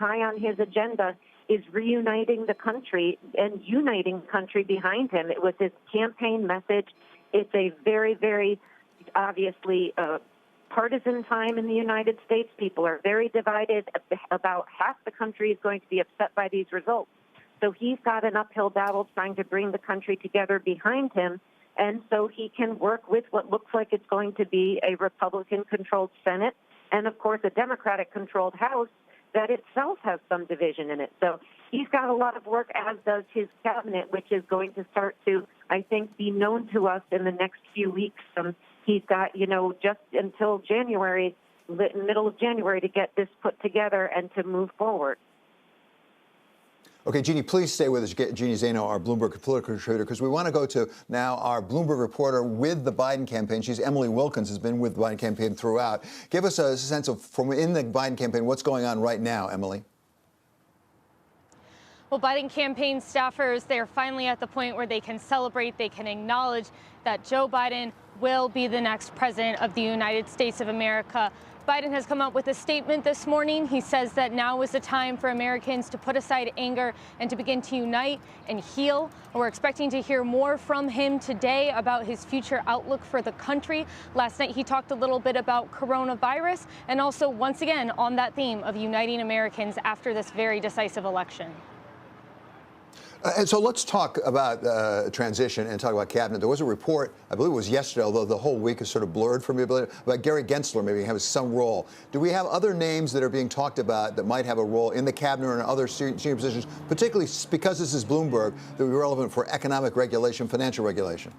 high on his agenda is reuniting the country and uniting the country behind him. It was his campaign message. It's a very, very obviously partisan time in the United States. People are very divided. About half the country is going to be upset by these results. So he's got an uphill battle trying to bring the country together behind him, and so he can work with what looks like it's going to be a Republican-controlled Senate and, of course, a Democratic-controlled House that itself has some division in it. So he's got a lot of work, as does his cabinet, which is going to start to, I think, be known to us in the next few weeks. He's got, just until January, middle of January, to get this put together and to move forward. Okay, Jeannie, please stay with us. Jeannie Zaino, our Bloomberg political contributor, because we want to go to now our Bloomberg reporter with the Biden campaign. She's Emily Wilkins, has been with the Biden campaign throughout. Give us a sense of, from in the Biden campaign, what's going on right now, Emily. Well, Biden campaign staffers, they're finally at the point where they can celebrate, they can acknowledge that Joe Biden will be the next president of the United States of America. Biden has come up with a statement this morning. He says that now is the time for Americans to put aside anger and to begin to unite and heal. We're expecting to hear more from him today about his future outlook for the country. Last night, he talked a little bit about coronavirus and also, once again, on that theme of uniting Americans after this very decisive election. And so let's talk about transition and talk about cabinet. There was a report, I believe it was yesterday, although the whole week is sort of blurred for me, about Gary Gensler maybe having some role. Do we have other names that are being talked about that might have a role in the cabinet or in other senior positions, particularly because this is Bloomberg, that would be relevant for economic regulation, financial regulation?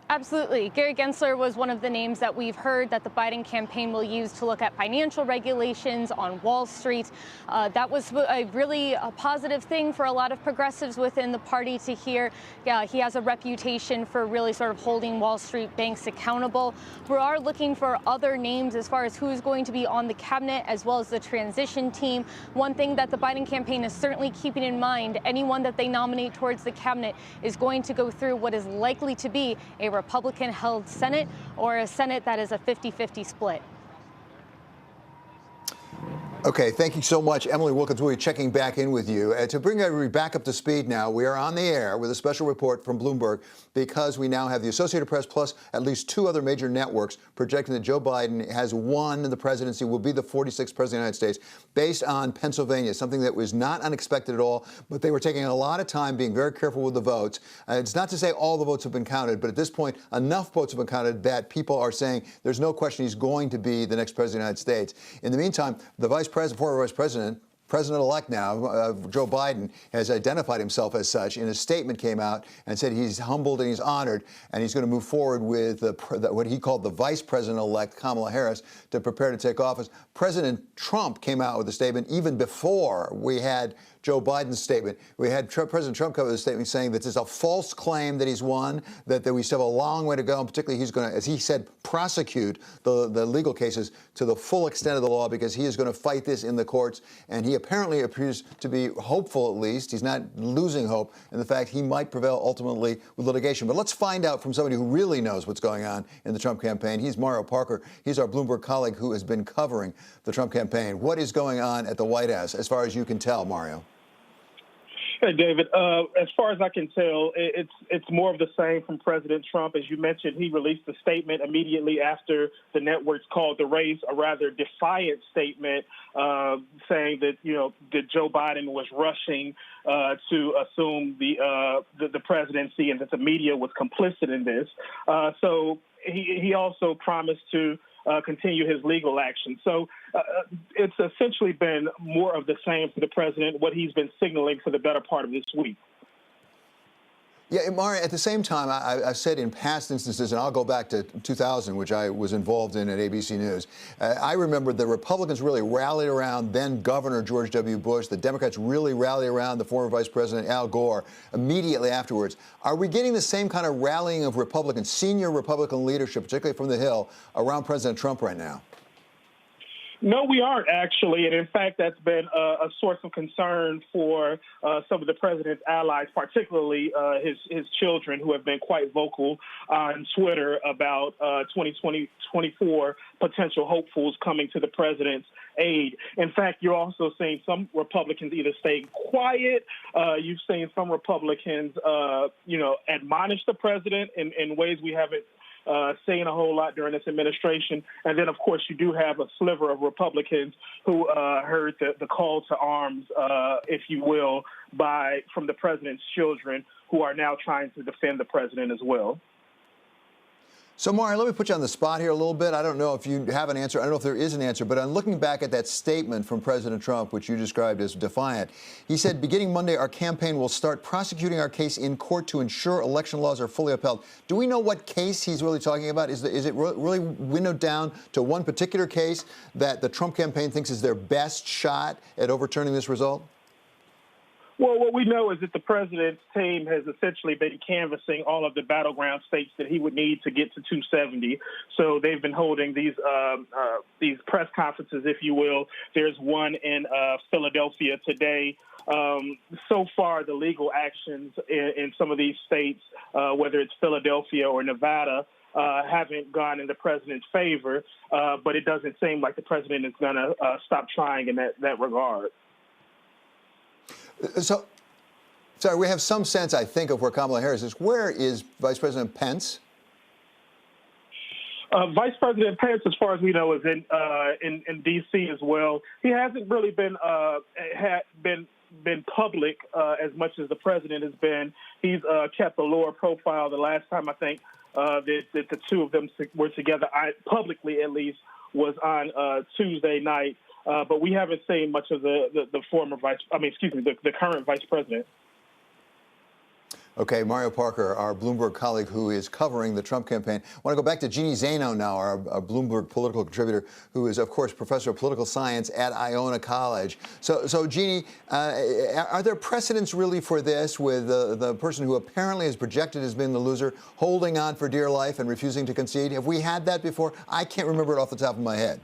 Absolutely. Gary Gensler was one of the names that we've heard that the Biden campaign will use to look at financial regulations on Wall Street. That was a really positive thing for a lot of progressives within the party to hear. Yeah, he has a reputation for really sort of holding Wall Street banks accountable. We are looking for other names as far as who's going to be on the cabinet as well as the transition team. One thing that the Biden campaign is certainly keeping in mind, anyone that they nominate towards the cabinet is going to go through what is likely to be a Republican-held Senate or a Senate that is a 50-50 split. Okay, thank you so much. Emily Wilkins, we'll be checking back in with you. To bring everybody back up to speed now, we are on the air with a special report from Bloomberg because we now have the Associated Press plus at least two other major networks projecting that Joe Biden has won the presidency, will be the 46th president of the United States, based on Pennsylvania, something that was not unexpected at all, but they were taking a lot of time being very careful with the votes. It's not to say all the votes have been counted, but at this point, enough votes have been counted that people are saying there's no question he's going to be the next president of the United States. In the meantime, the former vice president, President-elect now, Joe Biden, has identified himself as such. In a statement came out and said he's humbled and he's honored, and he's going to move forward with what he called the vice president-elect, Kamala Harris, to prepare to take office. President Trump came out with a statement even before we had Joe Biden's statement. We had President Trump come with a statement saying that this is a false claim that he's won, that we still have a long way to go, and particularly he's going to, as he said, prosecute the legal cases to the full extent of the law, because he is going to fight this in the courts. And he apparently appears to be hopeful, at least. He's not losing hope in the fact he might prevail ultimately with litigation. But let's find out from somebody who really knows what's going on in the Trump campaign. He's Mario Parker. He's our Bloomberg colleague who has been covering the Trump campaign. What is going on at the White House, as far as you can tell, Mario? Hey, David. As far as I can tell, it's more of the same from President Trump. As you mentioned, he released a statement immediately after the networks called the race, a rather defiant statement saying that, that Joe Biden was rushing to assume the presidency and that the media was complicit in this. So he also promised to continue his legal action. So it's essentially been more of the same for the president, what he's been signaling for the better part of this week. Yeah, Mario, at the same time, I've said in past instances, and I'll go back to 2000, which I was involved in at ABC News, I remember the Republicans really rallied around then Governor George W. Bush. The Democrats really rallied around the former Vice President Al Gore immediately afterwards. Are we getting the same kind of rallying of Republicans, senior Republican leadership, particularly from the Hill, around President Trump right now? No, we aren't actually, and in fact, that's been a source of concern for some of the president's allies, particularly his children, who have been quite vocal on Twitter about 2024 potential hopefuls coming to the president's aid. In fact, you're also seeing some Republicans either stay quiet. You've seen some Republicans, admonish the president in ways we haven't saying a whole lot during this administration. And then, of course, you do have a sliver of Republicans who heard the call to arms, if you will, from the president's children, who are now trying to defend the president as well. So, Mario, let me put you on the spot here a little bit. I don't know if you have an answer. I don't know if there is an answer. But I'm looking back at that statement from President Trump, which you described as defiant. He said, beginning Monday, our campaign will start prosecuting our case in court to ensure election laws are fully upheld. Do we know what case he's really talking about? Is it really winnowed down to one particular case that the Trump campaign thinks is their best shot at overturning this result? Well, what we know is that the president's team has essentially been canvassing all of the battleground states that he would need to get to 270. So they've been holding these press conferences, if you will. There's one in Philadelphia today. So far, the legal actions in some of these states, whether it's Philadelphia or Nevada, haven't gone in the president's favor. But it doesn't seem like the president is going to stop trying in that regard. So, sorry, we have some sense, I think, of where Kamala Harris is. Where is Vice President Pence? Vice President Pence, as far as we know, is in D.C. as well. He hasn't really been public as much as the president has been. He's kept a lower profile. The last time I think that the two of them were together, publicly at least, was on Tuesday night. But we haven't seen much of the current vice president. Okay, Mario Parker, our Bloomberg colleague who is covering the Trump campaign. I want to go back to Jeannie Zaino now, our Bloomberg political contributor, who is, of course, professor of political science at Iona College. So Jeannie, are there precedents really for this with the person who apparently is projected as being the loser holding on for dear life and refusing to concede? Have we had that before? I can't remember it off the top of my head.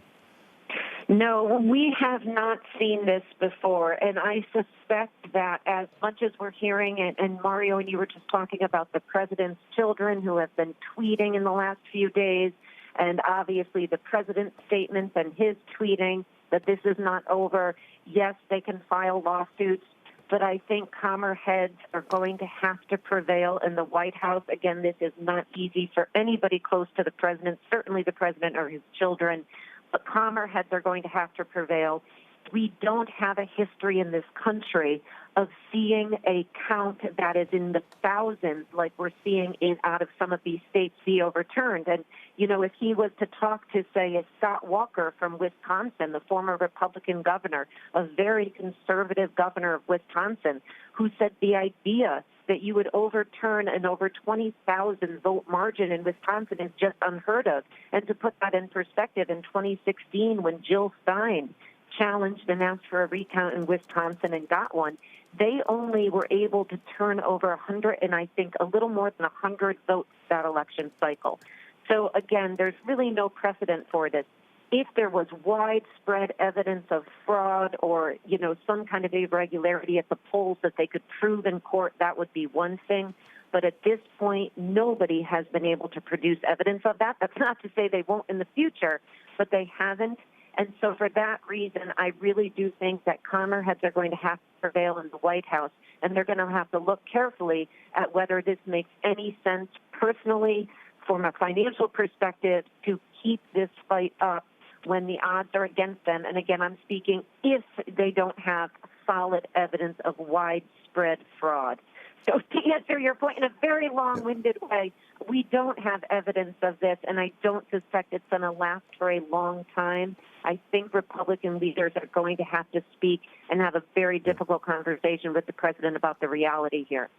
No, we have not seen this before, and I suspect that as much as we're hearing, and Mario and you were just talking about the president's children who have been tweeting in the last few days, and obviously the president's statements and his tweeting that this is not over. Yes, they can file lawsuits, but I think calmer heads are going to have to prevail in the White House. Again, this is not easy for anybody close to the president, certainly the president or his children. But calmer heads are going to have to prevail. We don't have a history in this country of seeing a count that is in the thousands like we're seeing out of some of these states be overturned. And, if he was to talk to, say, Scott Walker from Wisconsin, the former Republican governor, a very conservative governor of Wisconsin, who said the idea that you would overturn an over 20,000 vote margin in Wisconsin is just unheard of. And to put that in perspective, in 2016, when Jill Stein challenged and asked for a recount in Wisconsin and got one, they only were able to turn over 100 and I think a little more than 100 votes that election cycle. So again, there's really no precedent for this. If there was widespread evidence of fraud or, some kind of irregularity at the polls that they could prove in court, that would be one thing. But at this point, nobody has been able to produce evidence of that. That's not to say they won't in the future, but they haven't. And so for that reason, I really do think that calmer heads are going to have to prevail in the White House, and they're going to have to look carefully at whether this makes any sense personally from a financial perspective to keep this fight up when the odds are against them. And again, I'm speaking if they don't have solid evidence of widespread fraud. So to answer your point in a very long-winded way, we don't have evidence of this, and I don't suspect it's going to last for a long time. I think Republican leaders are going to have to speak and have a very difficult conversation with the president about the reality here.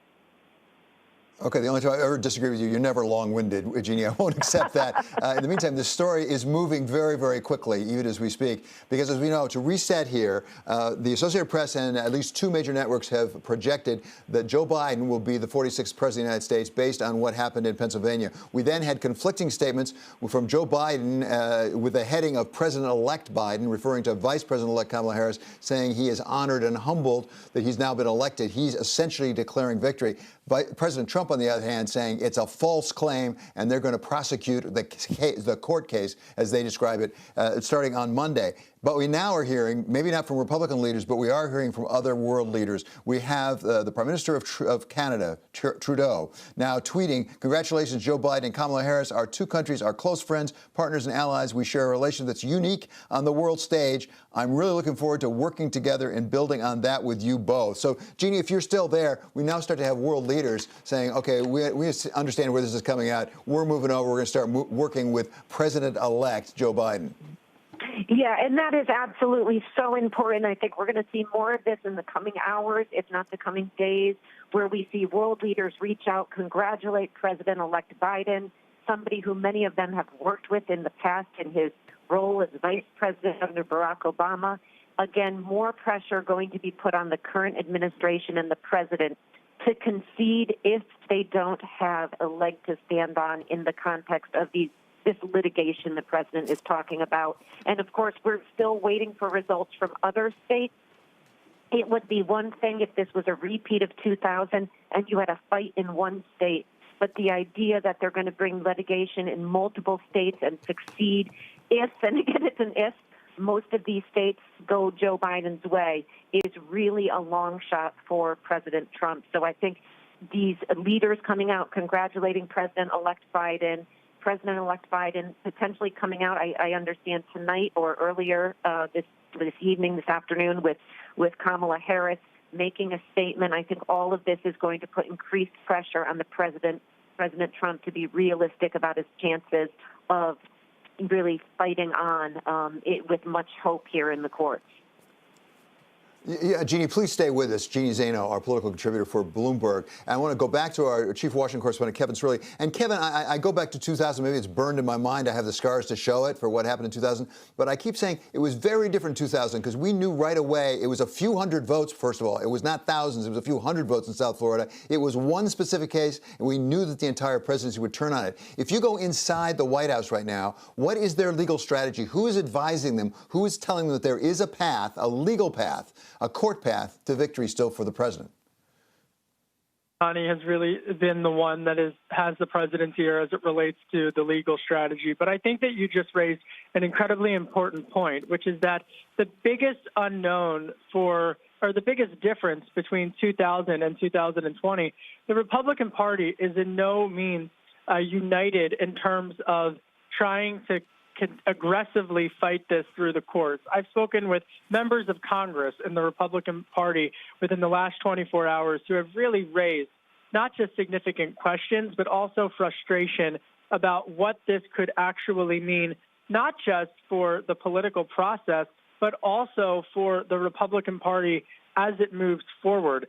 Okay, the only time I ever disagree with you, you're never long-winded, Jeannie. I won't accept that. In the meantime, this story is moving very, very quickly, even as we speak, because as we know, to reset here, the Associated Press and at least two major networks have projected that Joe Biden will be the 46th president of the United States based on what happened in Pennsylvania. We then had conflicting statements from Joe Biden with the heading of President-elect Biden, referring to Vice President-elect Kamala Harris, saying he is honored and humbled that he's now been elected. He's essentially declaring victory. President Trump, on the other hand, saying it's a false claim and they're going to prosecute the court case, as they describe it, starting on Monday. But we now are hearing, maybe not from Republican leaders, but we are hearing from other world leaders. We have the Prime Minister of Canada, Trudeau, now tweeting, "Congratulations, Joe Biden and Kamala Harris. Our two countries are close friends, partners, and allies. We share a relation that's unique on the world stage. I'm really looking forward to working together and building on that with you both." So, Jeannie, if you're still there, we now start to have world leaders saying, okay, we understand where this is coming out. We're moving over. We're going to start working with President-elect Joe Biden. Yeah, and that is absolutely so important. I think we're going to see more of this in the coming hours, if not the coming days, where we see world leaders reach out, congratulate President-elect Biden, somebody who many of them have worked with in the past in his role as vice president under Barack Obama. Again, more pressure going to be put on the current administration and the president to concede if they don't have a leg to stand on in the context of this litigation the president is talking about. And, of course, we're still waiting for results from other states. It would be one thing if this was a repeat of 2000 and you had a fight in one state. But the idea that they're going to bring litigation in multiple states and succeed if, and again, it's an if, most of these states go Joe Biden's way, is really a long shot for President Trump. So I think these leaders coming out congratulating President-elect Biden potentially coming out, I understand, tonight or earlier this evening, this afternoon, with Kamala Harris making a statement. I think all of this is going to put increased pressure on the President Trump to be realistic about his chances of really fighting on it with much hope here in the courts. Yeah, Jeannie, please stay with us. Jeannie Zaino, our political contributor for Bloomberg. And I want to go back to our chief Washington correspondent, Kevin Cirilli. And Kevin, I go back to 2000. Maybe it's burned in my mind. I have the scars to show it for what happened in 2000. But I keep saying it was very different in 2000 because we knew right away it was a few hundred votes, first of all. It was not thousands. It was a few hundred votes in South Florida. It was one specific case, and we knew that the entire presidency would turn on it. If you go inside the White House right now, what is their legal strategy? Who is advising them? Who is telling them that there is a path, a legal path, a court path to victory still for the president? Connie has really been the one that has the presidency here as it relates to the legal strategy. But I think that you just raised an incredibly important point, which is that the biggest unknown or the biggest difference between 2000 and 2020, the Republican Party is in no means united in terms of trying to aggressively fight this through the courts. I've spoken with members of Congress in the Republican Party within the last 24 hours who have really raised not just significant questions, but also frustration about what this could actually mean, not just for the political process, but also for the Republican Party as it moves forward.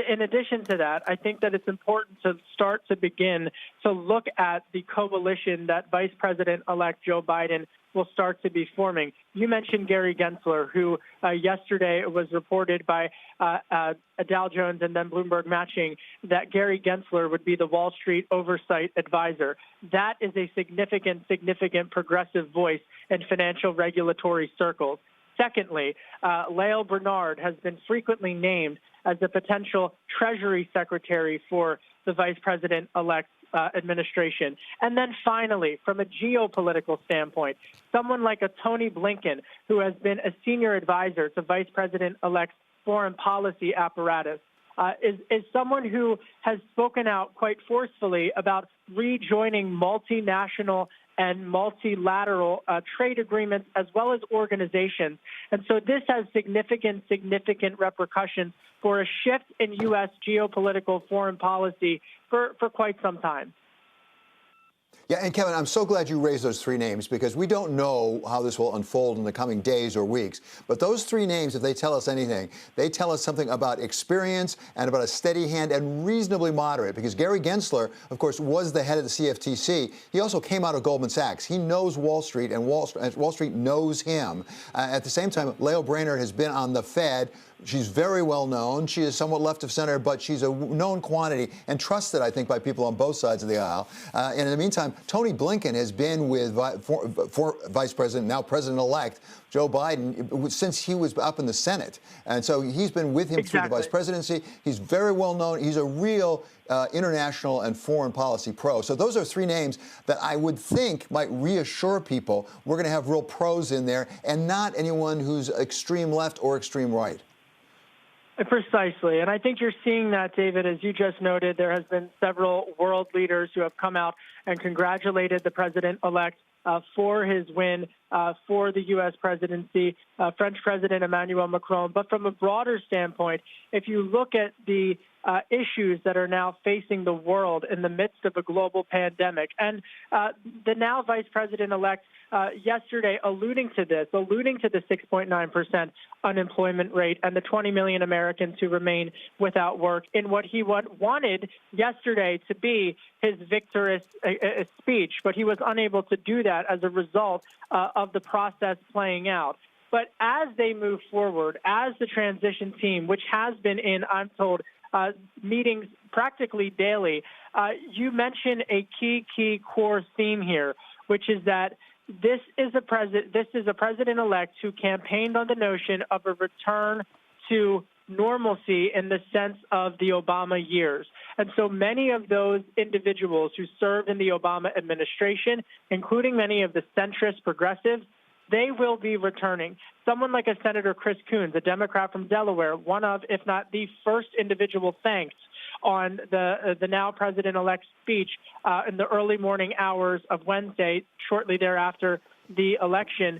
In addition to that, I think that it's important to start to begin to look at the coalition that Vice President-elect Joe Biden will start to be forming. You mentioned Gary Gensler, who yesterday was reported by Dow Jones and then Bloomberg Matching that Gary Gensler would be the Wall Street oversight advisor. That is a significant progressive voice in financial regulatory circles. Secondly, Lael Brainard has been frequently named as the potential Treasury Secretary for the Vice President-elect administration. And then finally, from a geopolitical standpoint, someone like a Tony Blinken, who has been a senior advisor to Vice President-elect's foreign policy apparatus, is someone who has spoken out quite forcefully about rejoining multinational and multilateral trade agreements as well as organizations. And so this has significant repercussions for a shift in U.S. geopolitical foreign policy for quite some time. Yeah, and Kevin, I'm so glad you raised those three names because we don't know how this will unfold in the coming days or weeks. But those three names, if they tell us anything, they tell us something about experience and about a steady hand and reasonably moderate. Because Gary Gensler, of course, was the head of the CFTC. He also came out of Goldman Sachs. He knows Wall Street, and Wall Street knows him. At the same time, Lael Brainerd has been on the Fed. She's very well known. She is somewhat left of center, but she's a known quantity and trusted, I think, by people on both sides of the aisle. And in the meantime, Tony Blinken has been with Vice President, now President-elect, Joe Biden, since he was up in the Senate. And so he's been with him through the vice presidency. He's very well known. He's a real international and foreign policy pro. So those are three names that I would think might reassure people we're going to have real pros in there and not anyone who's extreme left or extreme right. Precisely. And I think you're seeing that, David, as you just noted. There has been several world leaders who have come out and congratulated the president-elect for his win for the U.S. presidency, French President Emmanuel Macron. But from a broader standpoint, if you look at the issues that are now facing the world in the midst of a global pandemic, and the now Vice President-elect yesterday alluding to the 6.9% unemployment rate and the 20 million Americans who remain without work in what he wanted yesterday to be his victorious speech, but he was unable to do that as a result of the process playing out. But as they move forward, as the transition team, which has been in, I'm told, meetings practically daily, you mentioned a key core theme here, which is that this is a president-elect who campaigned on the notion of a return to normalcy in the sense of the Obama years. And so many of those individuals who served in the Obama administration, including many of the centrist progressives, they will be returning. Someone like a Senator Chris Coons, a Democrat from Delaware, one of, if not the first individual thanked on the now president-elect's speech in the early morning hours of Wednesday, shortly thereafter the election,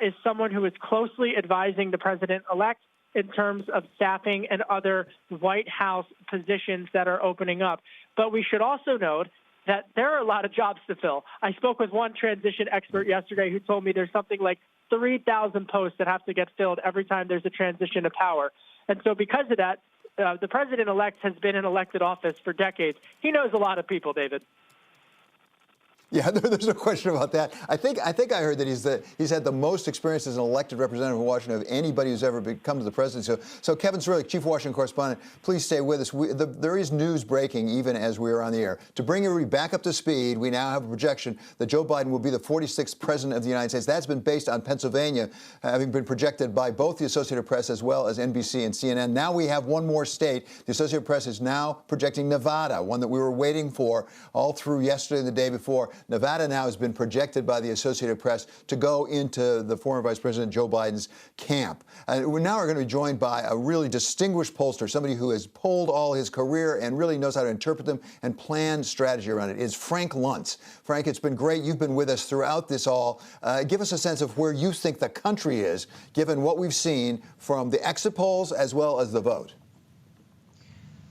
is someone who is closely advising the president-elect in terms of staffing and other White House positions that are opening up. But we should also note that there are a lot of jobs to fill. I spoke with one transition expert yesterday who told me there's something like 3,000 posts that have to get filled every time there's a transition of power. And so because of that, the president-elect has been in elected office for decades. He knows a lot of people, David. Yeah, there's no question about that. I think I heard that he's had the most experience as an elected representative in Washington of anybody who's ever come to the presidency. So Kevin Zerlich, Chief Washington Correspondent, please stay with us. There is news breaking even as we are on the air. To bring everybody back up to speed, we now have a projection that Joe Biden will be the 46th president of the United States. That's been based on Pennsylvania, having been projected by both the Associated Press as well as NBC and CNN. Now we have one more state. The Associated Press is now projecting Nevada, one that we were waiting for all through yesterday and the day before. Nevada now has been projected by the Associated Press to go into the former Vice President Joe Biden's camp. We now are going to be joined by a really distinguished pollster, somebody who has polled all his career and really knows how to interpret them and plan strategy around it. Is Frank Luntz. Frank, it's been great. You've been with us throughout this all. Give us a sense of where you think the country is, given what we've seen from the exit polls as well as the vote.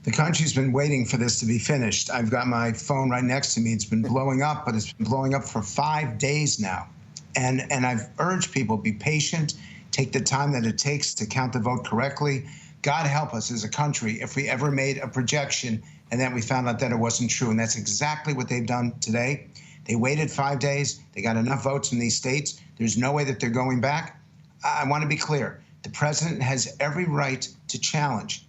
The country's been waiting for this to be finished. I've got my phone right next to me. It's been blowing up, but it's been blowing up for 5 days now. And I've urged people, be patient, take the time that it takes to count the vote correctly. God help us as a country if we ever made a projection and then we found out that it wasn't true. And that's exactly what they've done today. They waited 5 days. They got enough votes in these states. There's no way that they're going back. I want to be clear. The president has every right to challenge.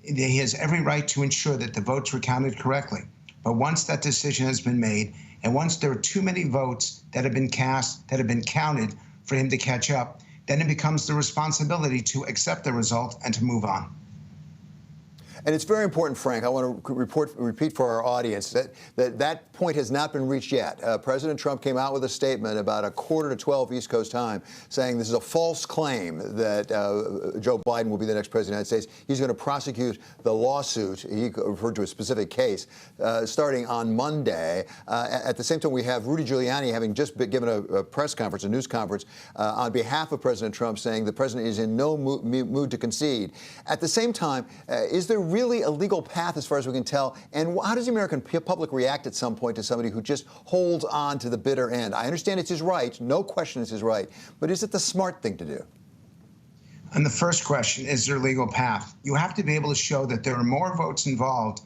He has every right to ensure that the votes were counted correctly. But once that decision has been made, and once there are too many votes that have been cast, that have been counted for him to catch up, then it becomes the responsibility to accept the result and to move on. And it's very important, Frank, I want to repeat for our audience that point has not been reached yet. President Trump came out with a statement about 11:45 East Coast time saying this is a false claim that Joe Biden will be the next president of the United States. He's going to prosecute the lawsuit. He referred to a specific case starting on Monday. At the same time, we have Rudy Giuliani having just given a press conference, a news conference, on behalf of President Trump saying the president is in no mood to concede. At the same time, is there really a legal path as far as we can tell? And how does the American public react at some point to somebody who just holds on to the bitter end? I understand it's his right. No question it's his right. But is it the smart thing to do? And the first question, is there a legal path? You have to be able to show that there are more votes involved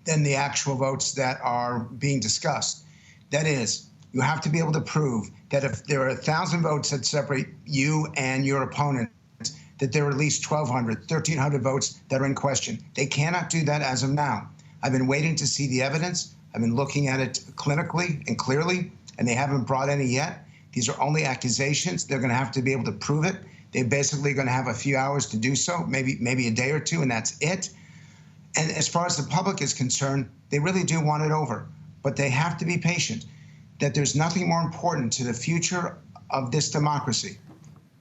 than the actual votes that are being discussed. That is, you have to be able to prove that if there are 1,000 votes that separate you and your opponent, that there are at least 1,200, 1,300 votes that are in question. They cannot do that as of now. I've been waiting to see the evidence. I've been looking at it clinically and clearly, and they haven't brought any yet. These are only accusations. They're going to have to be able to prove it. They're basically going to have a few hours to do so, maybe a day or two, and that's it. And as far as the public is concerned, they really do want it over, but they have to be patient. That there's nothing more important to the future of this democracy,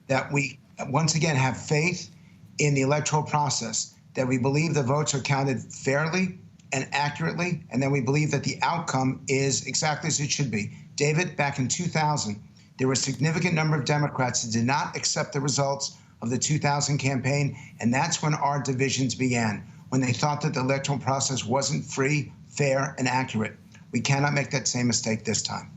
that we once again have faith in the electoral process, that we believe the votes are counted fairly and accurately, and then we believe that the outcome is exactly as it should be. David, back in 2000, there were a significant number of Democrats that did not accept the results of the 2000 campaign, and that's when our divisions began, when they thought that the electoral process wasn't free, fair, and accurate. We cannot make that same mistake this time.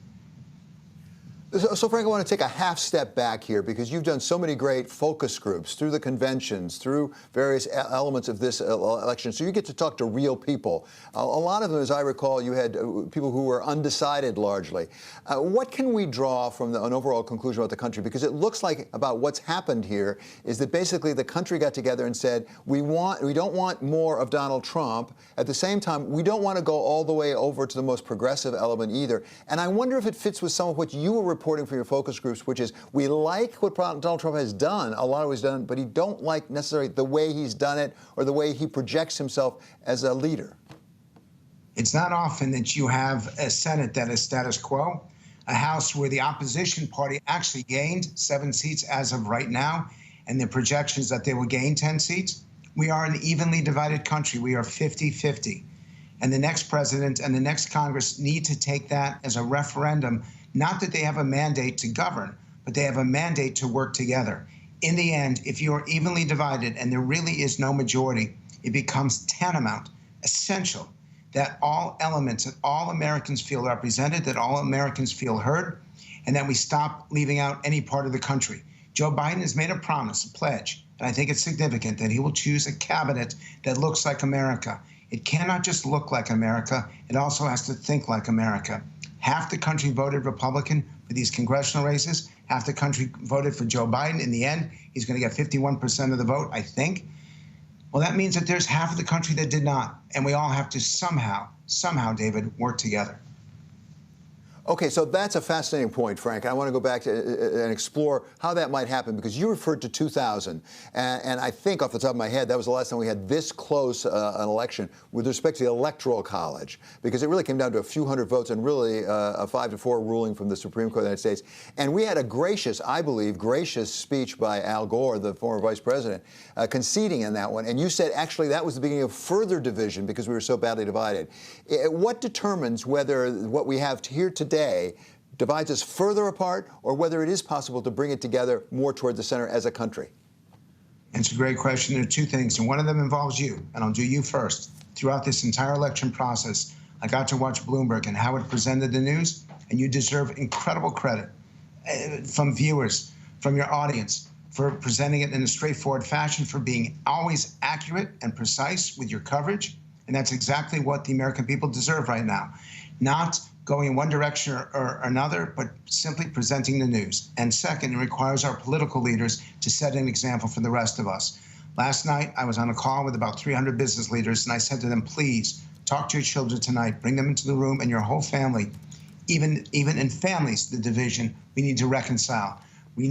So, Frank, I want to take a half step back here because you've done so many great focus groups through the conventions, through various elements of this election. So you get to talk to real people. A lot of them, as I recall, you had people who were undecided largely. What can we draw from an overall conclusion about the country? Because it looks like about what's happened here is that basically the country got together and said, we don't want more of Donald Trump. At the same time, we don't want to go all the way over to the most progressive element either. And I wonder if it fits with some of what you were reporting for your focus groups, which is we like what Donald Trump has done, a lot of what he's done, but he don't like necessarily the way he's done it or the way he projects himself as a leader. It's not often that you have a Senate that is status quo, a House where the opposition party actually gained 7 seats as of right now, and the projections that they will gain 10 seats. We are an evenly divided country. We are 50-50. And the next president and the next Congress need to take that as a referendum. Not that they have a mandate to govern, but they have a mandate to work together. In the end, if you are evenly divided and there really is no majority, it becomes tantamount, essential, that all elements, that all Americans feel represented, that all Americans feel heard, and that we stop leaving out any part of the country. Joe Biden has made a promise, a pledge, and I think it's significant that he will choose a cabinet that looks like America. It cannot just look like America, it also has to think like America. Half the country voted Republican for these congressional races. Half the country voted for Joe Biden. In the end, he's going to get 51% of the vote, I think. Well, that means that there's half of the country that did not. And we all have to somehow, David, work together. Okay, so that's a fascinating point, Frank. I want to go back to and explore how that might happen, because you referred to 2000, and I think off the top of my head that was the last time we had this close an election with respect to the Electoral College, because it really came down to a few hundred votes and really a 5-4 ruling from the Supreme Court of the United States. And we had a gracious, I believe, gracious speech by Al Gore, the former vice president, conceding in that one. And you said actually that was the beginning of further division because we were so badly divided. What determines whether what we have here today divides us further apart, or whether it is possible to bring it together more toward the center as a country? It's a great question. There are two things, and one of them involves you, and I'll do you first. Throughout this entire election process, I got to watch Bloomberg and how it presented the news, and you deserve incredible credit from viewers, from your audience, for presenting it in a straightforward fashion, for being always accurate and precise with your coverage, and that's exactly what the American people deserve right now. Not going in one direction or another, but simply presenting the news. And second, it requires our political leaders to set an example for the rest of us. Last night, I was on a call with about 300 business leaders, and I said to them, please, talk to your children tonight, bring them into the room and your whole family. Even in families, the division, we need to reconcile. We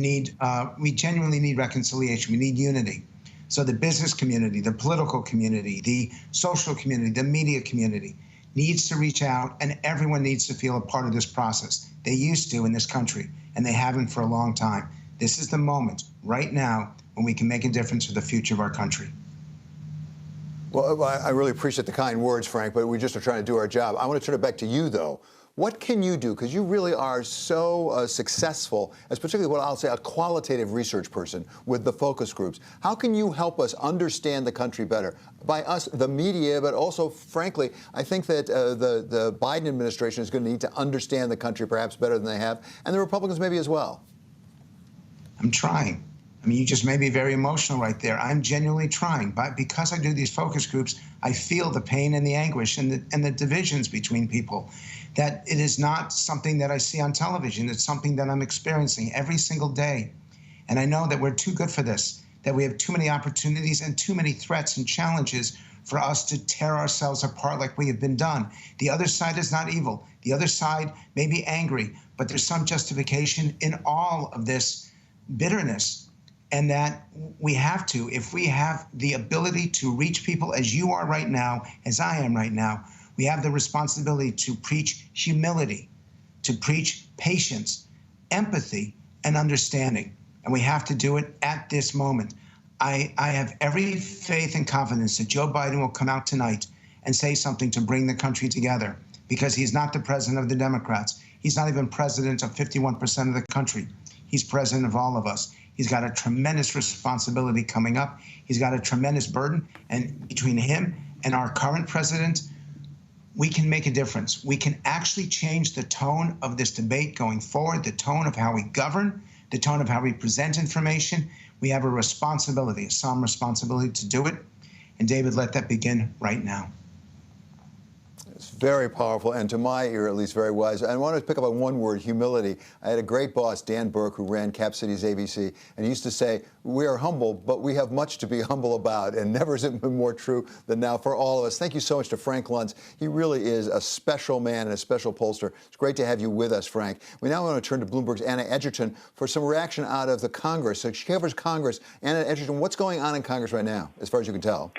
genuinely need reconciliation. We need unity. So the business community, the political community, the social community, the media community, needs to reach out, and everyone needs to feel a part of this process. They used to in this country, and they haven't for a long time. This is the moment, right now, when we can make a difference for the future of our country. Well, I really appreciate the kind words, Frank, but we just are trying to do our job. I want to turn it back to you, though. What can you do? Because you really are so successful as particularly what I'll say a qualitative research person with the focus groups. How can you help us understand the country better? By us, the media, but also, frankly, I think that the Biden administration is going to need to understand the country perhaps better than they have, and the Republicans maybe as well. I'm trying. I mean, you just made me very emotional right there. I'm genuinely trying. But because I do these focus groups, I feel the pain and the anguish and the divisions between people. That it is not something that I see on television. It's something that I'm experiencing every single day. And I know that we're too good for this, that we have too many opportunities and too many threats and challenges for us to tear ourselves apart like we have been done. The other side is not evil. The other side may be angry, but there's some justification in all of this bitterness. And that we have to, if we have the ability to reach people as you are right now, as I am right now, we have the responsibility to preach humility, to preach patience, empathy, and understanding. And we have to do it at this moment. I have every faith and confidence that Joe Biden will come out tonight and say something to bring the country together, because he's not the president of the Democrats. He's not even president of 51% of the country. He's president of all of us. He's got a tremendous responsibility coming up. He's got a tremendous burden. And between him and our current president, we can make a difference. We can actually change the tone of this debate going forward, the tone of how we govern, the tone of how we present information. We have a responsibility, a solemn responsibility to do it. And David, let that begin right now. It's very powerful, and to my ear, at least, very wise. I want to pick up on one word, humility. I had a great boss, Dan Burke, who ran Cap Cities ABC, and he used to say, we are humble, but we have much to be humble about, and never has it been more true than now for all of us. Thank you so much to Frank Luntz. He really is a special man and a special pollster. It's great to have you with us, Frank. We now want to turn to Bloomberg's Anna Edgerton for some reaction out of the Congress. So she covers Congress. Anna Edgerton, what's going on in Congress right now, as far as you can tell?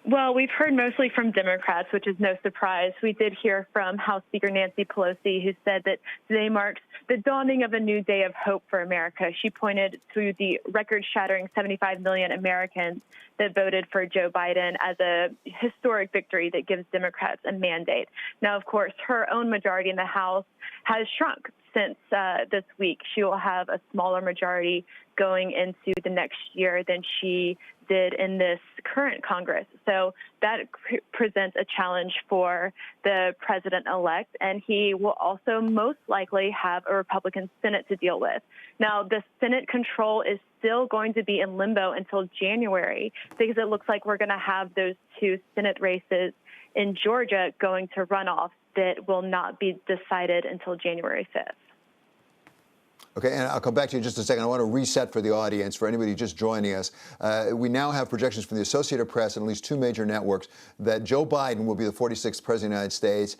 Well, we've heard mostly from Democrats, which is no surprise. We did hear from House Speaker Nancy Pelosi, who said that today marks the dawning of a new day of hope for America. She pointed to the record-shattering 75 million Americans that voted for Joe Biden as a historic victory that gives Democrats a mandate. Now, of course, her own majority in the House has shrunk since this week. She will have a smaller majority going into the next year than she did in this current Congress. So that presents a challenge for the president-elect, and he will also most likely have a Republican Senate to deal with. Now, the Senate control is still going to be in limbo until January, because it looks like we're going to have those two Senate races in Georgia going to runoff that will not be decided until January 5th. Okay, and I'll come back to you in just a second. I want to reset for the audience, for anybody just joining us. We now have projections from the Associated Press and at least two major networks that Joe Biden will be the 46th president of the United States.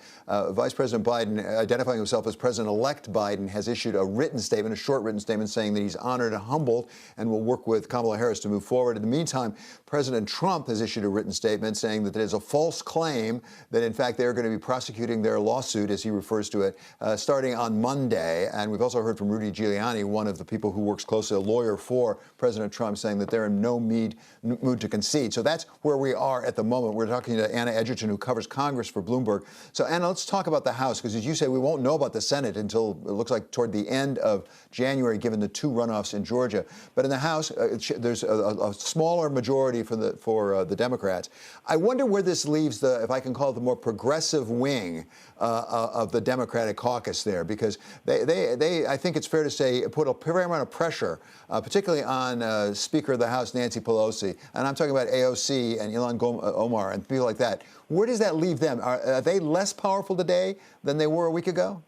Vice President Biden, identifying himself as President-elect Biden, has issued a written statement, a short written statement, saying that he's honored and humbled and will work with Kamala Harris to move forward. In the meantime, President Trump has issued a written statement saying that there's a false claim that, in fact, they're going to be prosecuting their lawsuit, as he refers to it, starting on Monday. And we've also heard from Rudy Giuliani, one of the people who works closely, a lawyer for President Trump, saying that they're in no mood to concede. So that's where we are at the moment. We're talking to Anna Edgerton, who covers Congress for Bloomberg. So, Anna, let's talk about the House, because as you say, we won't know about the Senate until it looks like toward the end of January, given the two runoffs in Georgia. But in the House, there's a smaller majority for the Democrats. I wonder where this leaves the, if I can call it, the more progressive wing of the Democratic caucus there, because they I think it's fair to say, put a fair amount of pressure, particularly on Speaker of the House Nancy Pelosi, and I'm talking about AOC and Ilhan Omar and people like that. Where does that leave them? Are they less powerful today than they were a week ago?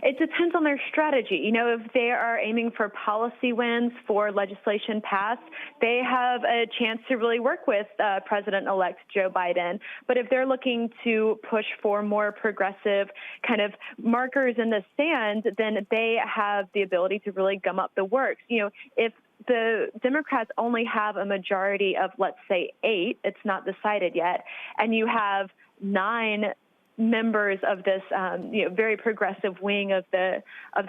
It depends on their strategy. You know, if they are aiming for policy wins for legislation passed, they have a chance to really work with President-elect Joe Biden. But if they're looking to push for more progressive kind of markers in the sand, then they have the ability to really gum up the works. You know, if the Democrats only have a majority of, let's say, 8, it's not decided yet, and you have 9 members of this very progressive wing of the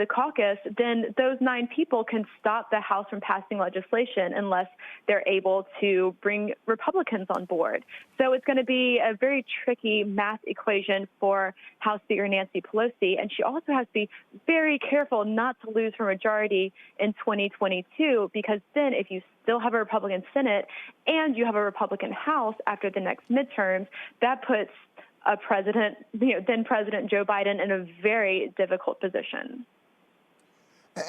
caucus, then those 9 people can stop the House from passing legislation unless they're able to bring Republicans on board. So it's going to be a very tricky math equation for House Speaker Nancy Pelosi, and she also has to be very careful not to lose her majority in 2022, because then if you still have a Republican Senate and you have a Republican House after the next midterms, that puts then President Joe Biden in a very difficult position.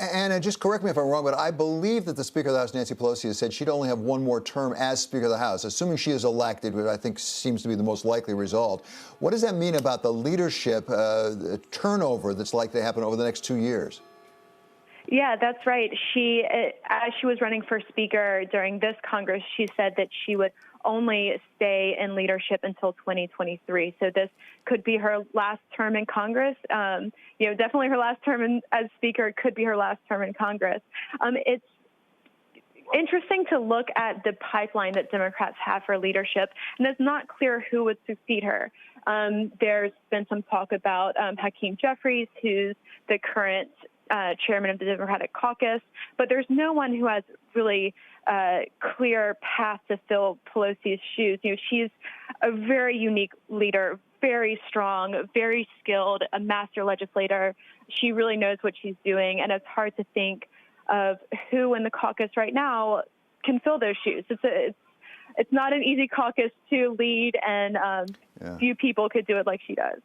And just correct me if I'm wrong, but I believe that the Speaker of the House, Nancy Pelosi, has said she'd only have one more term as Speaker of the House, assuming she is elected, which I think seems to be the most likely result. What does that mean about the leadership turnover that's likely to happen over the next 2 years? Yeah, that's right. As she was running for Speaker during this Congress, she said that she would only stay in leadership until 2023. So this could be her last term in Congress. Definitely her last term as Speaker. It could be her last term in Congress. It's interesting to look at the pipeline that Democrats have for leadership, and it's not clear who would succeed her. There's been some talk about Hakeem Jeffries, who's the current chairman of the Democratic caucus, but there's no one who has really clear path to fill Pelosi's shoes. She's a very unique leader, very strong, very skilled, a master legislator. She really knows what she's doing, and it's hard to think of who in the caucus right now can fill those shoes. It's not an easy caucus to lead, and few people could do it like she does.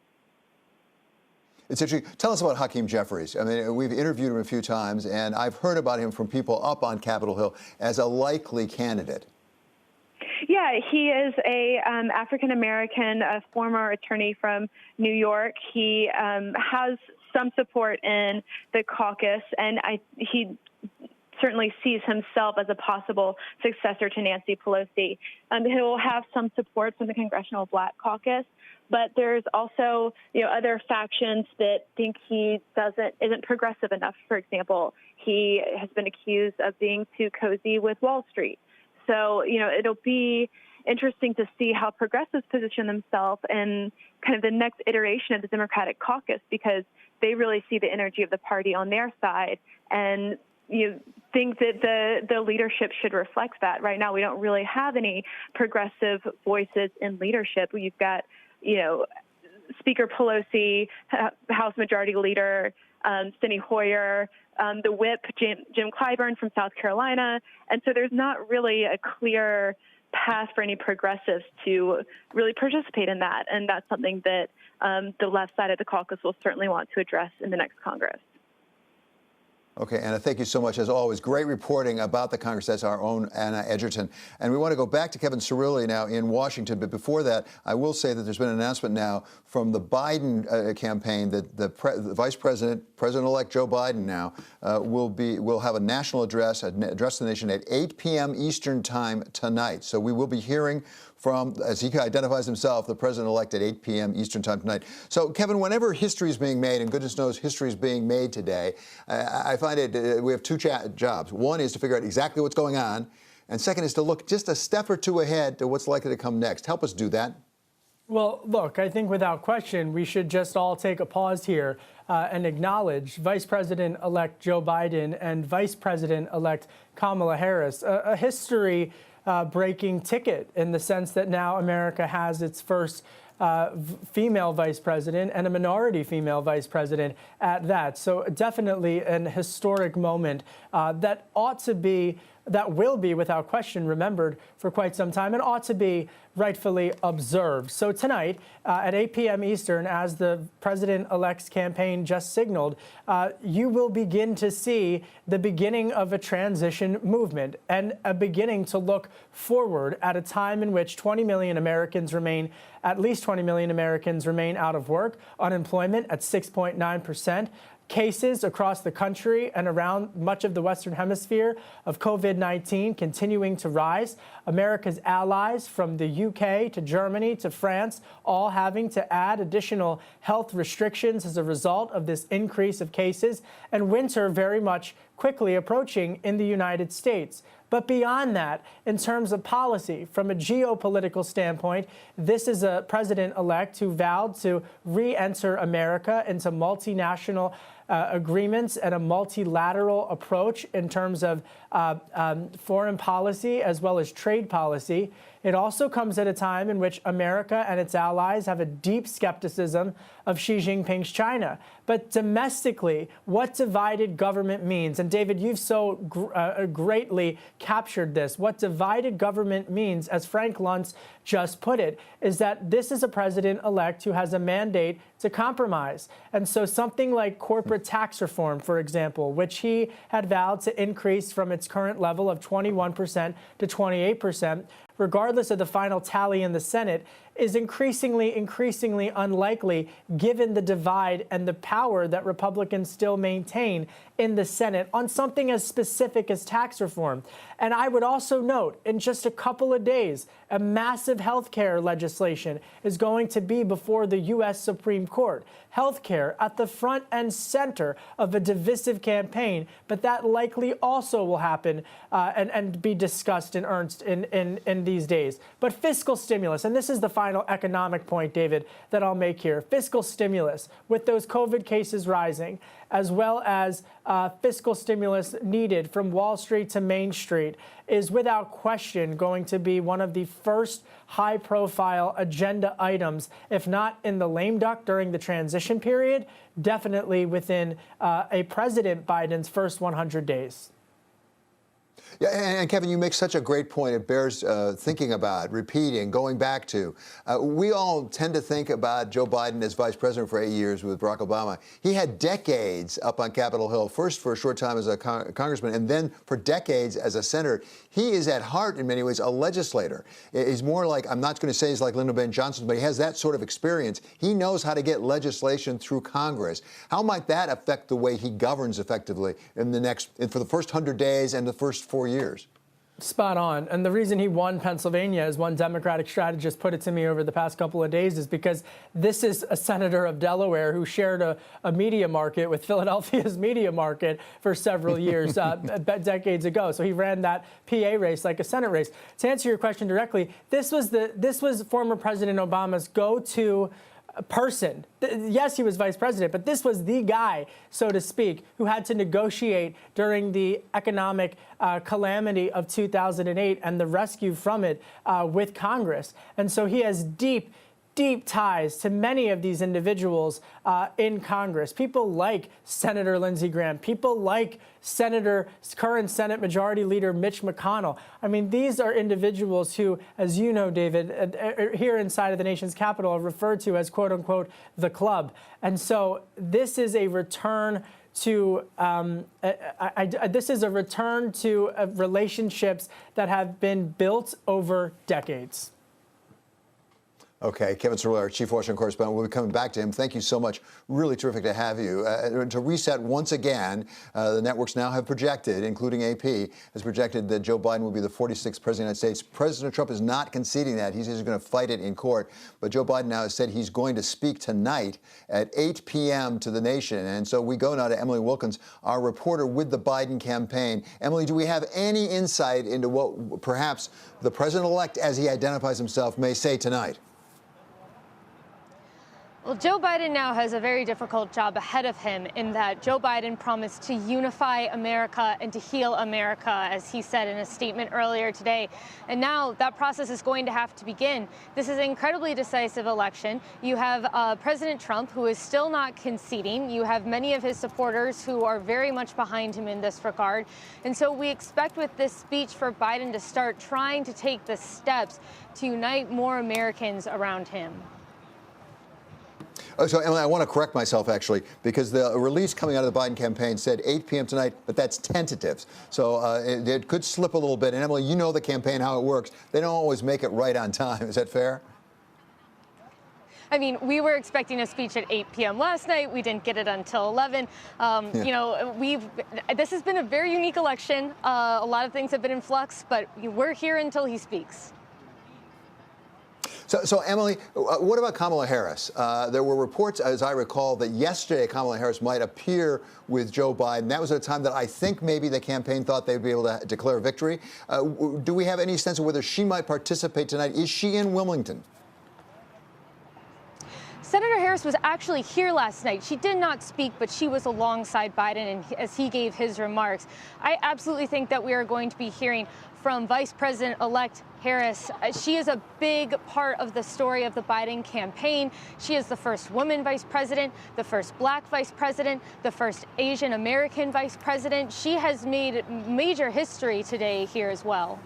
It's interesting. Tell us about Hakeem Jeffries. I mean, we've interviewed him a few times, and I've heard about him from people up on Capitol Hill as a likely candidate. Yeah, he is a African-American, a former attorney from New York. He has some support in the caucus, and he certainly sees himself as a possible successor to Nancy Pelosi. He'll have some support from the Congressional Black Caucus, but there's also other factions that think he isn't progressive enough. For example, he has been accused of being too cozy with Wall Street. So it'll be interesting to see how progressives position themselves in kind of the next iteration of the Democratic caucus, because they really see the energy of the party on their side, and you think that the leadership should reflect that. Right now, we don't really have any progressive voices in leadership. You've got Speaker Pelosi, House Majority Leader Steny Hoyer, the whip, Jim Clyburn from South Carolina. And so there's not really a clear path for any progressives to really participate in that. And that's something that the left side of the caucus will certainly want to address in the next Congress. Okay, Anna, thank you so much. As always, great reporting about the Congress. That's our own Anna Edgerton. And we want to go back to Kevin Cirilli now in Washington. But before that, I will say that there's been an announcement now from the Biden campaign that the Vice President, President-elect Joe Biden now, will have a national address to the nation at 8 p.m. Eastern time tonight. So we will be hearing from, as he identifies himself, the president-elect at 8 p.m. Eastern time tonight. So, Kevin, whenever history is being made, and goodness knows history is being made today, I find we have two jobs. One is to figure out exactly what's going on, and second is to look just a step or two ahead to what's likely to come next. Help us do that. Well, look, I think without question, we should just all take a pause here and acknowledge Vice President-elect Joe Biden and Vice President-elect Kamala Harris, a history breaking ticket in the sense that now America has its first female vice president and a minority female vice president at that. So definitely an historic moment that will be without question remembered for quite some time and ought to be rightfully observed. So tonight at 8 p.m. Eastern, as the president-elect's campaign just signaled, you will begin to see the beginning of a transition movement and a beginning to look forward at a time in which 20 million Americans remain, at least 20 million Americans remain out of work, unemployment at 6.9%. Cases across the country and around much of the Western Hemisphere of COVID-19 continuing to rise. America's allies from the UK to Germany to France all having to add additional health restrictions as a result of this increase of cases, and winter very much quickly approaching in the United States. But beyond that, in terms of policy, from a geopolitical standpoint, this is a president-elect who vowed to re-enter America into multinational agreements and a multilateral approach in terms of foreign policy as well as trade policy. It also comes at a time in which America and its allies have a deep skepticism of Xi Jinping's China. But domestically, what divided government means, and David, you've so greatly captured this, what divided government means, as Frank Luntz just put it, is that this is a president-elect who has a mandate to compromise. And so something like corporate tax reform, for example, which he had vowed to increase from its current level of 21% to 28%, regardless of the final tally in the Senate, is increasingly unlikely given the divide and the power that Republicans still maintain in the Senate on something as specific as tax reform. And I would also note, in just a couple of days, a massive health care legislation is going to be before the U.S. Supreme Court. Health care at the front and center of a divisive campaign, but that likely also will happen and be discussed in earnest in these days. But fiscal stimulus, and this is the final economic point, David, that I'll make here. Fiscal stimulus, with those COVID cases rising, as well as fiscal stimulus needed from Wall Street to Main Street, is without question going to be one of the first high-profile agenda items, if not in the lame duck during the transition period, definitely within a President Biden's first 100 days. Yeah, and Kevin, you make such a great point. It bears thinking about, repeating, going back to. We all tend to think about Joe Biden as vice president for 8 years with Barack Obama. He had decades up on Capitol Hill, first for a short time as a congressman, and then for decades as a senator. He is at heart, in many ways, a legislator. He's more like, I'm not going to say he's like Lyndon B. Johnson, but he has that sort of experience. He knows how to get legislation through Congress. How might that affect the way he governs effectively for the first 100 days and the first 4 years? Spot on. And the reason he won Pennsylvania, as one Democratic strategist put it to me over the past couple of days, is because this is a senator of Delaware who shared a media market with Philadelphia's media market for several years, decades ago. So he ran that PA race like a Senate race. To answer your question directly, this was former President Obama's go-to person. Yes, he was vice president, but this was the guy, so to speak, who had to negotiate during the economic calamity of 2008 and the rescue from it with Congress. And so he has deep ties to many of these individuals in Congress. People like Senator Lindsey Graham, people like current Senate Majority Leader Mitch McConnell. I mean, these are individuals who, as you know, David, here inside of the nation's capital are referred to as, quote unquote, the club. And so this is a return to relationships that have been built over decades. Okay, Kevin Cerulli, our chief Washington correspondent, we'll be coming back to him. Thank you so much. Really terrific to have you. To reset once again, the networks now have projected, including AP, has projected that Joe Biden will be the 46th president of the United States. President Trump is not conceding that. He says he's going to fight it in court. But Joe Biden now has said he's going to speak tonight at 8 p.m. to the nation. And so we go now to Emily Wilkins, our reporter with the Biden campaign. Emily, do we have any insight into what perhaps the president-elect, as he identifies himself, may say tonight? Well, Joe Biden now has a very difficult job ahead of him in that Joe Biden promised to unify America and to heal America, as he said in a statement earlier today. And now that process is going to have to begin. This is an incredibly decisive election. You have President Trump, who is still not conceding. You have many of his supporters who are very much behind him in this regard. And so we expect with this speech for Biden to start trying to take the steps to unite more Americans around him. Oh, so, Emily, I want to correct myself, actually, because the release coming out of the Biden campaign said 8 p.m. tonight, but that's tentatives. So it could slip a little bit. And, Emily, you know the campaign, how it works. They don't always make it right on time. Is that fair? I mean, we were expecting a speech at 8 p.m. last night. We didn't get it until 11. You know, this has been a very unique election. A lot of things have been in flux, but we're here until he speaks. So Emily, what about Kamala Harris? There were reports, as I recall, that yesterday Kamala Harris might appear with Joe Biden. That was at a time that I think maybe the campaign thought they'd be able to declare victory. Do we have any sense of whether she might participate tonight? Is she in Wilmington? Senator Harris was actually here last night. She did not speak, but she was alongside Biden and as he gave his remarks. I absolutely think that we are going to be hearing from Vice President-elect Harris. She is a big part of the story of the Biden campaign. She is the first woman vice president, the first black vice president, the first Asian American vice president. She has made major history today here as well.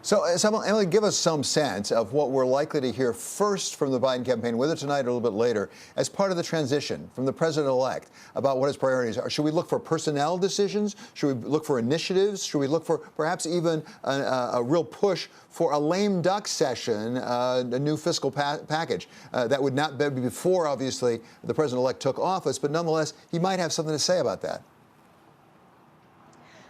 So, Emily, give us some sense of what we're likely to hear first from the Biden campaign, whether tonight or a little bit later, as part of the transition from the president-elect about what his priorities are. Should we look for personnel decisions? Should we look for initiatives? Should we look for perhaps even a real push for a lame duck session, a new fiscal package? That would not be before, obviously, the president-elect took office, but nonetheless, he might have something to say about that.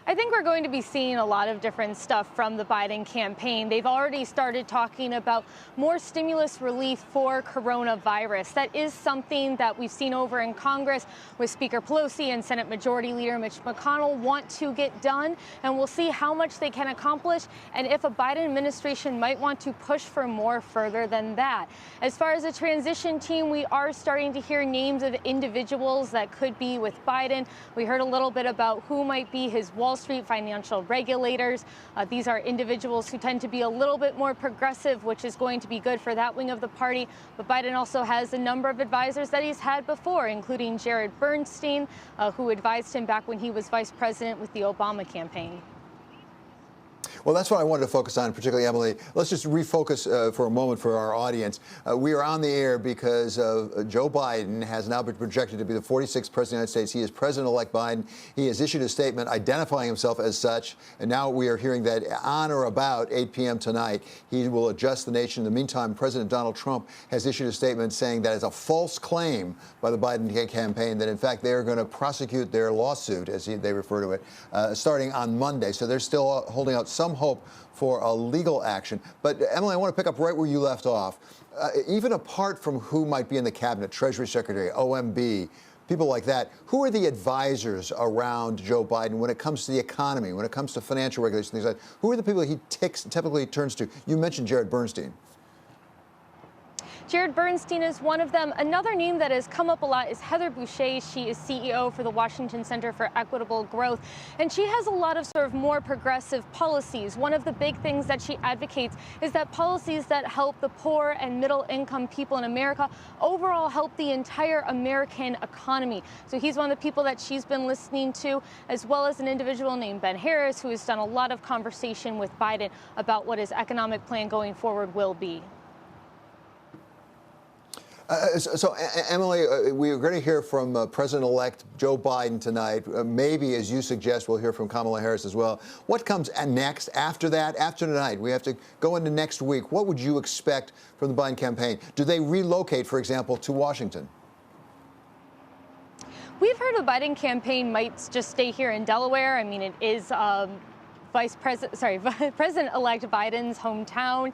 I think we're going to be seeing a lot of different stuff from the Biden campaign. They've already started talking about more stimulus relief for coronavirus. That is something that we've seen over in Congress with Speaker Pelosi and Senate Majority Leader Mitch McConnell want to get done, and we'll see how much they can accomplish and if a Biden administration might want to push for more further than that. As far as the transition team, we are starting to hear names of individuals that could be with Biden. We heard a little bit about who might be his Wall Street financial regulators. These are individuals who tend to be a little bit more progressive, which is going to be good for that wing of the party. But Biden also has a number of advisors that he's had before, including Jared Bernstein, who advised him back when he was vice president with the Obama campaign. Well, that's what I wanted to focus on, particularly, Emily. Let's just refocus for a moment for our audience. We are on the air because Joe Biden has now been projected to be the 46th president of the United States. He is President-elect Biden. He has issued a statement identifying himself as such. And now we are hearing that on or about 8 p.m. tonight, he will address the nation. In the meantime, President Donald Trump has issued a statement saying that it's a false claim by the Biden campaign that, in fact, they are going to prosecute their lawsuit, as they refer to it, starting on Monday. So they're still holding out some hope for a legal action. But Emily, I want to pick up right where you left off. Even apart from who might be in the cabinet, Treasury Secretary, OMB, people like that, who are the advisors around Joe Biden when it comes to the economy, when it comes to financial regulation, things like that? Who are the people he typically turns to? You mentioned Jared Bernstein. Jared Bernstein is one of them. Another name that has come up a lot is Heather Boushey. She is CEO for the Washington Center for Equitable Growth, and she has a lot of sort of more progressive policies. One of the big things that she advocates is that policies that help the poor and middle-income people in America overall help the entire American economy. So he's one of the people that she's been listening to, as well as an individual named Ben Harris, who has done a lot of conversation with Biden about what his economic plan going forward will be. So, Emily, we're going to hear from President-elect Joe Biden tonight. Maybe, as you suggest, we'll hear from Kamala Harris as well. What comes next after that, after tonight? We have to go into next week. What would you expect from the Biden campaign? Do they relocate, for example, to Washington? We've heard the Biden campaign might just stay here in Delaware. I mean, it is President-elect Biden's hometown.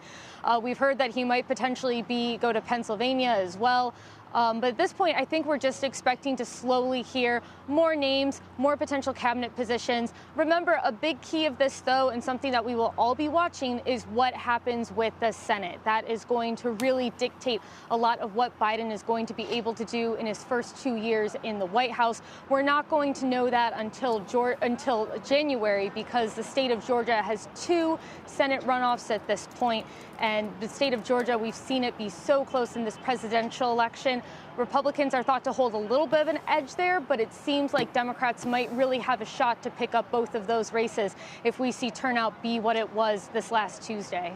We've heard that he might potentially go to Pennsylvania as well. But at this point, I think we're just expecting to slowly hear more names, more potential cabinet positions. Remember, a big key of this, though, and something that we will all be watching, is what happens with the Senate. That is going to really dictate a lot of what Biden is going to be able to do in his first 2 years in the White House. We're not going to know that until January, because the state of Georgia has 2 Senate runoffs at this point. And the state of Georgia, we've seen it be so close in this presidential election. Republicans are thought to hold a little bit of an edge there, but it seems like Democrats might really have a shot to pick up both of those races if we see turnout be what it was this last Tuesday.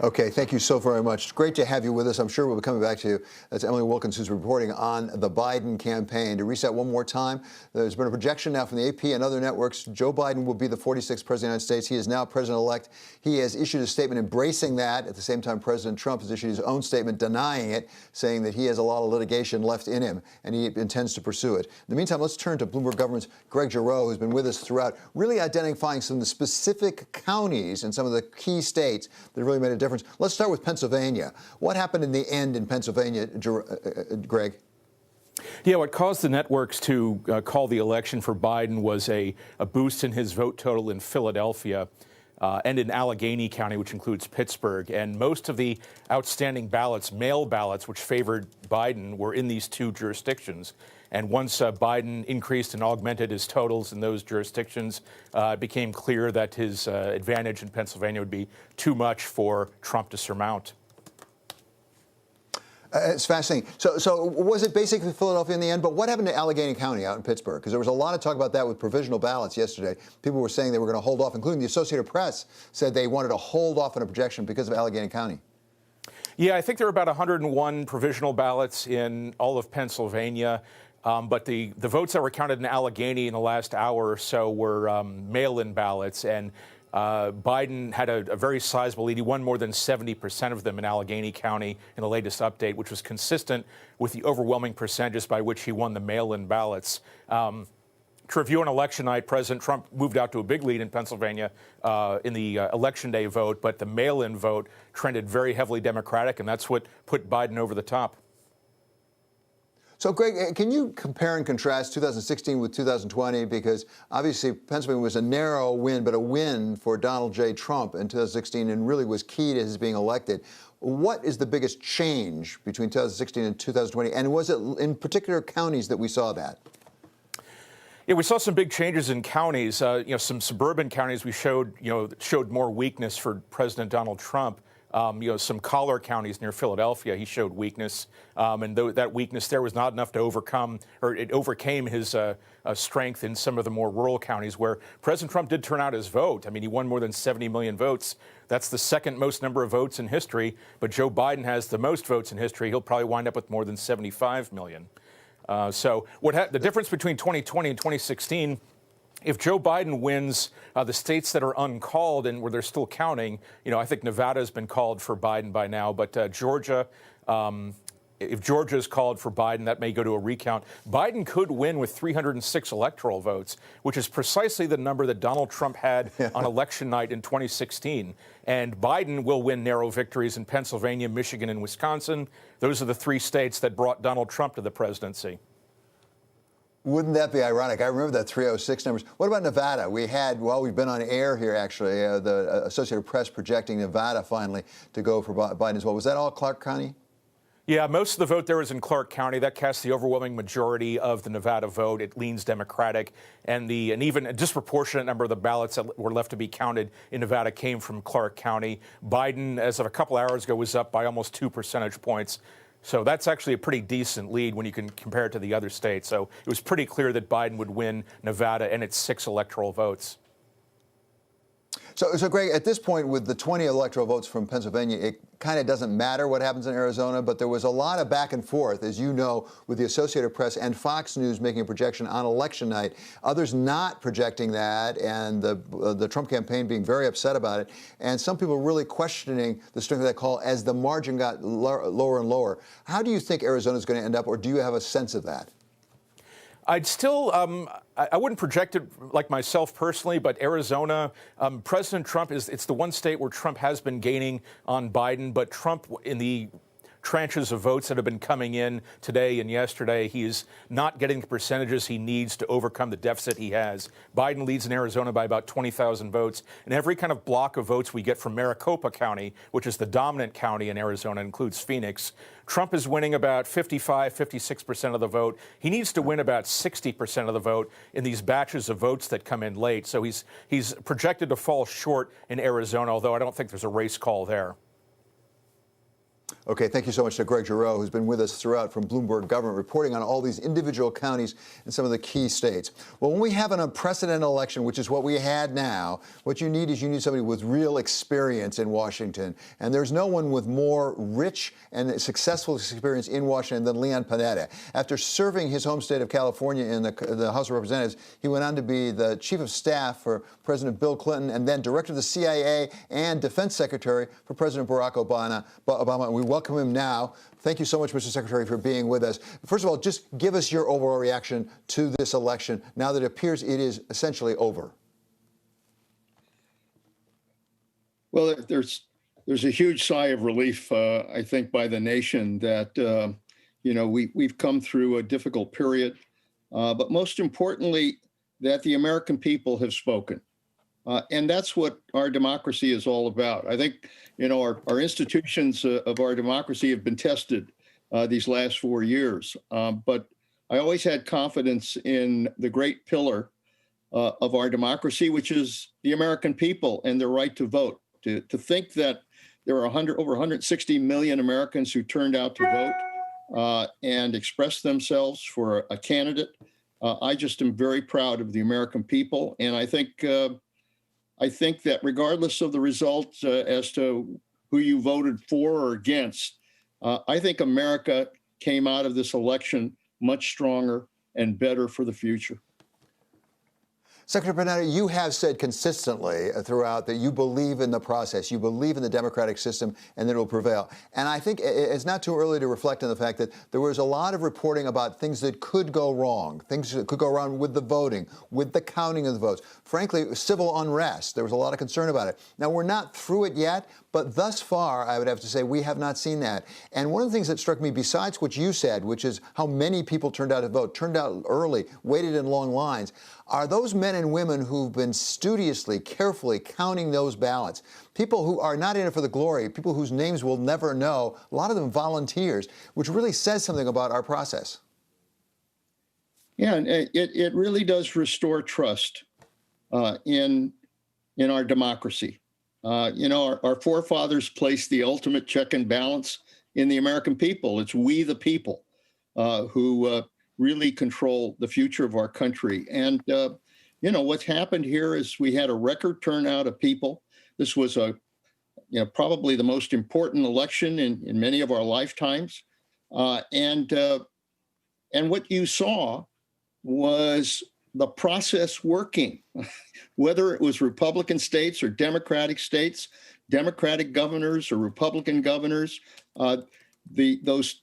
Okay, thank you so very much. It's great to have you with us. I'm sure we'll be coming back to you. That's Emily Wilkins, who's reporting on the Biden campaign. To reset one more time, there's been a projection now from the AP and other networks. Joe Biden will be the 46th president of the United States. He is now president-elect. He has issued a statement embracing that. At the same time, President Trump has issued his own statement denying it, saying that he has a lot of litigation left in him, and he intends to pursue it. In the meantime, let's turn to Bloomberg Government's Greg Giroux, who's been with us throughout, really identifying some of the specific counties and some of the key states that really made a difference. Let's start with Pennsylvania. What happened in the end in Pennsylvania, Greg? Yeah, what caused the networks to call the election for Biden was a boost in his vote total in Philadelphia and in Allegheny County, which includes Pittsburgh. And most of the outstanding ballots, mail ballots, which favored Biden, were in these two jurisdictions. And once Biden increased and augmented his totals in those jurisdictions, it became clear that his advantage in Pennsylvania would be too much for Trump to surmount. It's fascinating. So was it basically Philadelphia in the end? But what happened to Allegheny County out in Pittsburgh? Because there was a lot of talk about that with provisional ballots yesterday. People were saying they were going to hold off, including the Associated Press said they wanted to hold off on a projection because of Allegheny County. Yeah, I think there were about 101 provisional ballots in all of Pennsylvania. But the votes that were counted in Allegheny in the last hour or so were mail-in ballots, and Biden had a very sizable lead. He won more than 70% of them in Allegheny County in the latest update, which was consistent with the overwhelming percentages by which he won the mail-in ballots. To review on election night, President Trump moved out to a big lead in Pennsylvania in the Election Day vote, but the mail-in vote trended very heavily Democratic, and that's what put Biden over the top. So, Greg, can you compare and contrast 2016 with 2020? Because obviously Pennsylvania was a narrow win, but a win for Donald J. Trump in 2016 and really was key to his being elected. What is the biggest change between 2016 and 2020? And was it in particular counties that we saw that? Yeah, we saw some big changes in counties. Some suburban counties we showed more weakness for President Donald Trump. Some collar counties near Philadelphia, he showed weakness, and that weakness there was not enough to overcome, or it overcame his strength in some of the more rural counties where President Trump did turn out his vote. I mean, he won more than 70 million votes. That's the second most number of votes in history, but Joe Biden has the most votes in history. He'll probably wind up with more than 75 million. The difference between 2020 and 2016, if Joe Biden wins the states that are uncalled and where they're still counting, I think Nevada has been called for Biden by now, but Georgia, if Georgia is called for Biden, that may go to a recount. Biden could win with 306 electoral votes, which is precisely the number that Donald Trump had on election night in 2016. And Biden will win narrow victories in Pennsylvania, Michigan, and Wisconsin. Those are the three states that brought Donald Trump to the presidency. Wouldn't that be ironic? I remember that 306 numbers. What about Nevada? We've been on air here, actually, the Associated Press projecting Nevada finally to go for Biden as well. Was that all Clark County? Yeah, most of the vote there was in Clark County. That casts the overwhelming majority of the Nevada vote. It leans Democratic, and even a disproportionate number of the ballots that were left to be counted in Nevada came from Clark County. Biden, as of a couple hours ago, was up by almost 2 percentage points. So that's actually a pretty decent lead when you can compare it to the other states. So it was pretty clear that Biden would win Nevada and its 6 electoral votes. So, Greg, at this point, with the 20 electoral votes from Pennsylvania, it kind of doesn't matter what happens in Arizona, but there was a lot of back and forth, as you know, with the Associated Press and Fox News making a projection on election night, others not projecting that, and the Trump campaign being very upset about it, and some people really questioning the strength of that call as the margin got lower and lower. How do you think Arizona is going to end up, or do you have a sense of that? I'd still, I wouldn't project it like myself personally, but Arizona, President Trump it's the one state where Trump has been gaining on Biden, but Trump in the tranches of votes that have been coming in today and yesterday, he is not getting the percentages he needs to overcome the deficit he has. Biden leads in Arizona by about 20,000 votes. And every kind of block of votes we get from Maricopa County, which is the dominant county in Arizona, includes Phoenix, Trump is winning about 56% of the vote. He needs to win about 60% of the vote in these batches of votes that come in late. So he's projected to fall short in Arizona, although I don't think there's a race call there. Okay, thank you so much to Greg Giroux, who's been with us throughout from Bloomberg Government, reporting on all these individual counties in some of the key states. Well, when we have an unprecedented election, which is what we had now, what you need is somebody with real experience in Washington. And there's no one with more rich and successful experience in Washington than Leon Panetta. After serving his home state of California in the House of Representatives, he went on to be the chief of staff for President Bill Clinton and then director of the CIA and defense secretary for President Barack Obama. And we welcome him now. Thank you so much, Mr. Secretary, for being with us. First of all, just give us your overall reaction to this election now that it appears it is essentially over. Well, there's a huge sigh of relief, I think, by the nation that, we've come through a difficult period, but most importantly, that the American people have spoken. And that's what our democracy is all about. I think, our institutions of our democracy have been tested these last 4 years. But I always had confidence in the great pillar of our democracy, which is the American people and their right to vote. To think that there are over 160 million Americans who turned out to vote and expressed themselves for a candidate. I just am very proud of the American people. And I think that regardless of the results as to who you voted for or against, I think America came out of this election much stronger and better for the future. Secretary Panetta, you have said consistently throughout that you believe in the process, you believe in the democratic system, and that it will prevail. And I think it's not too early to reflect on the fact that there was a lot of reporting about things that could go wrong, things that could go wrong with the voting, with the counting of the votes. Frankly, civil unrest. There was a lot of concern about it. Now, we're not through it yet, but thus far, I would have to say, we have not seen that. And one of the things that struck me, besides what you said, which is how many people turned out to vote, turned out early, waited in long lines, are those men and women who've been studiously, carefully counting those ballots, people who are not in it for the glory, people whose names we'll never know, a lot of them volunteers, which really says something about our process. Yeah, and it really does restore trust in our democracy. Our forefathers placed the ultimate check and balance in the American people. It's we the people who really control the future of our country. And, what's happened here is we had a record turnout of people. This was probably the most important election in many of our lifetimes. And what you saw was the process working, whether it was Republican states or Democratic states, Democratic governors or Republican governors, those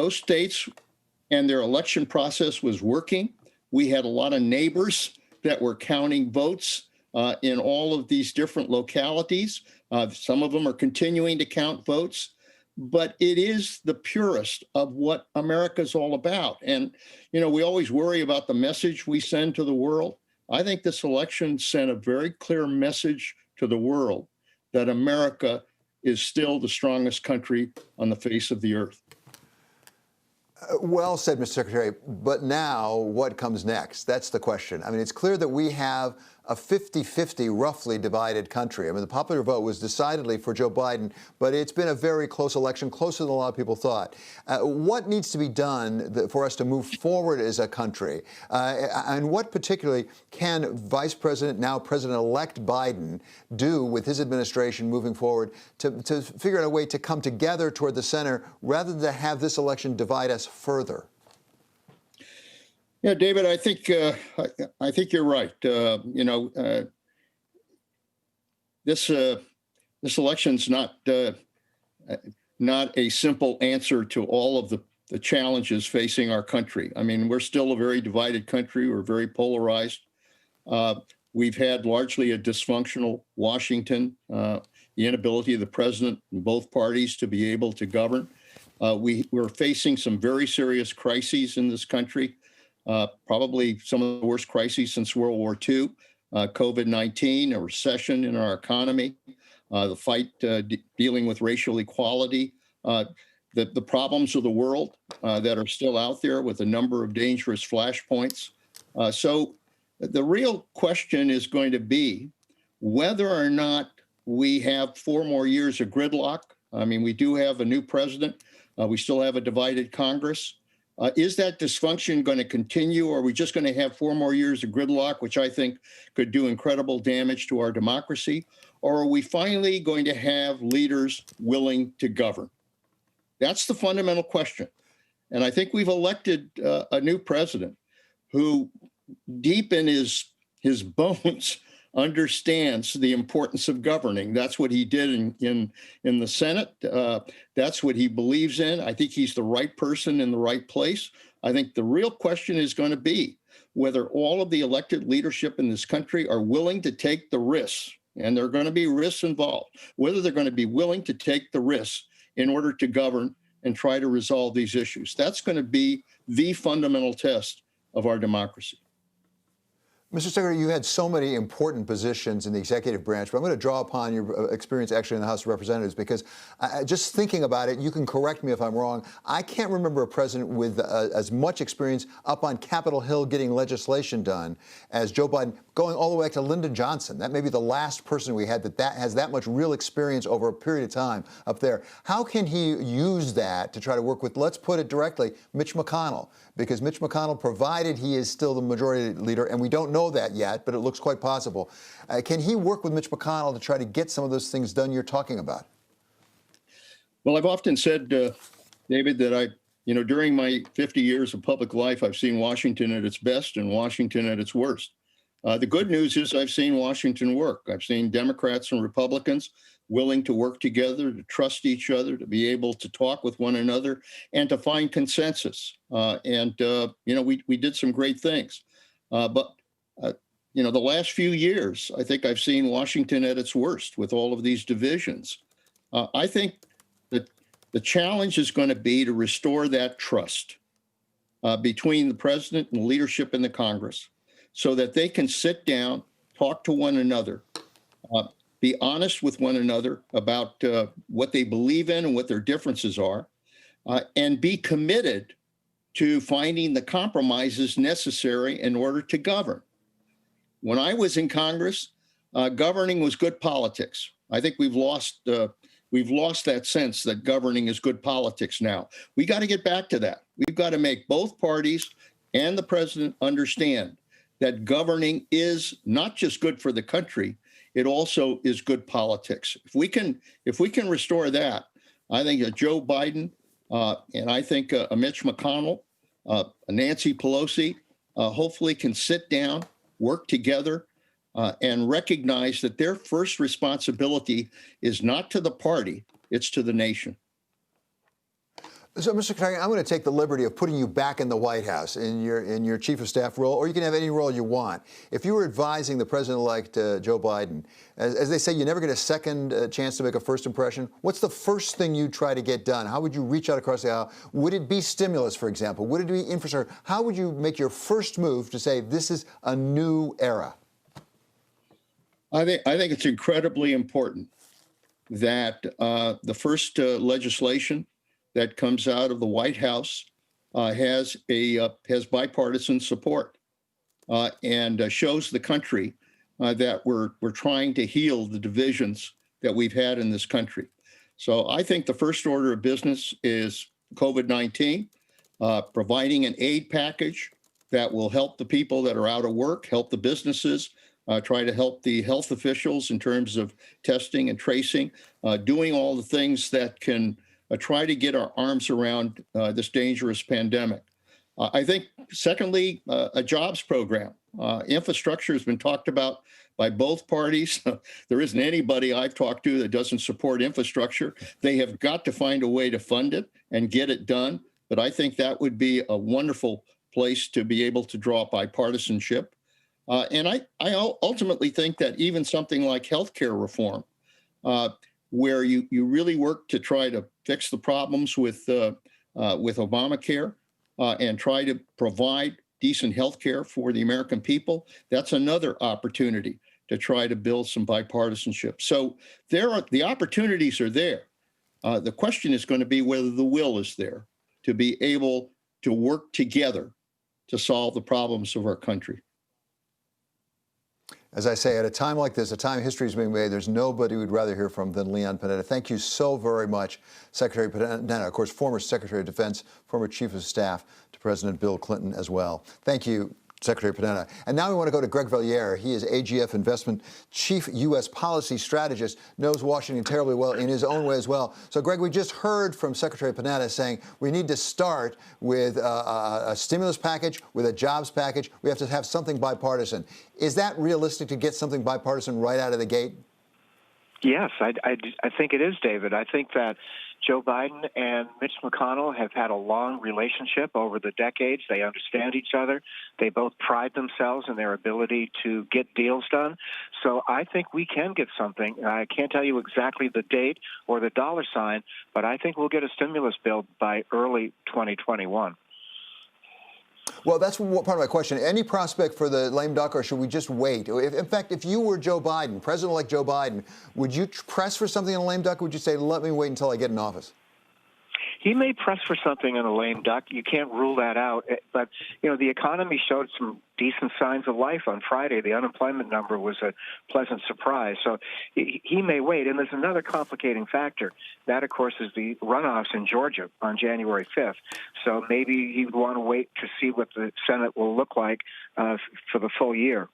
states and their election process was working. We had a lot of neighbors that were counting votes in all of these different localities. Some of them are continuing to count votes, but it is the purest of what America's all about. And, we always worry about the message we send to the world. I think this election sent a very clear message to the world that America is still the strongest country on the face of the earth. Well said, Mr. Secretary. But now what comes next? That's the question. I mean, it's clear that we have a 50-50 roughly divided country. I mean, the popular vote was decidedly for Joe Biden, but it's been a very close election, closer than a lot of people thought. What needs to be done for us to move forward as a country? And what particularly can Vice President, now President-elect Biden, do with his administration moving forward to figure out a way to come together toward the center rather than to have this election divide us further? Yeah, David, I think you're right. This election's not a simple answer to all of the challenges facing our country. I mean, we're still a very divided country. We're very polarized. We've had largely a dysfunctional Washington, the inability of the president and both parties to be able to govern. We're facing some very serious crises in this country. Probably some of the worst crises since World War II, COVID-19, a recession in our economy, the fight dealing with racial equality, the problems of the world that are still out there with a number of dangerous flashpoints. So the real question is going to be whether or not we have 4 more years of gridlock I mean, we do have a new president. We still have a divided Congress. Is that dysfunction going to continue, or are we just going to have 4 more years of gridlock, which I think could do incredible damage to our democracy? Or are we finally going to have leaders willing to govern? That's the fundamental question. And I think we've elected a new president who, deep in his bones, understands the importance of governing. That's what he did in the Senate. That's what he believes in. I think he's the right person in the right place. I think the real question is going to be whether all of the elected leadership in this country are willing to take the risks, and there are going to be risks involved, whether they're going to be willing to take the risks in order to govern and try to resolve these issues. That's going to be the fundamental test of our democracy. Mr. Secretary, you had so many important positions in the executive branch, but I'm going to draw upon your experience actually in the House of Representatives, because just thinking about it, you can correct me if I'm wrong, I can't remember a president with as much experience up on Capitol Hill getting legislation done as Joe Biden, going all the way back to Lyndon Johnson. That may be the last person we had that has that much real experience over a period of time up there. How can he use that to try to work with, let's put it directly, Mitch McConnell? Because Mitch McConnell, provided he is still the majority leader, and we don't know that yet, but it looks quite possible. Can he work with Mitch McConnell to try to get some of those things done you're talking about? Well, I've often said, David, that during my 50 years of public life, I've seen Washington at its best and Washington at its worst. The good news is I've seen Washington work. I've seen Democrats and Republicans willing to work together, to trust each other, to be able to talk with one another, and to find consensus. We did some great things. But the last few years, I think I've seen Washington at its worst with all of these divisions. I think that the challenge is going to be to restore that trust between the president and leadership in the Congress, so that they can sit down, talk to one another, be honest with one another about what they believe in and what their differences are, and be committed to finding the compromises necessary in order to govern. When I was in Congress, governing was good politics. I think we've lost that sense that governing is good politics now. We got to get back to that. We've got to make both parties and the president understand that governing is not just good for the country, it also is good politics. If we can restore that, I think Joe Biden and I think Mitch McConnell, Nancy Pelosi, hopefully can sit down, work together, and recognize that their first responsibility is not to the party, it's to the nation. So, Mr. Secretary, I'm going to take the liberty of putting you back in the White House in your chief of staff role, or you can have any role you want. If you were advising the president-elect Joe Biden, as they say, you never get a second chance to make a first impression. What's the first thing you try to get done? How would you reach out across the aisle? Would it be stimulus, for example? Would it be infrastructure? How would you make your first move to say this is a new era? I think it's incredibly important that the first legislation that comes out of the White House has bipartisan support and shows the country that we're trying to heal the divisions that we've had in this country. So I think the first order of business is COVID-19, providing an aid package that will help the people that are out of work, help the businesses, try to help the health officials in terms of testing and tracing, doing all the things that can try to get our arms around this dangerous pandemic. I think, secondly, a jobs program. Infrastructure has been talked about by both parties. There isn't anybody I've talked to that doesn't support infrastructure. They have got to find a way to fund it and get it done. But I think that would be a wonderful place to be able to draw bipartisanship. And I ultimately think that even something like healthcare reform, where you really work to try to fix the problems with Obamacare and try to provide decent health care for the American people, that's another opportunity to try to build some bipartisanship. So the opportunities are there. The question is going to be whether the will is there to be able to work together to solve the problems of our country. As I say, at a time like this, a time history is being made, there's nobody we'd rather hear from than Leon Panetta. Thank you so very much, Secretary Panetta, of course, former Secretary of Defense, former Chief of Staff to President Bill Clinton as well. Thank you, Secretary Panetta. And now we want to go to Greg Valliere. He is AGF Investment Chief U.S. Policy Strategist, knows Washington terribly well in his own way as well. So, Greg, we just heard from Secretary Panetta saying we need to start with a stimulus package, with a jobs package. We have to have something bipartisan. Is that realistic to get something bipartisan right out of the gate? Yes, I think it is, David. I think that Joe Biden and Mitch McConnell have had a long relationship over the decades. They understand each other. They both pride themselves in their ability to get deals done. So I think we can get something. I can't tell you exactly the date or the dollar sign, but I think we'll get a stimulus bill by early 2021. Well, that's part of my question. Any prospect for the lame duck, or should we just wait? In fact, if you were Joe Biden, President-elect Joe Biden, would you press for something in a lame duck, or would you say, let me wait until I get in office? He may press for something in a lame duck. You can't rule that out. But, the economy showed some decent signs of life on Friday. The unemployment number was a pleasant surprise. So he may wait. And there's another complicating factor. That, of course, is the runoffs in Georgia on January 5th. So maybe he'd want to wait to see what the Senate will look like for the full year.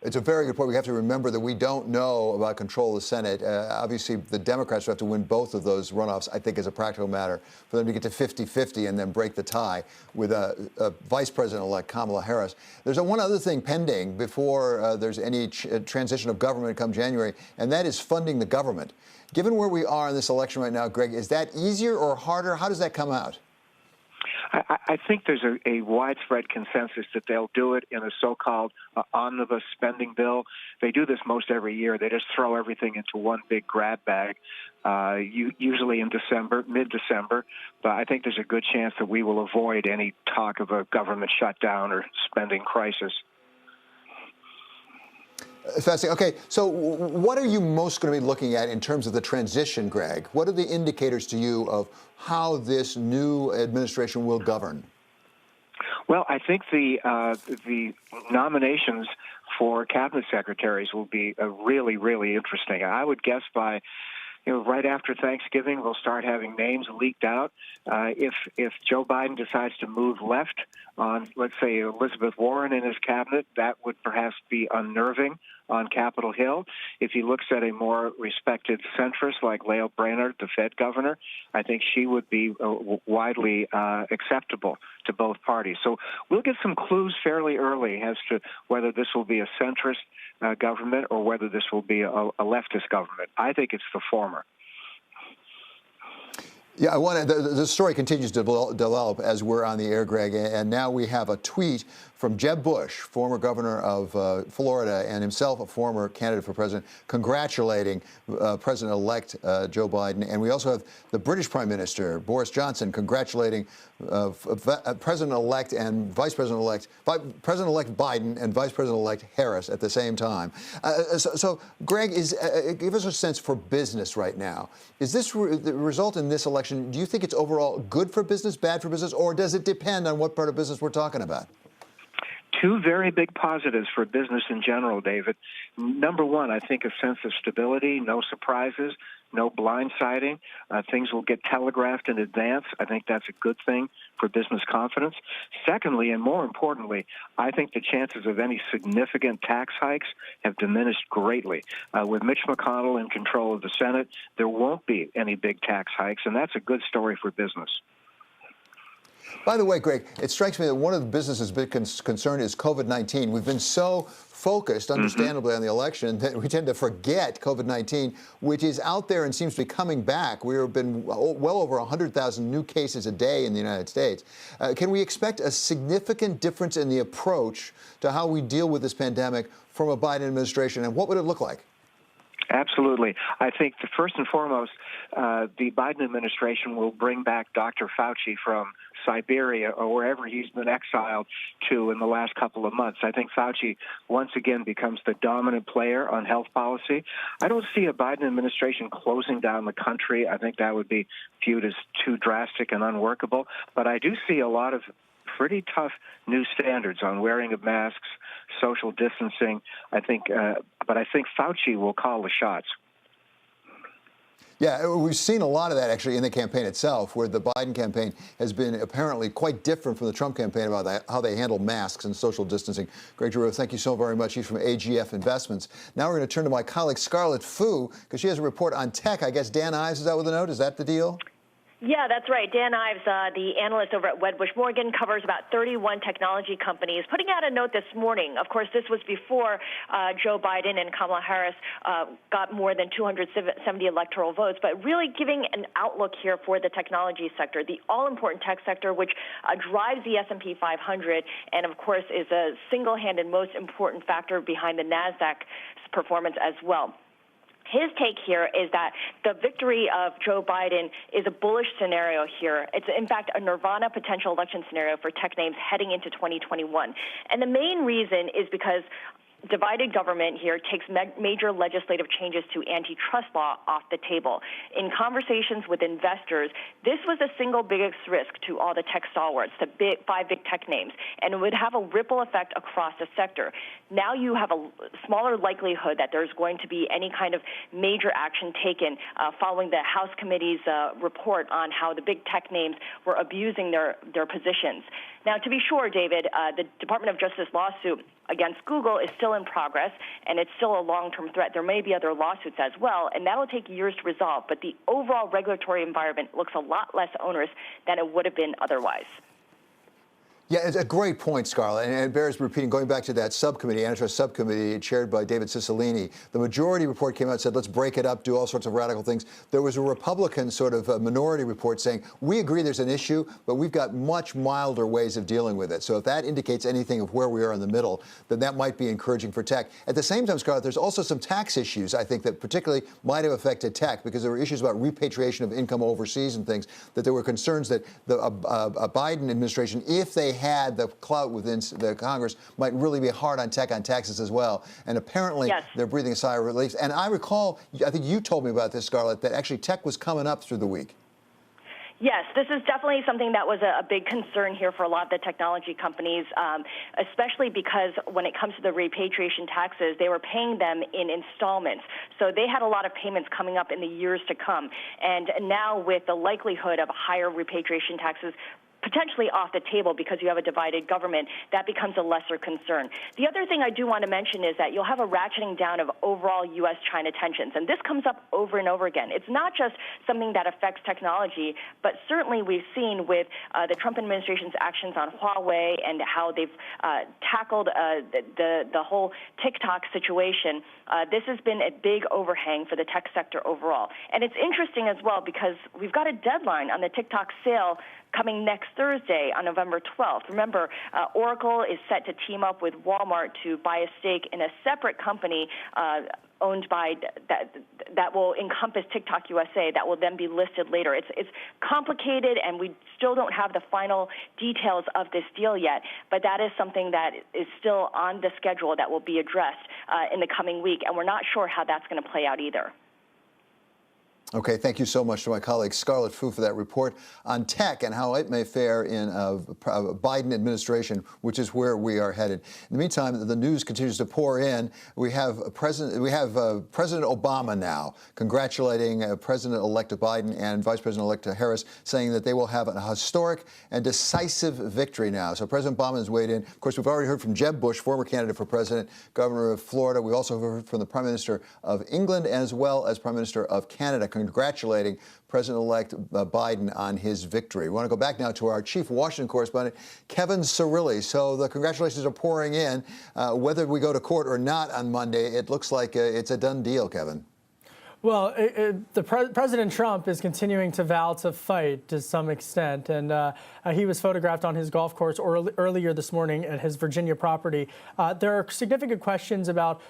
It's a very good point. We have to remember that we don't know about control of the Senate. Obviously, the Democrats have to win both of those runoffs, I think, as a practical matter, for them to get to 50-50 and then break the tie with Vice President-elect Kamala Harris. There's one other thing pending before there's any transition of government come January, and that is funding the government. Given where we are in this election right now, Greg, is that easier or harder? How does that come out? I think there's a widespread consensus that they'll do it in a so-called omnibus spending bill. They do this most every year. They just throw everything into one big grab bag, usually in December, mid-December. But I think there's a good chance that we will avoid any talk of a government shutdown or spending crisis. Fascinating. Okay, so what are you most going to be looking at in terms of the transition, Greg? What are the indicators to you of how this new administration will govern? Well, I think the nominations for cabinet secretaries will be really, really interesting. I would guess by right after Thanksgiving, we'll start having names leaked out. If Joe Biden decides to move left on, let's say, Elizabeth Warren in his cabinet, that would perhaps be unnerving on Capitol Hill. If he looks at a more respected centrist like Lael Brainard, the Fed governor, I think she would be widely acceptable to both parties. So we'll get some clues fairly early as to whether this will be a centrist government or whether this will be a leftist government. I think it's the former. Yeah, the story continues to develop as we're on the air, Greg, and now we have a tweet from Jeb Bush, former governor of Florida and himself a former candidate for president, congratulating President-elect Joe Biden. And we also have the British Prime Minister, Boris Johnson, congratulating President-elect and Vice President-elect, President-elect Biden and Vice President-elect Harris at the same time. So, Greg, give us a sense for business right now. Is this the result in this election? Do you think it's overall good for business, bad for business, or does it depend on what part of business we're talking about? Two very big positives for business in general, David. Number one, I think a sense of stability, no surprises, no blindsiding. Things will get telegraphed in advance. I think that's a good thing for business confidence. Secondly, and more importantly, I think the chances of any significant tax hikes have diminished greatly. With Mitch McConnell in control of the Senate, there won't be any big tax hikes, and that's a good story for business. By the way, Greg, it strikes me that one of the business's big concern is COVID-19. We've been so focused, understandably, on the election that we tend to forget COVID-19, which is out there and seems to be coming back. We have been well over 100,000 new cases a day in the United States. Can we expect a significant difference in the approach to how we deal with this pandemic from a Biden administration, and what would it look like? Absolutely. I think first and foremost, the Biden administration will bring back Dr. Fauci from Siberia or wherever he's been exiled to in the last couple of months. I think Fauci once again becomes the dominant player on health policy. I don't see a Biden administration closing down the country. I think that would be viewed as too drastic and unworkable. But I do see a lot of pretty tough new standards on wearing of masks, social distancing. But I think Fauci will call the shots. Yeah, we've seen a lot of that actually in the campaign itself, where the Biden campaign has been apparently quite different from the Trump campaign about how they handle masks and social distancing. Greg Giroux, thank you so very much. He's from AGF Investments. Now we're going to turn to my colleague Scarlett Fu, because she has a report on tech. I guess Dan Ives is out with a note. Is that the deal? Yeah, that's right. Dan Ives, the analyst over at Wedbush Morgan, covers about 31 technology companies, putting out a note this morning. Of course, this was before Joe Biden and Kamala Harris got more than 270 electoral votes, but really giving an outlook here for the technology sector, the all-important tech sector, which drives the S&P 500 and, of course, is a single-handed most important factor behind the NASDAQ's performance as well. His take here is that the victory of Joe Biden is a bullish scenario here. It's, in fact, a nirvana potential election scenario for tech names heading into 2021. And the main reason is because divided government here takes major legislative changes to antitrust law off the table. In conversations with investors, this was the single biggest risk to all the tech stalwarts, the five big tech names, and it would have a ripple effect across the sector. Now you have a smaller likelihood that there's going to be any kind of major action taken following the House committee's report on how the big tech names were abusing their positions. Now, to be sure, David, the Department of Justice lawsuit against Google is still in progress, and it's still a long-term threat. There may be other lawsuits as well, and that will take years to resolve. But the overall regulatory environment looks a lot less onerous than it would have been otherwise. Yeah, it's a great point, Scarlett, and it bears repeating. Going back to that subcommittee, antitrust subcommittee chaired by David Cicilline, the majority report came out and said, let's break it up, do all sorts of radical things. There was a Republican sort of minority report saying, we agree there's an issue, but we've got much milder ways of dealing with it. So if that indicates anything of where we are in the middle, then that might be encouraging for tech. At the same time, Scarlett, there's also some tax issues, I think, that particularly might have affected tech, because there were issues about repatriation of income overseas and things, that there were concerns that the Biden administration, if they had the clout within the Congress, might really be hard on tech on taxes as well. And apparently they're breathing a sigh of relief. And I recall, I think you told me about this, Scarlett, that actually tech was coming up through the week. Yes, this is definitely something that was a big concern here for a lot of the technology companies, especially because when it comes to the repatriation taxes, they were paying them in installments. So they had a lot of payments coming up in the years to come. And now with the likelihood of higher repatriation taxes potentially off the table because you have a divided government, that becomes a lesser concern. The other thing I do want to mention is that you'll have a ratcheting down of overall U.S.-China tensions, and this comes up over and over again. It's not just something that affects technology, but certainly we've seen with the Trump administration's actions on Huawei and how they've tackled the whole TikTok situation. This has been a big overhang for the tech sector overall. And it's interesting as well because we've got a deadline on the TikTok sale coming next Thursday on November 12th. Remember, Oracle is set to team up with Walmart to buy a stake in a separate company owned by that will encompass TikTok USA, that will then be listed later. It's complicated, and we still don't have the final details of this deal yet, but that is something that is still on the schedule that will be addressed in the coming week, and we're not sure how that's going to play out either. Okay, thank you so much to my colleague Scarlett Fu for that report on tech and how it may fare in a Biden administration, which is where we are headed. In the meantime, the news continues to pour in. We have President Obama now congratulating President-elect Biden and Vice President-elect Harris, saying that they will have a historic and decisive victory now. So President Obama has weighed in. Of course, we've already heard from Jeb Bush, former candidate for president, governor of Florida. We also heard from the Prime Minister of England as well as Prime Minister of Canada, congratulating President-elect Biden on his victory. We want to go back now to our chief Washington correspondent, Kevin Cirilli. So the congratulations are pouring in. Whether we go to court or not on Monday, it looks like it's a done deal, Kevin. Well, President Trump is continuing to vow to fight to some extent, and he was photographed on his golf course earlier this morning at his Virginia property. There are significant questions about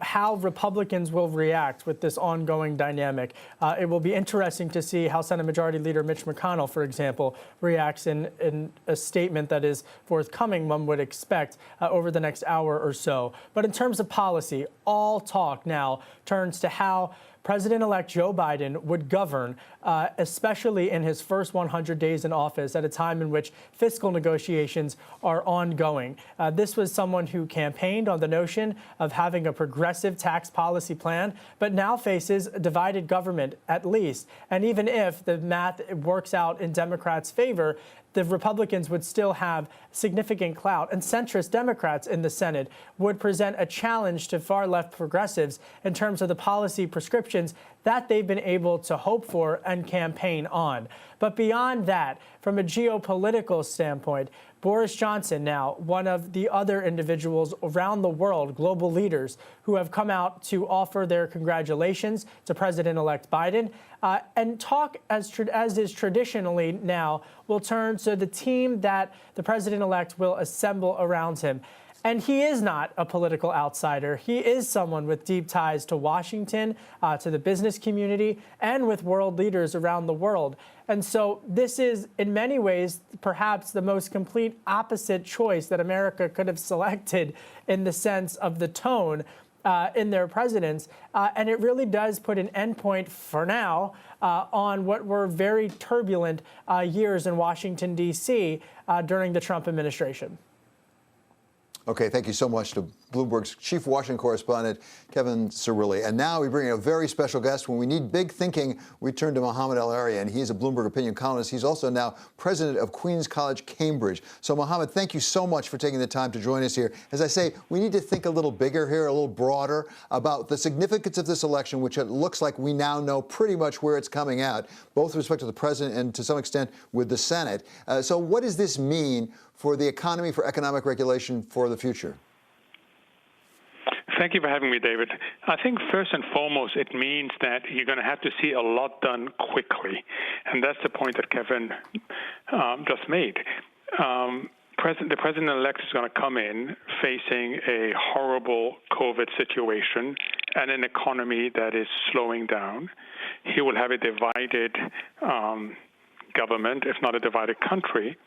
how Republicans will react with this ongoing dynamic. It will be interesting to see how Senate Majority Leader Mitch McConnell, for example, reacts in a statement that is forthcoming, one would expect, over the next hour or so. But in terms of policy, all talk now turns to how President-elect Joe Biden would govern, especially in his first 100 days in office at a time in which fiscal negotiations are ongoing. This was someone who campaigned on the notion of having a progressive tax policy plan, but now faces a divided government at least. And even if the math works out in Democrats' favor, the Republicans would still have significant clout, and centrist Democrats in the Senate would present a challenge to far-left progressives in terms of the policy prescriptions that they've been able to hope for and campaign on. But beyond that, from a geopolitical standpoint, Boris Johnson now, one of the other individuals around the world, global leaders, who have come out to offer their congratulations to President-elect Biden, and talk, as is traditionally now, will turn to the team that the president-elect will assemble around him. And he is not a political outsider. He is someone with deep ties to Washington, to the business community, and with world leaders around the world. And so this is, in many ways, perhaps the most complete opposite choice that America could have selected in the sense of the tone in their presidents. And it really does put an endpoint for now on what were very turbulent years in Washington, D.C. During the Trump administration. Okay, thank you so much to Bloomberg's chief Washington correspondent, Kevin Cirilli. And now we bring in a very special guest. When we need big thinking, we turn to Mohamed El-Arian. He's a Bloomberg opinion columnist. He's also now president of Queen's College, Cambridge. So, Mohamed, thank you so much for taking the time to join us here. As I say, we need to think a little bigger here, a little broader about the significance of this election, which it looks like we now know pretty much where it's coming out, both with respect to the president and to some extent with the Senate. So what does this mean for the economy, for economic regulation, for the future? Thank you for having me, David. I think first and foremost, it means that you're going to have to see a lot done quickly. And that's the point that Kevin just made. The president-elect is going to come in facing a horrible COVID situation and an economy that is slowing down. He will have a divided government, if not a divided country.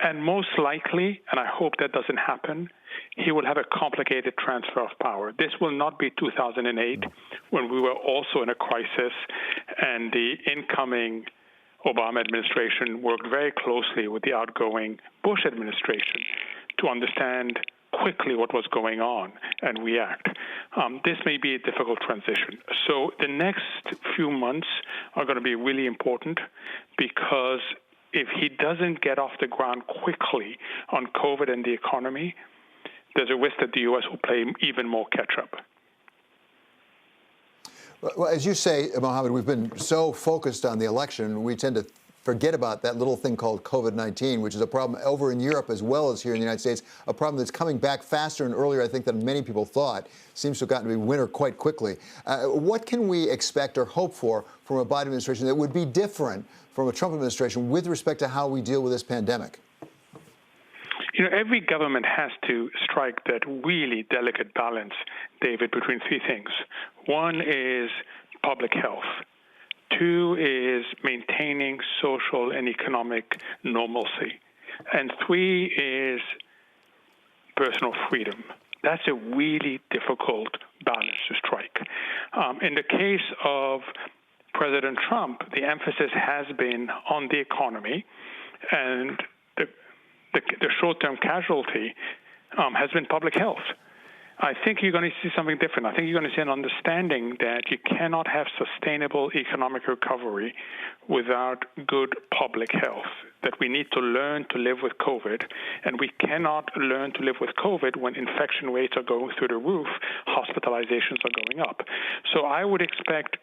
And most likely, and I hope that doesn't happen, he will have a complicated transfer of power. This will not be 2008, when we were also in a crisis, and the incoming Obama administration worked very closely with the outgoing Bush administration to understand quickly what was going on and react. This may be a difficult transition. So the next few months are going to be really important, because if he doesn't get off the ground quickly on COVID and the economy, there's a risk that the U.S. will play even more catch-up. Well, as you say, Mohamed, we've been so focused on the election, we tend to forget about that little thing called COVID-19, which is a problem over in Europe as well as here in the United States, a problem that's coming back faster and earlier, I think, than many people thought. Seems to have gotten to be winter quite quickly. What can we expect or hope for from a Biden administration that would be different from a Trump administration with respect to how we deal with this pandemic? You know, every government has to strike that really delicate balance, David, between three things. One is public health. Two is maintaining social and economic normalcy. And three is personal freedom. That's a really difficult balance to strike. In the case of President Trump, the emphasis has been on the economy, and the short-term casualty has been public health. I think you're going to see something different. I think you're going to see an understanding that you cannot have sustainable economic recovery without good public health, that we need to learn to live with COVID, and we cannot learn to live with COVID when infection rates are going through the roof, hospitalizations are going up. So I would expect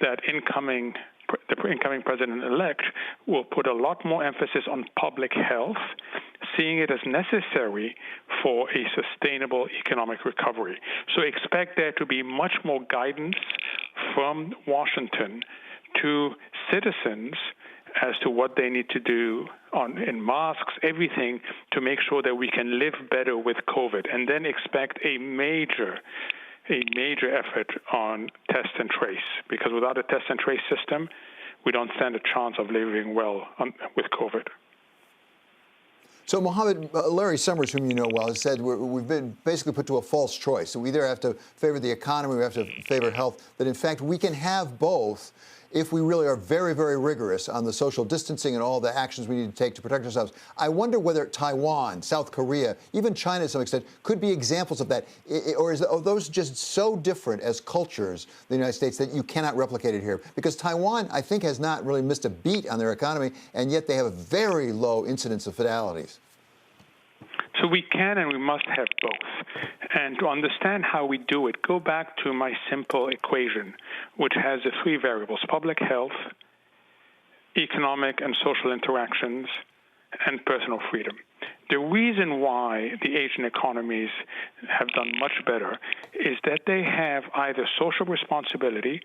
that the incoming president-elect will put a lot more emphasis on public health, seeing it as necessary for a sustainable economic recovery. So expect there to be much more guidance from Washington to citizens as to what they need to do in masks, everything, to make sure that we can live better with COVID, and then expect a major a major effort on test and trace, because without a test and trace system, we don't stand a chance of living well with COVID. So, Mohammed, Larry Summers, whom you know well, has said we've been basically put to a false choice. So we either have to favor the economy, we have to favor health, that in fact we can have both if we really are very, very rigorous on the social distancing and all the actions we need to take to protect ourselves. I wonder whether Taiwan, South Korea, even China to some extent, could be examples of that. Or are those just so different as cultures, the United States, that you cannot replicate it here? Because Taiwan, I think, has not really missed a beat on their economy, and yet they have a very low incidence of fatalities. So we can and we must have both. And to understand how we do it, go back to my simple equation, which has the three variables: public health, economic and social interactions, and personal freedom. The reason why the Asian economies have done much better is that they have either social responsibility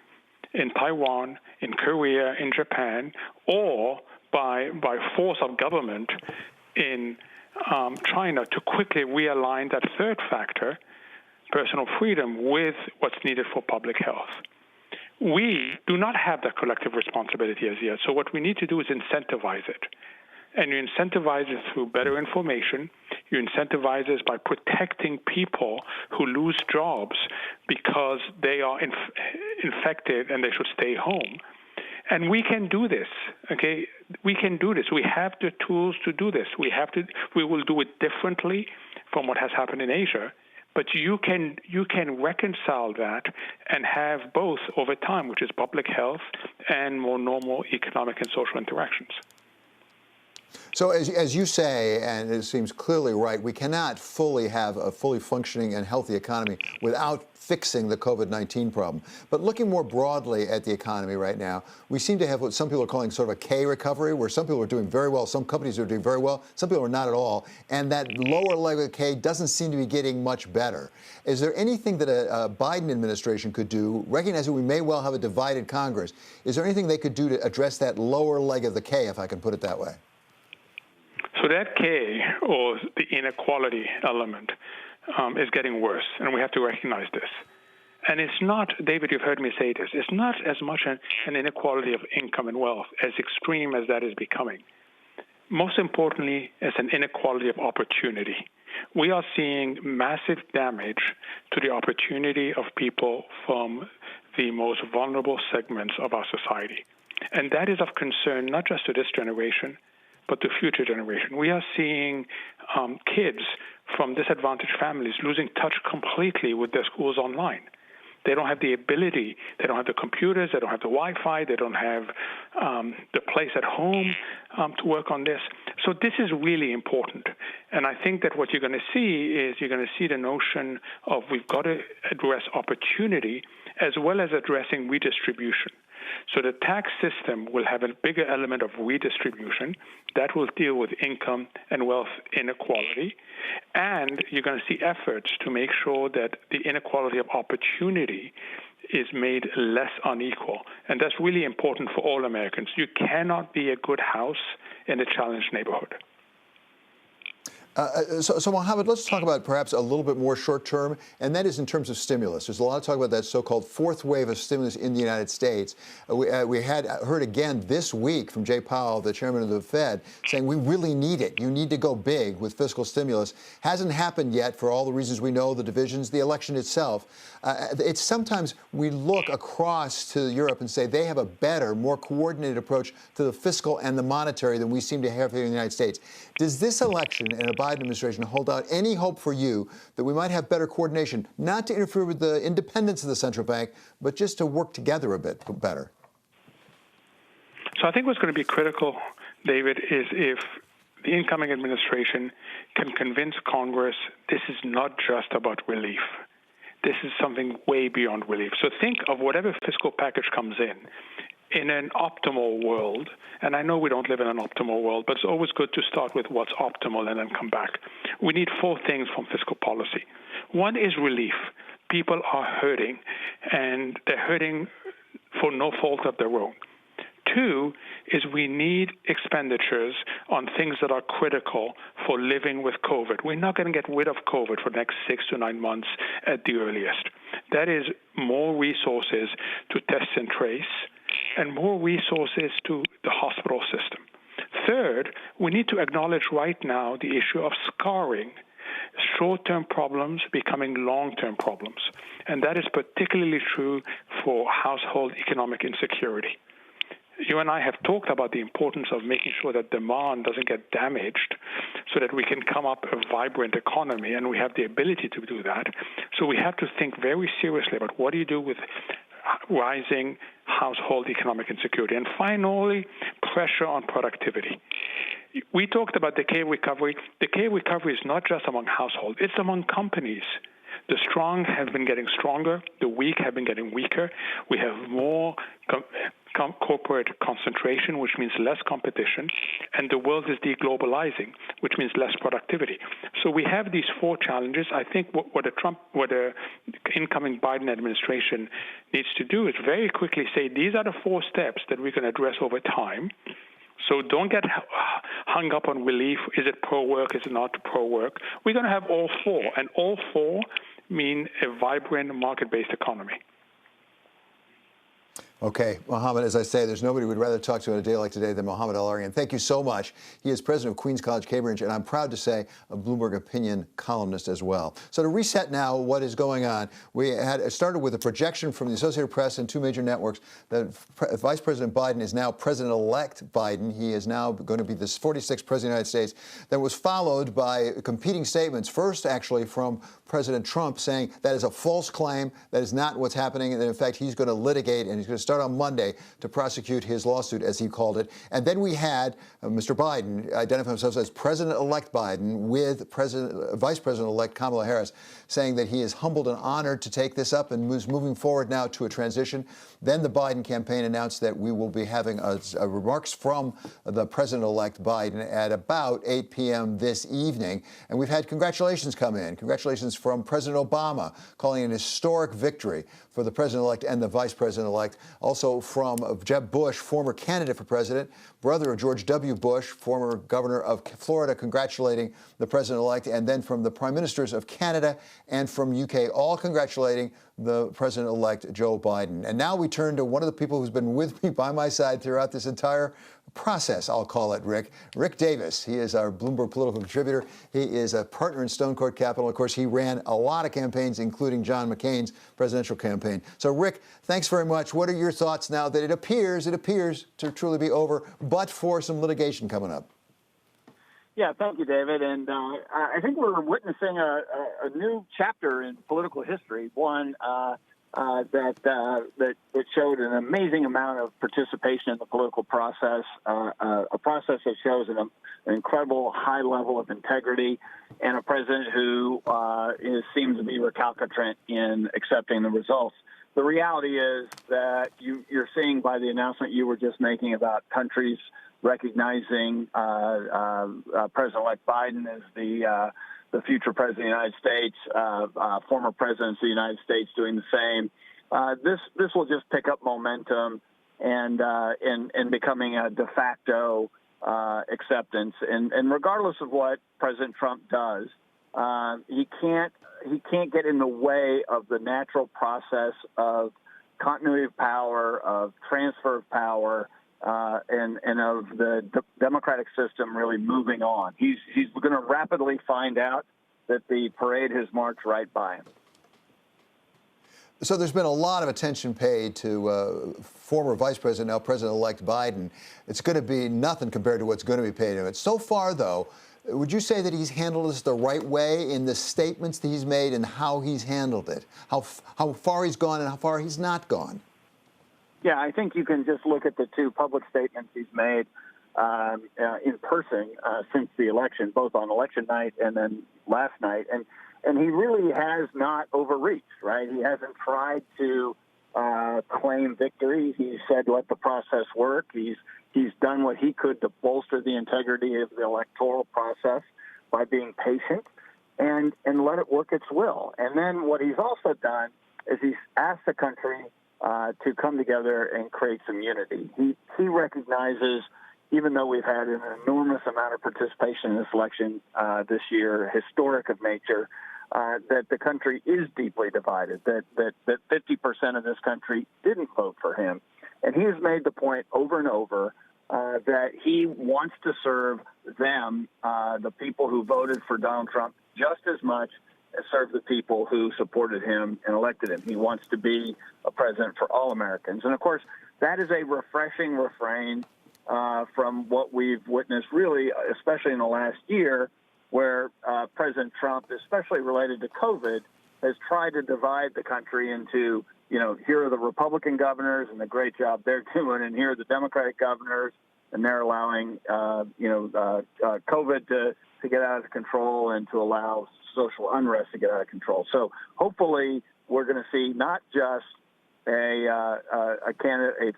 in Taiwan, in Korea, in Japan, or by force of government in China to quickly realign that third factor, personal freedom, with what's needed for public health. We do not have that collective responsibility as yet, so what we need to do is incentivize it. And you incentivize it through better information. You incentivize it by protecting people who lose jobs because they are infected and they should stay home. And we can do this, okay? We can do this. We have the tools to do this. We will do it differently from what has happened in Asia, but you can reconcile that and have both over time, which is public health and more normal economic and social interactions. So as you say, and it seems clearly right, we cannot fully have a fully functioning and healthy economy without fixing the COVID-19 problem. But looking more broadly at the economy right now, we seem to have what some people are calling sort of a K recovery, where some people are doing very well, some companies are doing very well, some people are not at all, and that lower leg of the K doesn't seem to be getting much better. Is there anything that a Biden administration could do, recognizing we may well have a divided Congress, is there anything they could do to address that lower leg of the K, if I can put it that way? So that K, or the inequality element, is getting worse, and we have to recognize this. And it's not, David, you've heard me say this, it's not as much an inequality of income and wealth, as extreme as that is becoming. Most importantly, it's an inequality of opportunity. We are seeing massive damage to the opportunity of people from the most vulnerable segments of our society. And that is of concern not just to this generation, but to future generation. We are seeing kids from disadvantaged families losing touch completely with their schools online. They don't have the ability, they don't have the computers, they don't have the Wi-Fi, they don't have the place at home to work on this. So this is really important. And I think that what you're going to see is you're going to see the notion of we've got to address opportunity as well as addressing redistribution. So the tax system will have a bigger element of redistribution that will deal with income and wealth inequality. And you're going to see efforts to make sure that the inequality of opportunity is made less unequal. And that's really important for all Americans. You cannot be a good house in a challenged neighborhood. So, Mohammed, let's talk about perhaps a little bit more short term, and that is in terms of stimulus. There's a lot of talk about that so-called fourth wave of stimulus in the United States. We had heard again this week from Jay Powell, the chairman of the Fed, saying we really need it. You need to go big with fiscal stimulus. Hasn't happened yet for all the reasons we know, the divisions, the election itself. It's sometimes we look across to Europe and say they have a better, more coordinated approach to the fiscal and the monetary than we seem to have here in the United States. Does this election and a Biden administration hold out any hope for you that we might have better coordination, not to interfere with the independence of the central bank, but just to work together a bit better? So I think what's going to be critical, David, is if the incoming administration can convince Congress this is not just about relief. This is something way beyond relief. So think of whatever fiscal package comes in an optimal world, and I know we don't live in an optimal world, but it's always good to start with what's optimal and then come back. We need four things from fiscal policy. One is relief. People are hurting, and they're hurting for no fault of their own. Two is we need expenditures on things that are critical for living with COVID. We're not going to get rid of COVID for the next 6 to 9 months at the earliest. That is more resources to test and trace and more resources to the hospital system. Third, we need to acknowledge right now the issue of scarring, short-term problems becoming long-term problems. And that is particularly true for household economic insecurity. You and I have talked about the importance of making sure that demand doesn't get damaged so that we can come up a vibrant economy, and we have the ability to do that. So we have to think very seriously about what do you do with rising household economic insecurity. And finally, pressure on productivity. We talked about decay recovery. Decay recovery is not just among households, it's among companies. The strong have been getting stronger. The weak have been getting weaker. We have more corporate concentration, which means less competition, and the world is deglobalizing, which means less productivity. So we have these four challenges. I think what the incoming Biden administration needs to do is very quickly say, these are the four steps that we can address over time. So don't get hung up on relief. Is it pro-work? Is it not pro-work? We're going to have all four, and all four mean a vibrant market-based economy. Okay, Mohammed, as I say, there's nobody we'd rather talk to on a day like today than Mohammed El-Erian. Thank you so much. He is president of Queens College, Cambridge, and I'm proud to say a Bloomberg opinion columnist as well. So to reset now what is going on, we had started with a projection from the Associated Press and two major networks that Vice President Biden is now President-elect Biden. He is now going to be the 46th President of the United States. That was followed by competing statements, first actually from President Trump saying that is a false claim, that is not what's happening, and in fact he's going to litigate and he's going to start on Monday to prosecute his lawsuit, as he called it. And then we had Mr. Biden identify himself as President-elect Biden with Vice President-elect Kamala Harris, saying that he is humbled and honored to take this up and is moving forward now to a transition. Then the Biden campaign announced that we will be having remarks from the President-elect Biden at about 8 p.m. this evening. And we've had congratulations come in. Congratulations from President Obama, calling it an historic victory for the President-elect and the Vice President-elect. Also from Jeb Bush, former candidate for president, brother of George W. Bush, former governor of Florida, congratulating the President-elect. And then from the Prime Ministers of Canada and from UK, all congratulating the President-elect Joe Biden. And now we turn to one of the people who's been with me by my side throughout this entire process, I'll call it, Rick. Rick Davis. He is our Bloomberg political contributor. He is a partner in Stone Court Capital. Of course, he ran a lot of campaigns, including John McCain's presidential campaign. So, Rick, thanks very much. What are your thoughts now that it appears to truly be over, but for some litigation coming up? Yeah, thank you, David. And I think we're witnessing a new chapter in political history, one that showed an amazing amount of participation in the political process, a process that shows an incredible high level of integrity, and a president who seems to be recalcitrant in accepting the results. The reality is that you're seeing by the announcement you were just making about countries recognizing President-elect Biden as the future president of the United States, former presidents of the United States doing the same. This will just pick up momentum and becoming a de facto acceptance. And regardless of what President Trump does, he can't get in the way of the natural process of continuity of power, of transfer of power, and of the democratic system really moving on. He's going to rapidly find out that the parade has marched right by him. So there's been a lot of attention paid to former Vice President, now President-elect Biden. It's going to be nothing compared to what's going to be paid to him. So far, though, would you say that he's handled this the right way in the statements that he's made and how he's handled it? How far he's gone and how far he's not gone? Yeah, I think you can just look at the two public statements he's made in person since the election, both on election night and then last night. And he really has not overreached, right? He hasn't tried to claim victory. He said, let the process work. He's done what he could to bolster the integrity of the electoral process by being patient and let it work its will. And then what he's also done is he's asked the country to come together and create some unity. He recognizes, even though we've had an enormous amount of participation in this election this year, historic of nature, that the country is deeply divided, that 50% of this country didn't vote for him. And he has made the point over and over that he wants to serve them, the people who voted for Donald Trump, just as much as serve the people who supported him and elected him. He wants to be a president for all Americans. And, of course, that is a refreshing refrain from what we've witnessed, really, especially in the last year, where President Trump, especially related to COVID, has tried to divide the country into, here are the Republican governors and the great job they're doing, and here are the Democratic governors, and they're allowing, COVID to get out of control and to allow social unrest to get out of control. So hopefully we're going to see not just a candidate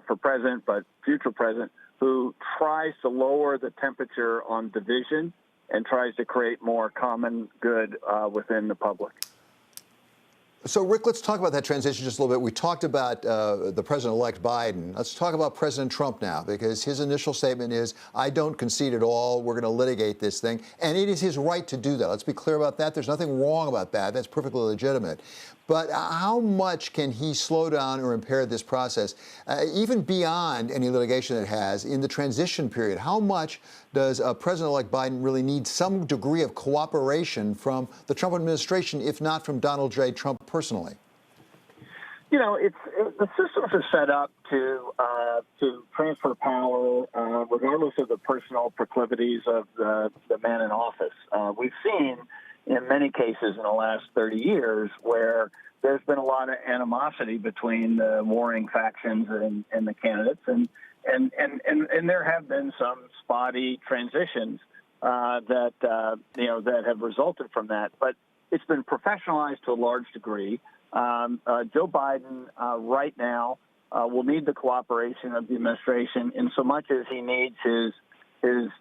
for president, but future president who tries to lower the temperature on division and tries to create more common good within the public. So, Rick, let's talk about that transition just a little bit. We talked about the president-elect Biden. Let's talk about President Trump now, because his initial statement is, I don't concede at all. We're going to litigate this thing. And it is his right to do that. Let's be clear about that. There's nothing wrong about that. That's perfectly legitimate. But how much can he slow down or impair this process, even beyond any litigation it has, in the transition period? How much does President-elect Biden really need some degree of cooperation from the Trump administration, if not from Donald J. Trump personally? The systems are set up to transfer power, regardless of the personal proclivities of the man in office. We've seen in many cases in the last 30 years where there's been a lot of animosity between the warring factions and the candidates, and there have been some spotty transitions that have resulted from that. But it's been professionalized to a large degree. Joe Biden right now will need the cooperation of the administration in so much as he needs his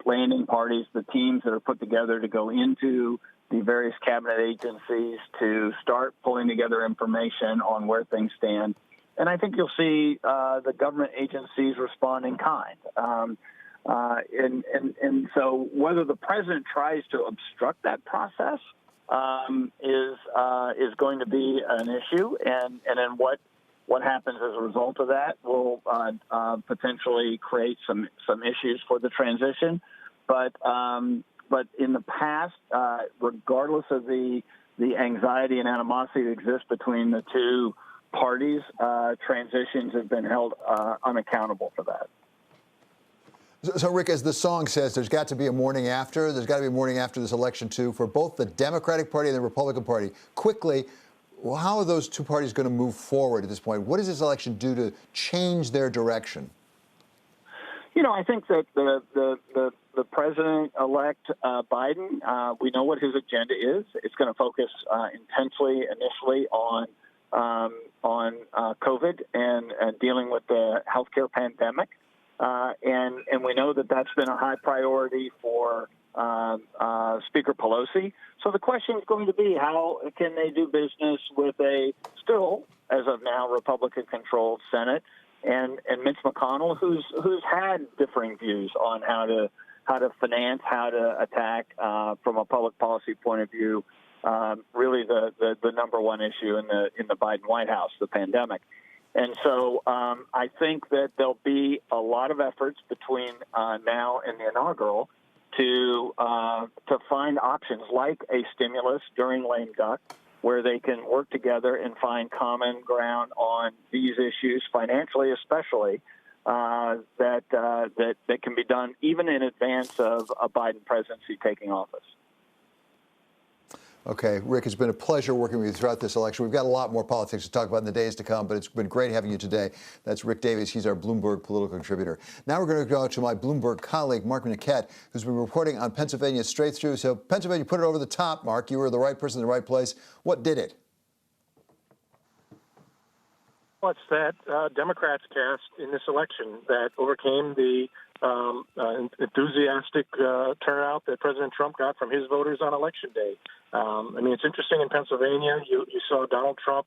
landing parties, the teams that are put together to go into the various cabinet agencies to start pulling together information on where things stand. And I think you'll see the government agencies respond in kind. And so whether the president tries to obstruct that process is going to be an issue, and then what happens as a result of that will potentially create some issues for the transition. But in the past, regardless of the anxiety and animosity that exists between the two parties, transitions have been held unaccountable for that. So, Rick, as the song says, there's got to be a morning after. There's got to be a morning after this election, too, for both the Democratic Party and the Republican Party. Quickly, well, how are those two parties going to move forward at this point? What does this election do to change their direction? I think that the president-elect Biden, we know what his agenda is. It's going to focus intensely initially on COVID and dealing with the healthcare pandemic. And we know that that's been a high priority for Speaker Pelosi. So the question is going to be, how can they do business with a still, as of now, Republican-controlled Senate and Mitch McConnell, who's had differing views on how to finance, how to attack from a public policy point of view, really the number one issue in the Biden White House, the pandemic. And so I think that there'll be a lot of efforts between now and the inaugural to find options like a stimulus during lame duck, where they can work together and find common ground on these issues, financially especially, that can be done even in advance of a Biden presidency taking office. Okay, Rick, it's been a pleasure working with you throughout this election. We've got a lot more politics to talk about in the days to come, but it's been great having you today. That's Rick Davies. He's our Bloomberg political contributor. Now we're going to go to my Bloomberg colleague, Mark Niquette, who's been reporting on Pennsylvania straight through. So Pennsylvania, put it over the top, Mark. You were the right person in the right place. What did it? Well, it's that Democrats cast in this election that overcame the enthusiastic turnout that President Trump got from his voters on Election Day. It's interesting in Pennsylvania, you saw Donald Trump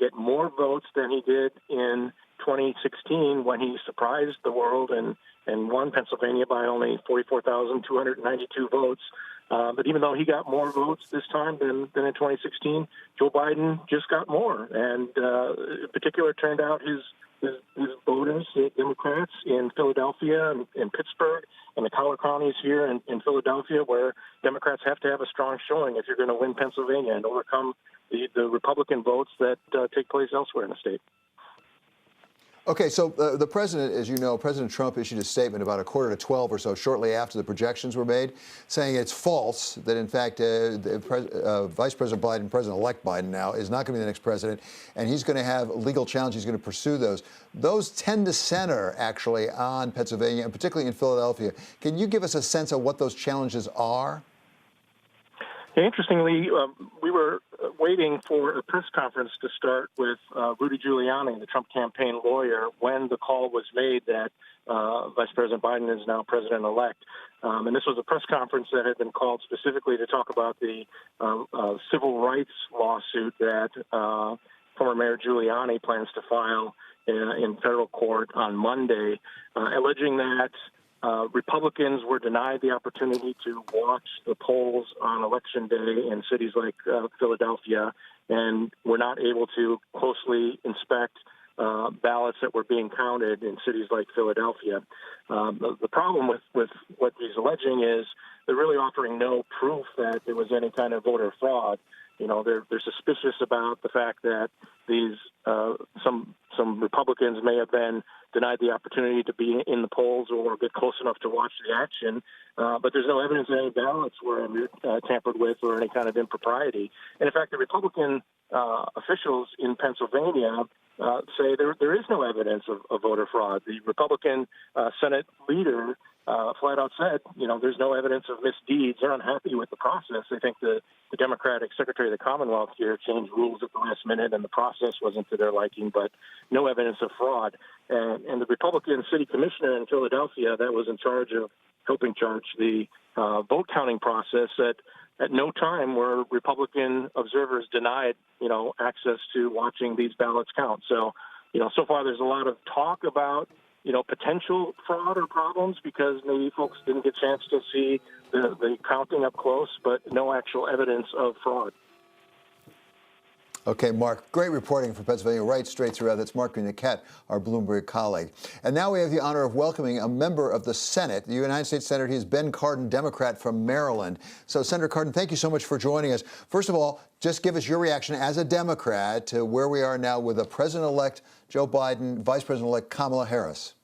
get more votes than he did in 2016 when he surprised the world and won Pennsylvania by only 44,292 votes. But even though he got more votes this time than in 2016, Joe Biden just got more. And in particular, turned out his voters, the Democrats in Philadelphia and Pittsburgh and the collar counties here in Philadelphia, where Democrats have to have a strong showing if you're going to win Pennsylvania and overcome the Republican votes that take place elsewhere in the state. Okay, so the president, as you know, President Trump issued a statement about 11:45 or so, shortly after the projections were made, saying it's false that, in fact, Vice President Biden, President-elect Biden now, is not going to be the next president, and he's going to have legal challenges. He's going to pursue those. Those tend to center, actually, on Pennsylvania, and particularly in Philadelphia. Can you give us a sense of what those challenges are? Yeah, interestingly, we were waiting for a press conference to start with Rudy Giuliani, the Trump campaign lawyer, when the call was made that Vice President Biden is now president-elect. And this was a press conference that had been called specifically to talk about the civil rights lawsuit that former Mayor Giuliani plans to file in federal court on Monday, alleging that Republicans were denied the opportunity to watch the polls on Election Day in cities like Philadelphia, and were not able to closely inspect ballots that were being counted in cities like Philadelphia. The problem with what he's alleging is they're really offering no proof that there was any kind of voter fraud. You know, they're suspicious about the fact that these some Republicans may have been denied the opportunity to be in the polls or get close enough to watch the action, but there's no evidence that any ballots were tampered with or any kind of impropriety. And in fact, the Republican officials in Pennsylvania say there is no evidence of voter fraud. The Republican Senate leader flat out said, you know, there's no evidence of misdeeds. They're unhappy with the process. They think the Democratic Secretary of the Commonwealth here changed rules at the last minute, and the process wasn't to their liking, but no evidence of fraud. And the Republican city commissioner in Philadelphia that was in charge of helping charge the vote counting process at no time were Republican observers denied, you know, access to watching these ballots count. So, you know, so far there's a lot of talk about, you know, potential fraud or problems because maybe folks didn't get a chance to see the counting up close, but no actual evidence of fraud. Okay, Mark, great reporting from Pennsylvania, right straight throughout. That's Mark Green-Naquette, our Bloomberg colleague. And now we have the honor of welcoming a member of the Senate, the United States Senator. He's Ben Cardin, Democrat from Maryland. So, Senator Cardin, thank you so much for joining us. First of all, just give us your reaction as a Democrat to where we are now with the President-elect Joe Biden, Vice President-elect Kamala Harris.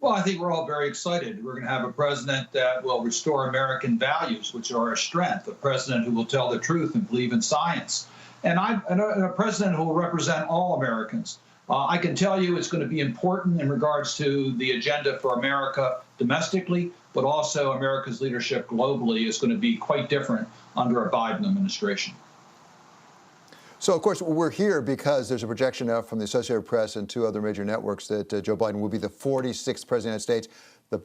Well, I think we're all very excited. We're going to have a president that will restore American values, which are our strength, a president who will tell the truth and believe in science, and a president who will represent all Americans. I can tell you it's going to be important in regards to the agenda for America domestically, but also America's leadership globally is going to be quite different under a Biden administration. So, of course, we're here because there's a projection now from the Associated Press and two other major networks that Joe Biden will be the 46th president of the United States. The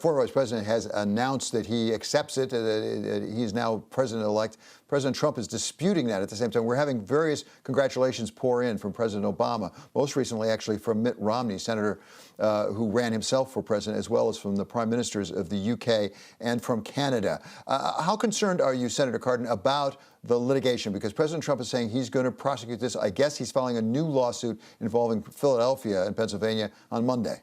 former vice president has announced that he accepts it, he's now president-elect. President Trump is disputing that at the same time. We're having various congratulations pour in from President Obama, most recently actually from Mitt Romney, senator who ran himself for president, as well as from the prime ministers of the UK and from Canada. How concerned are you, Senator Cardin, about the litigation? Because President Trump is saying he's going to prosecute this. I guess he's filing a new lawsuit involving Philadelphia and Pennsylvania on Monday.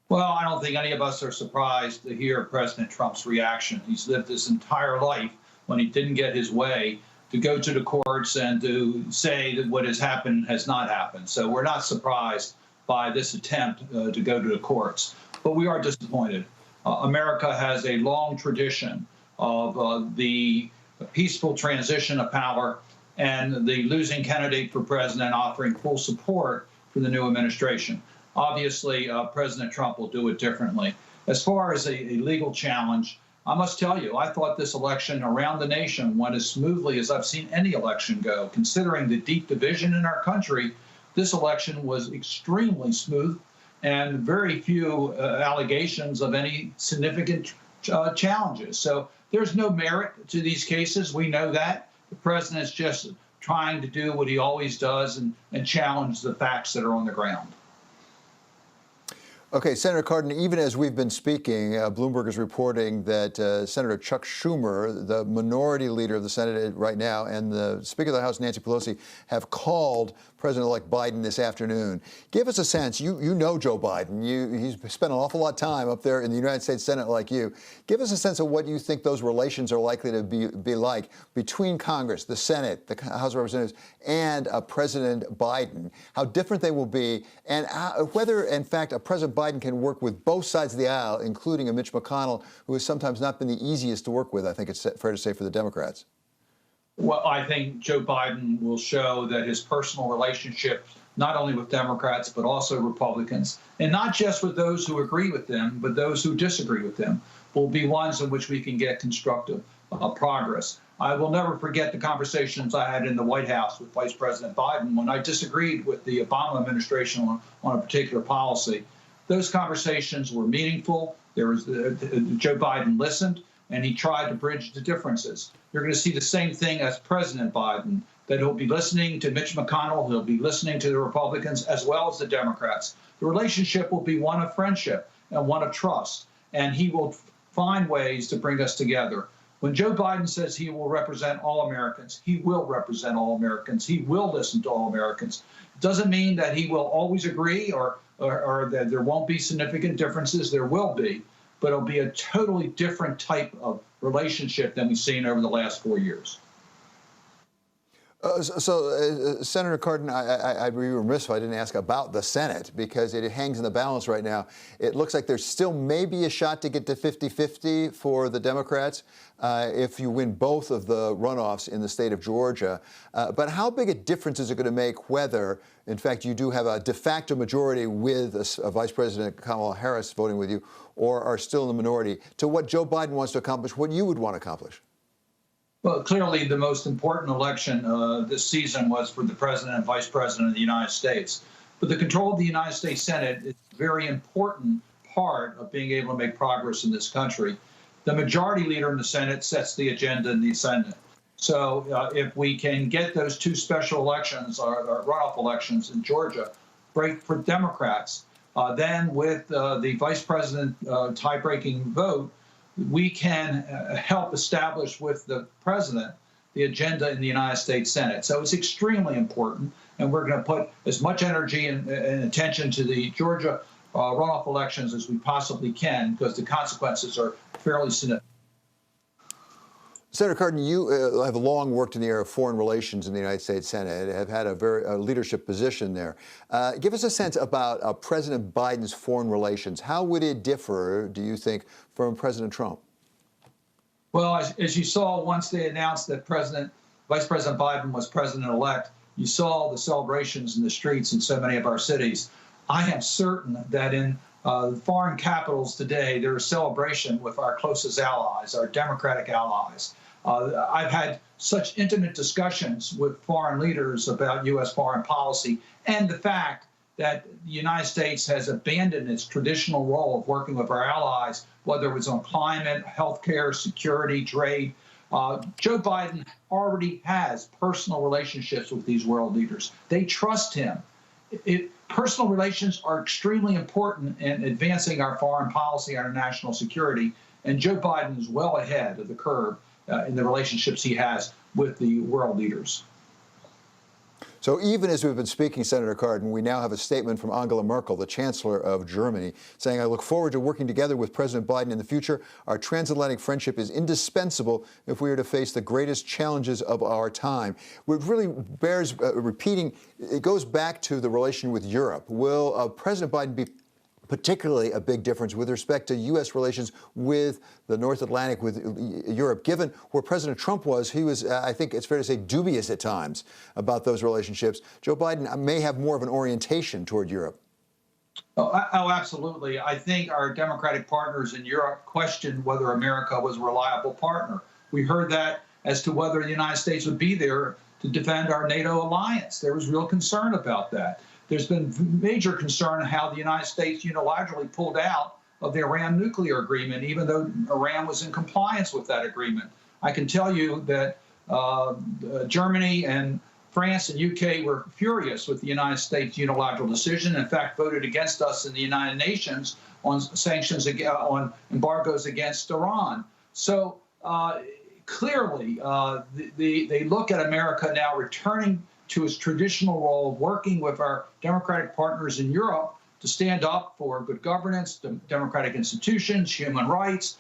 Well, I don't think any of us are surprised to hear President Trump's reaction. He's lived his entire life, when he didn't get his way, to go to the courts and to say that what has happened has not happened. So we're not surprised by this attempt to go to the courts. But we are disappointed. America has a long tradition of the peaceful transition of power and the losing candidate for president offering full support for the new administration. Obviously, President Trump will do it differently. As far as a legal challenge, I must tell you, I thought this election around the nation went as smoothly as I've seen any election go. Considering the deep division in our country, this election was extremely smooth and very few allegations of any significant challenges. So there's no merit to these cases. We know that. The president is just trying to do what he always does and challenge the facts that are on the ground. Okay, Senator Cardin, even as we've been speaking, Bloomberg is reporting that Senator Chuck Schumer, the minority leader of the Senate right now, and the Speaker of the House, Nancy Pelosi, have called President-elect Biden this afternoon. Give us a sense. You know Joe Biden. He's spent an awful lot of time up there in the United States Senate like you. Give us a sense of what you think those relations are likely to be like between Congress, the Senate, the House of Representatives, and President Biden, how different they will be, and whether, in fact, President Biden can work with both sides of the aisle, including a Mitch McConnell, who has sometimes not been the easiest to work with, I think it's fair to say, for the Democrats. Well, I think Joe Biden will show that his personal relationships, not only with Democrats, but also Republicans, and not just with those who agree with them, but those who disagree with them, will be ones in which we can get constructive progress. I will never forget the conversations I had in the White House with Vice President Biden when I disagreed with the Obama administration on a particular policy. Those conversations were meaningful. Joe Biden listened, and he tried to bridge the differences. You're going to see the same thing as President Biden, that he'll be listening to Mitch McConnell, he'll be listening to the Republicans as well as the Democrats. The relationship will be one of friendship and one of trust, and he will find ways to bring us together. When Joe Biden says he will represent all Americans, he will represent all Americans. He will listen to all Americans. It doesn't mean that he will always agree or that there won't be significant differenes. There will be, but it'll be a totally different type of relationship than we've seen over the last 4 years. Senator Cardin, I'd be remiss if I didn't ask about the Senate, because it hangs in the balance right now. It looks like there's still maybe a shot to get to 50-50 for the Democrats if you win both of the runoffs in the state of Georgia. But how big a difference is it going to make whether, in fact, you do have a de facto majority with a Vice President Kamala Harris voting with you, or are still in the minority, to what Joe Biden wants to accomplish, what you would want to accomplish? Well, clearly the most important election this season was for the President and Vice President of the United States. But the control of the United States Senate is a very important part of being able to make progress in this country. The majority leader in the Senate sets the agenda in the Senate. So if we can get those two special elections, or runoff elections in Georgia, break for Democrats, then with the Vice President tie-breaking vote, we can help establish with the president the agenda in the United States Senate. So it's extremely important, and we're going to put as much energy and attention to the Georgia runoff elections as we possibly can, because the consequences are fairly significant. Senator Cardin, you have long worked in the area of foreign relations in the United States Senate, have had a leadership position there. Give us a sense about President Biden's foreign relations. How would it differ, do you think, from President Trump? Well, as you saw, once they announced that Vice President Biden was president-elect, you saw the celebrations in the streets in so many of our cities. I am certain that in foreign capitals today, there is celebration with our closest allies, our Democratic allies. I've had such intimate discussions with foreign leaders about U.S. foreign policy and the fact that the United States has abandoned its traditional role of working with our allies, whether it was on climate, healthcare, security, trade. Joe Biden already has personal relationships with these world leaders. They trust him. Personal relations are extremely important in advancing our foreign policy, our national security, and Joe Biden is well ahead of the curve in the relationships he has with the world leaders. So even as we've been speaking, Senator Cardin, we now have a statement from Angela Merkel, the Chancellor of Germany, saying, "I look forward to working together with President Biden in the future. Our transatlantic friendship is indispensable if we are to face the greatest challenges of our time." It really bears repeating. It goes back to the relation with Europe. Will President Biden be particularly a big difference with respect to U.S. relations with the North Atlantic, with Europe? Given where President Trump was, he was, I think it's fair to say, dubious at times about those relationships. Joe Biden may have more of an orientation toward Europe. Oh, absolutely. I think our Democratic partners in Europe questioned whether America was a reliable partner. We heard that as to whether the United States would be there to defend our NATO alliance. There was real concern about that. There's been major concern how the United States unilaterally pulled out of the Iran nuclear agreement, even though Iran was in compliance with that agreement. I can tell you that Germany and France and UK were furious with the United States' unilateral decision. In fact, voted against us in the United Nations on sanctions, on embargoes against Iran. So clearly, they look at America now returning to its traditional role of working with our democratic partners in Europe to stand up for good governance, democratic institutions, human rights,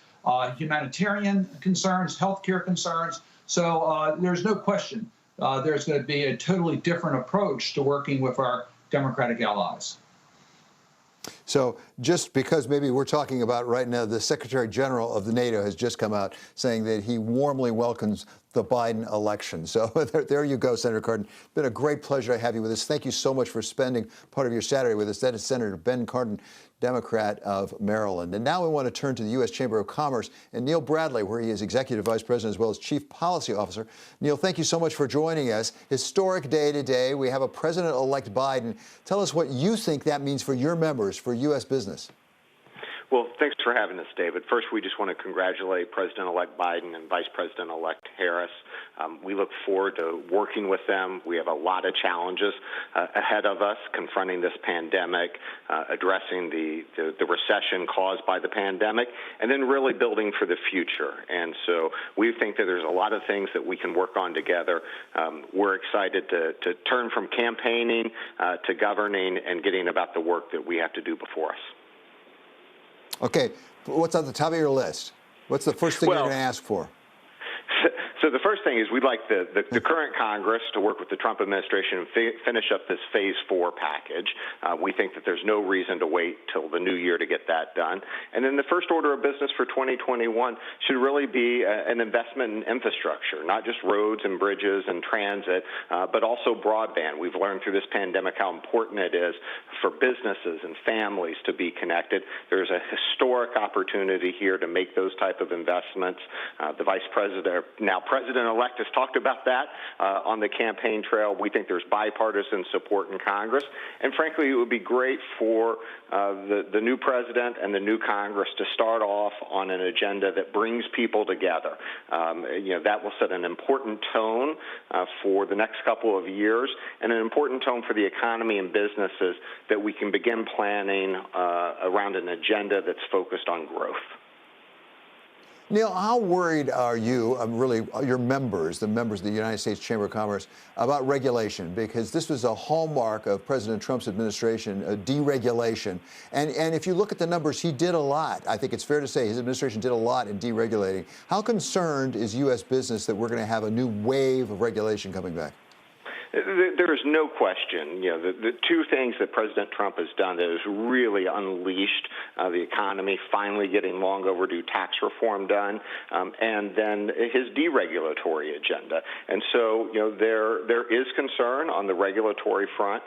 humanitarian concerns, healthcare concerns. So there's no question there's going to be a totally different approach to working with our democratic allies. So just because maybe we're talking about right now, the Secretary General of the NATO has just come out saying that he warmly welcomes the Biden election. So there you go, Senator Cardin. It's been a great pleasure to have you with us. Thank you so much for spending part of your Saturday with us. That is Senator Ben Cardin, Democrat of Maryland. And now we want to turn to the U.S. Chamber of Commerce and Neil Bradley, where he is Executive Vice President as well as Chief Policy Officer. Neil, thank you so much for joining us. Historic day today. We have a President-elect Biden. Tell us what you think that means for your members, for U.S. business. Well, thanks for having us, David. First, we just want to congratulate President-elect Biden and Vice President-elect Harris. We look forward to working with them. We have a lot of challenges ahead of us, confronting this pandemic, addressing the recession caused by the pandemic, and then really building for the future. And so we think that there's a lot of things that we can work on together. We're excited to turn from campaigning to governing and getting about the work that we have to do before us. Okay, what's on the top of your list? What's the first thing you're going to ask for? So the first thing is we'd like the current Congress to work with the Trump administration and finish up this Phase 4 package. We think that there's no reason to wait till the new year to get that done. And then the first order of business for 2021 should really be an investment in infrastructure, not just roads and bridges and transit, but also broadband. We've learned through this pandemic how important it is for businesses and families to be connected. There's a historic opportunity here to make those type of investments. The Vice President, now President-elect, has talked about that on the campaign trail. We think there's bipartisan support in Congress. And frankly, it would be great for the new president and the new Congress to start off on an agenda that brings people together. That will set an important tone for the next couple of years and an important tone for the economy and businesses that we can begin planning around an agenda that's focused on growth. Neil, how worried are you, really, your members, the members of the United States Chamber of Commerce, about regulation? Because this was a hallmark of President Trump's administration, deregulation. And if you look at the numbers, he did a lot. I think it's fair to say his administration did a lot in deregulating. How concerned is U.S. business that we're going to have a new wave of regulation coming back? There is no question. The two things that President Trump has done that has really unleashed the economy, finally getting long overdue tax reform done, and then his deregulatory agenda. And so, there is concern on the regulatory front.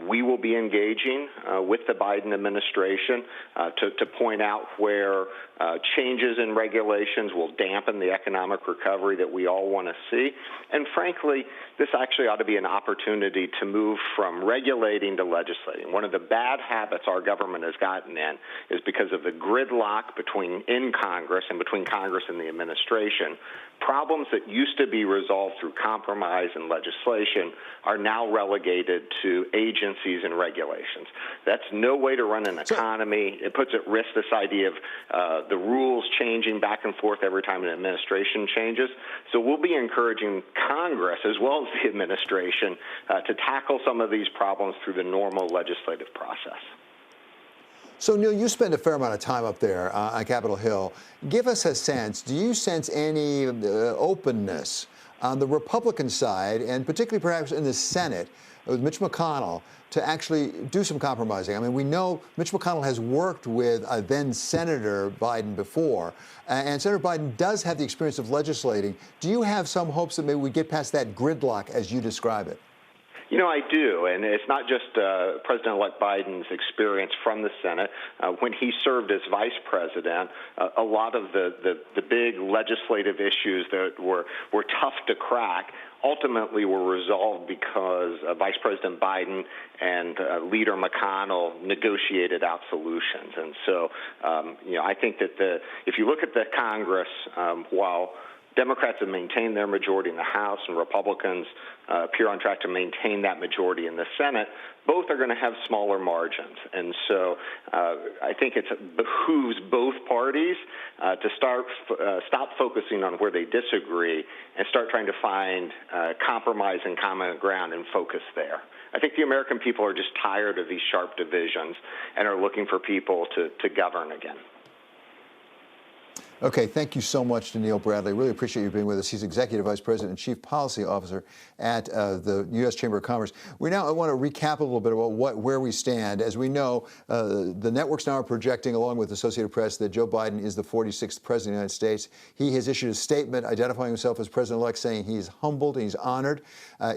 We will be engaging with the Biden administration to point out where changes in regulations will dampen the economic recovery that we all want to see. And frankly, this actually ought to be an opportunity to move from regulating to legislating. One of the bad habits our government has gotten in is because of the gridlock in Congress and between Congress and the administration. Problems that used to be resolved through compromise and legislation are now relegated to agencies and regulations. That's no way to run an economy. It puts at risk this idea of the rules changing back and forth every time an administration changes. So we'll be encouraging Congress as well as the administration to tackle some of these problems through the normal legislative process. So, Neil, you spend a fair amount of time up there on Capitol Hill. Give us a sense. Do you sense any openness on the Republican side, and particularly perhaps in the Senate, with Mitch McConnell, to actually do some compromising? I mean, we know Mitch McConnell has worked with then-Senator Biden before, and Senator Biden does have the experience of legislating. Do you have some hopes that maybe we get past that gridlock as you describe it? I do, and it's not just President-elect Biden's experience from the Senate. When he served as vice president, a lot of the big legislative issues that were tough to crack ultimately were resolved because Vice President Biden and Leader McConnell negotiated out solutions. And so, I think that if you look at the Congress, while Democrats have maintained their majority in the House, and Republicans appear on track to maintain that majority in the Senate. Both are going to have smaller margins. And so I think it behooves both parties to stop focusing on where they disagree and start trying to find compromise and common ground and focus there. I think the American people are just tired of these sharp divisions and are looking for people to govern again. Okay, thank you so much to Neil Bradley. Really appreciate you being with us. He's Executive Vice President and Chief Policy Officer at the U.S. Chamber of Commerce. I want to recap a little bit about where we stand. As we know, the networks now are projecting, along with the Associated Press, that Joe Biden is the 46th President of the United States. He has issued a statement identifying himself as President-elect, saying he's humbled and he's honored.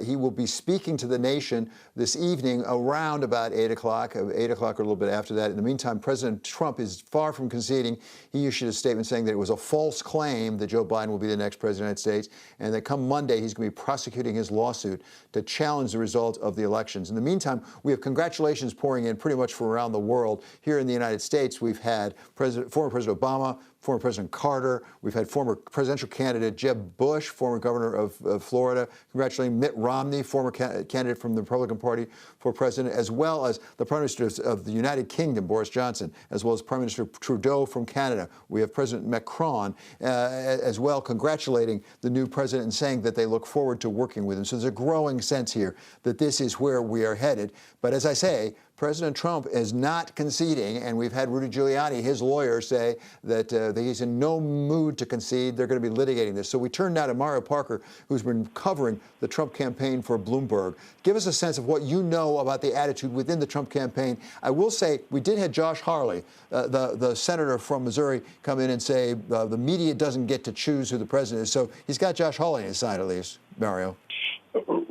He will be speaking to the nation this evening around about 8 o'clock or a little bit after that. In the meantime, President Trump is far from conceding. He issued a statement saying that it was a false claim that Joe Biden will be the next president of the United States, and that come Monday, he's going to be prosecuting his lawsuit to challenge the result of the elections. In the meantime, we have congratulations pouring in pretty much from around the world. Here in the United States, we've had former President Obama, former President Carter. We've had former presidential candidate Jeb Bush, former governor of Florida, congratulating Mitt Romney, former candidate from the Republican Party for president, as well as the Prime Minister of the United Kingdom, Boris Johnson, as well as Prime Minister Trudeau from Canada. We have President Macron as well, congratulating the new president and saying that they look forward to working with him. So there's a growing sense here that this is where we are headed. But as I say, President Trump is not conceding, and we've had Rudy Giuliani, his lawyer, say that he's in no mood to concede. They're going to be litigating this. So we turn now to Mario Parker, who's been covering the Trump campaign for Bloomberg. Give us a sense of what you know about the attitude within the Trump campaign. I will say we did have Josh Hawley, the senator from Missouri, come in and say the media doesn't get to choose who the president is. So he's got Josh Hawley on his side, at least, Mario.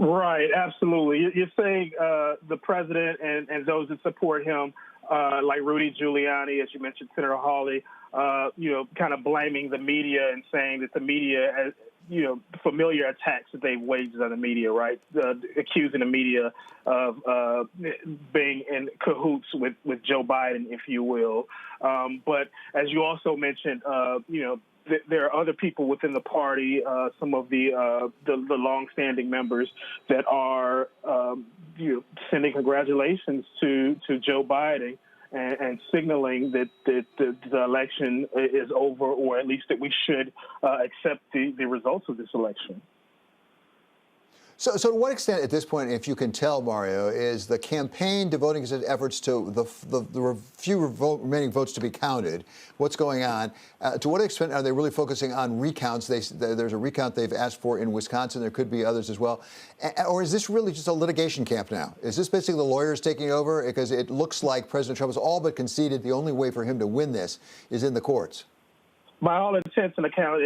Right, absolutely. You're saying the president and those that support him, like Rudy Giuliani, as you mentioned, Senator Hawley, kind of blaming the media and saying that the media, familiar attacks that they've waged on the media, right? Accusing the media of being in cahoots with Joe Biden, if you will. But as you also mentioned, there are other people within the party, some of the longstanding members that are, sending congratulations to Joe Biden and signaling that the election is over, or at least that we should accept the results of this election. So to what extent at this point, if you can tell, Mario, is the campaign devoting its efforts to the few remaining votes to be counted? What's going on? To what extent are they really focusing on recounts? There's a recount they've asked for in Wisconsin. There could be others as well. Or is this really just a litigation camp now? Is this basically the lawyers taking over? Because it looks like President Trump has all but conceded the only way for him to win this is in the courts. By all intents and accounts,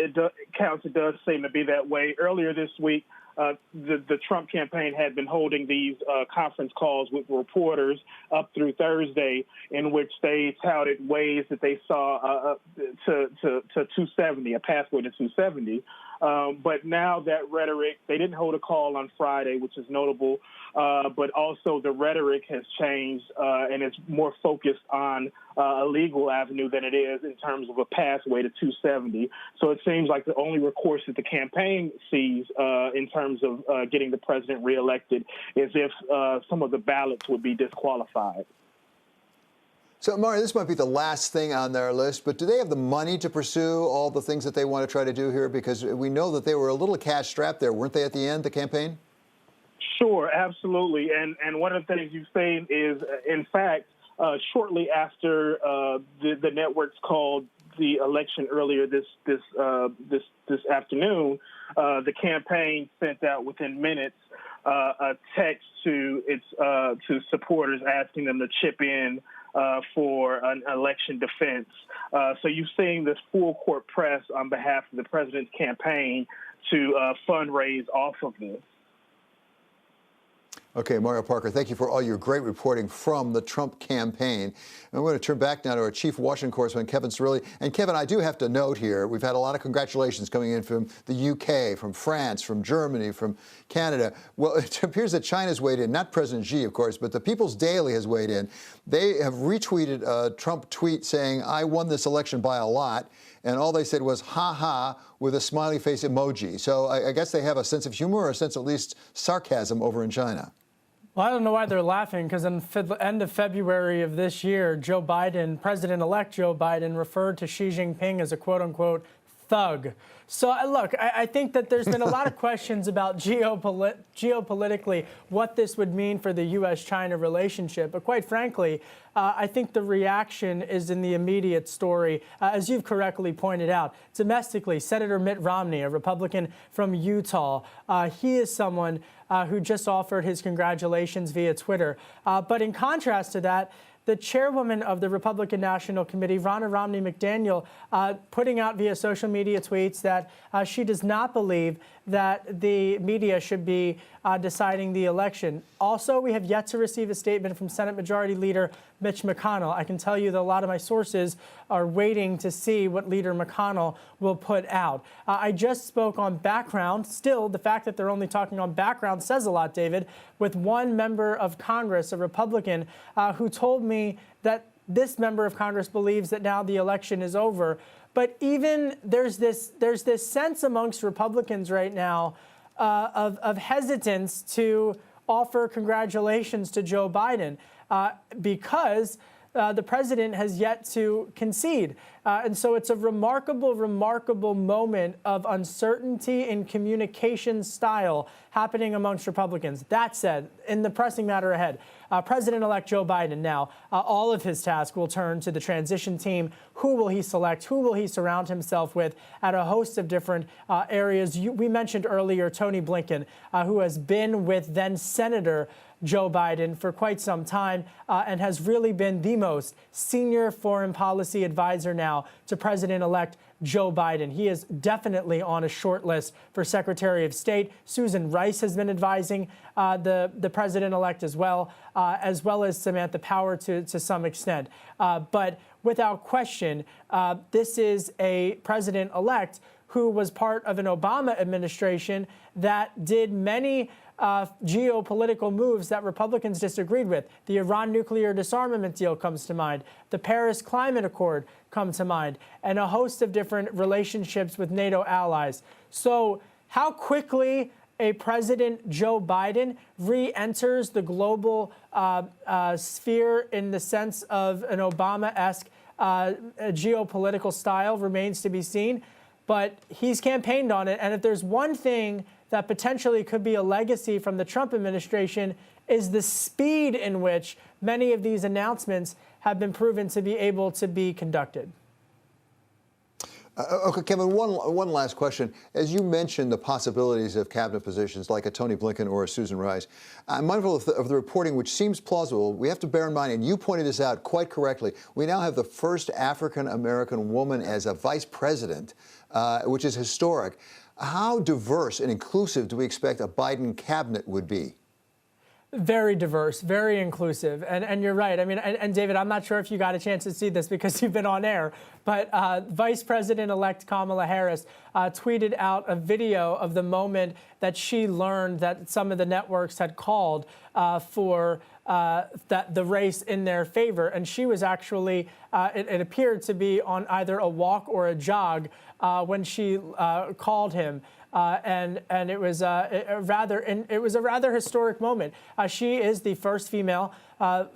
it does seem to be that way. Earlier this week, the Trump campaign had been holding these conference calls with reporters up through Thursday, in which they touted ways that they saw to 270, a pathway to 270. But now that rhetoric, they didn't hold a call on Friday, which is notable, but also the rhetoric has changed and it's more focused on a legal avenue than it is in terms of a pathway to 270. So it seems like the only recourse that the campaign sees in terms of getting the president reelected is if some of the ballots would be disqualified. So, Mario, this might be the last thing on their list, but do they have the money to pursue all the things that they want to try to do here? Because we know that they were a little cash-strapped there, weren't they, at the end, the campaign? Sure, absolutely. And one of the things you've seen is, in fact, shortly after the networks called the election earlier this afternoon, the campaign sent out within minutes a text to its to supporters asking them to chip in for an election defense. So you've seen this full court press on behalf of the president's campaign to fundraise off of this. Okay, Mario Parker, thank you for all your great reporting from the Trump campaign. And we're going to turn back now to our chief Washington correspondent, Kevin Cirilli. And Kevin, I do have to note here, we've had a lot of congratulations coming in from the UK, from France, from Germany, from Canada. Well, it appears that China's weighed in, not President Xi, of course, but the People's Daily has weighed in. They have retweeted a Trump tweet saying, "I won this election by a lot." and all they said was "ha ha" with a smiley face emoji. So I guess they have a sense of humor, or a sense at least sarcasm over in China. Well, I don't know why they're laughing, because in the end of February of this year, Joe Biden, President-elect Joe Biden, referred to Xi Jinping as a quote-unquote thug. So, look, I think that there's been a lot of questions about geopolitically what this would mean for the U.S.-China relationship. But quite frankly, I think the reaction is in the immediate story. As you've correctly pointed out, domestically, Senator Mitt Romney, a Republican from Utah, he is someone who just offered his congratulations via Twitter. But in contrast to that, the chairwoman of the Republican National Committee, Ronna Romney McDaniel, putting out via social media tweets that she does not believe that the media should be deciding the election. Also, we have yet to receive a statement from Senate Majority Leader Mitch McConnell. I can tell you that a lot of my sources are waiting to see what Leader McConnell will put out. I just spoke on background. Still, the fact that they're only talking on background says a lot, David, with one member of Congress, a Republican, who told me that this member of Congress believes that now the election is over. But even there's this sense amongst Republicans right now of hesitance to offer congratulations to Joe Biden because the president has yet to concede. And so it's a remarkable, remarkable moment of uncertainty in communication style happening amongst Republicans. That said, in the pressing matter ahead, President-elect Joe Biden now, all of his tasks will turn to the transition team. Who will he select? Who will he surround himself with at a host of different areas? We mentioned earlier Tony Blinken, who has been with then-Senator Joe Biden for quite some time and has really been the most senior foreign policy advisor now to President-elect Joe Biden. He is definitely on a short list for Secretary of State. Susan Rice has been advising the president-elect as well as Samantha Power to some extent. But without question, this is a president-elect who was part of an Obama administration that did many geopolitical moves that Republicans disagreed with. The Iran nuclear disarmament deal comes to mind. The Paris Climate Accord comes to mind, and a host of different relationships with NATO allies. So how quickly a President Joe Biden re-enters the global sphere in the sense of an Obama-esque geopolitical style remains to be seen. But he's campaigned on it. And if there's one thing that potentially could be a legacy from the Trump administration, is the speed in which many of these announcements have been proven to be able to be conducted. Okay, Kevin, one last question. As you mentioned the possibilities of cabinet positions like a Tony Blinken or a Susan Rice, I'm mindful of the reporting, which seems plausible. We have to bear in mind, and you pointed this out quite correctly, we now have the first African-American woman as a vice president, which is historic. How diverse and inclusive do we expect a Biden cabinet would be? Very diverse, very inclusive. And you're right. I mean, and David, I'm not sure if you got a chance to see this because you've been on air, but Vice President-elect Kamala Harris tweeted out a video of the moment that she learned that some of the networks had called for the race in their favor. And she was actually, it appeared to be on either a walk or a jog when she called him. And it was a rather historic moment. She is the first female.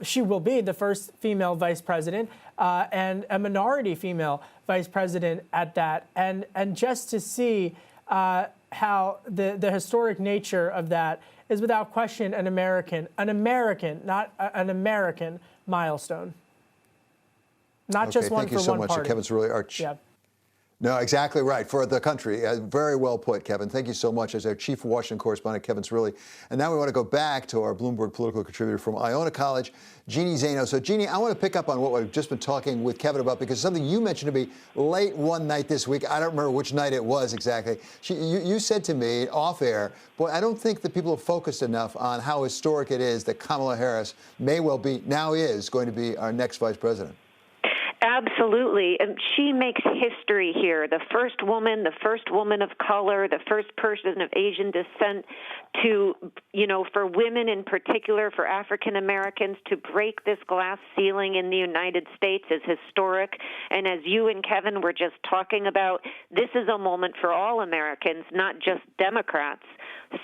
She will be the first female vice president and a minority female vice president at that. And just to see how the historic nature of that is without question an American, not an American milestone. Not just one for one party. Thank you so much, Kevin Cerulli. Yeah. No, exactly right. For the country. Very well put, Kevin. Thank you so much. As our chief Washington correspondent, Kevin Cerulli. And now we want to go back to our Bloomberg political contributor from Iona College, Jeannie Zaino. So, Jeannie, I want to pick up on what we've just been talking with Kevin about, because something you mentioned to me late one night this week. I don't remember which night it was exactly. You said to me off air, boy, I don't think that people have focused enough on how historic it is that Kamala Harris now is going to be our next vice president. Absolutely. And she makes history here. The first woman of color, the first person of Asian descent to, for women in particular, for African Americans, to break this glass ceiling in the United States is historic. And as you and Kevin were just talking about, this is a moment for all Americans, not just Democrats.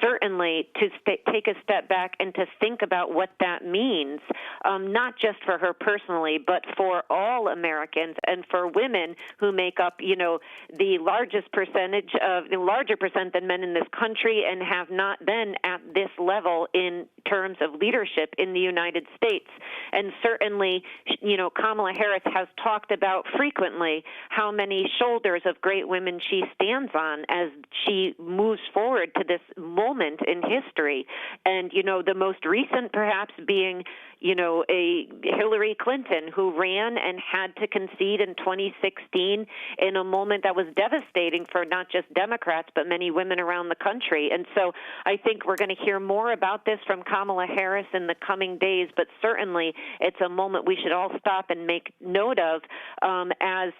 Certainly to take a step back and to think about what that means, not just for her personally, but for all Americans and for women who make up, the largest percentage of the larger percent than men in this country and have not been at this level in terms of leadership in the United States. And certainly, Kamala Harris has talked about frequently how many shoulders of great women she stands on as she moves forward to this moment in history. And, the most recent perhaps being, a Hillary Clinton who ran and had to concede in 2016 in a moment that was devastating for not just Democrats, but many women around the country. And so I think we're going to hear more about this from Kamala Harris in the coming days, but certainly it's a moment we should all stop and make note of as,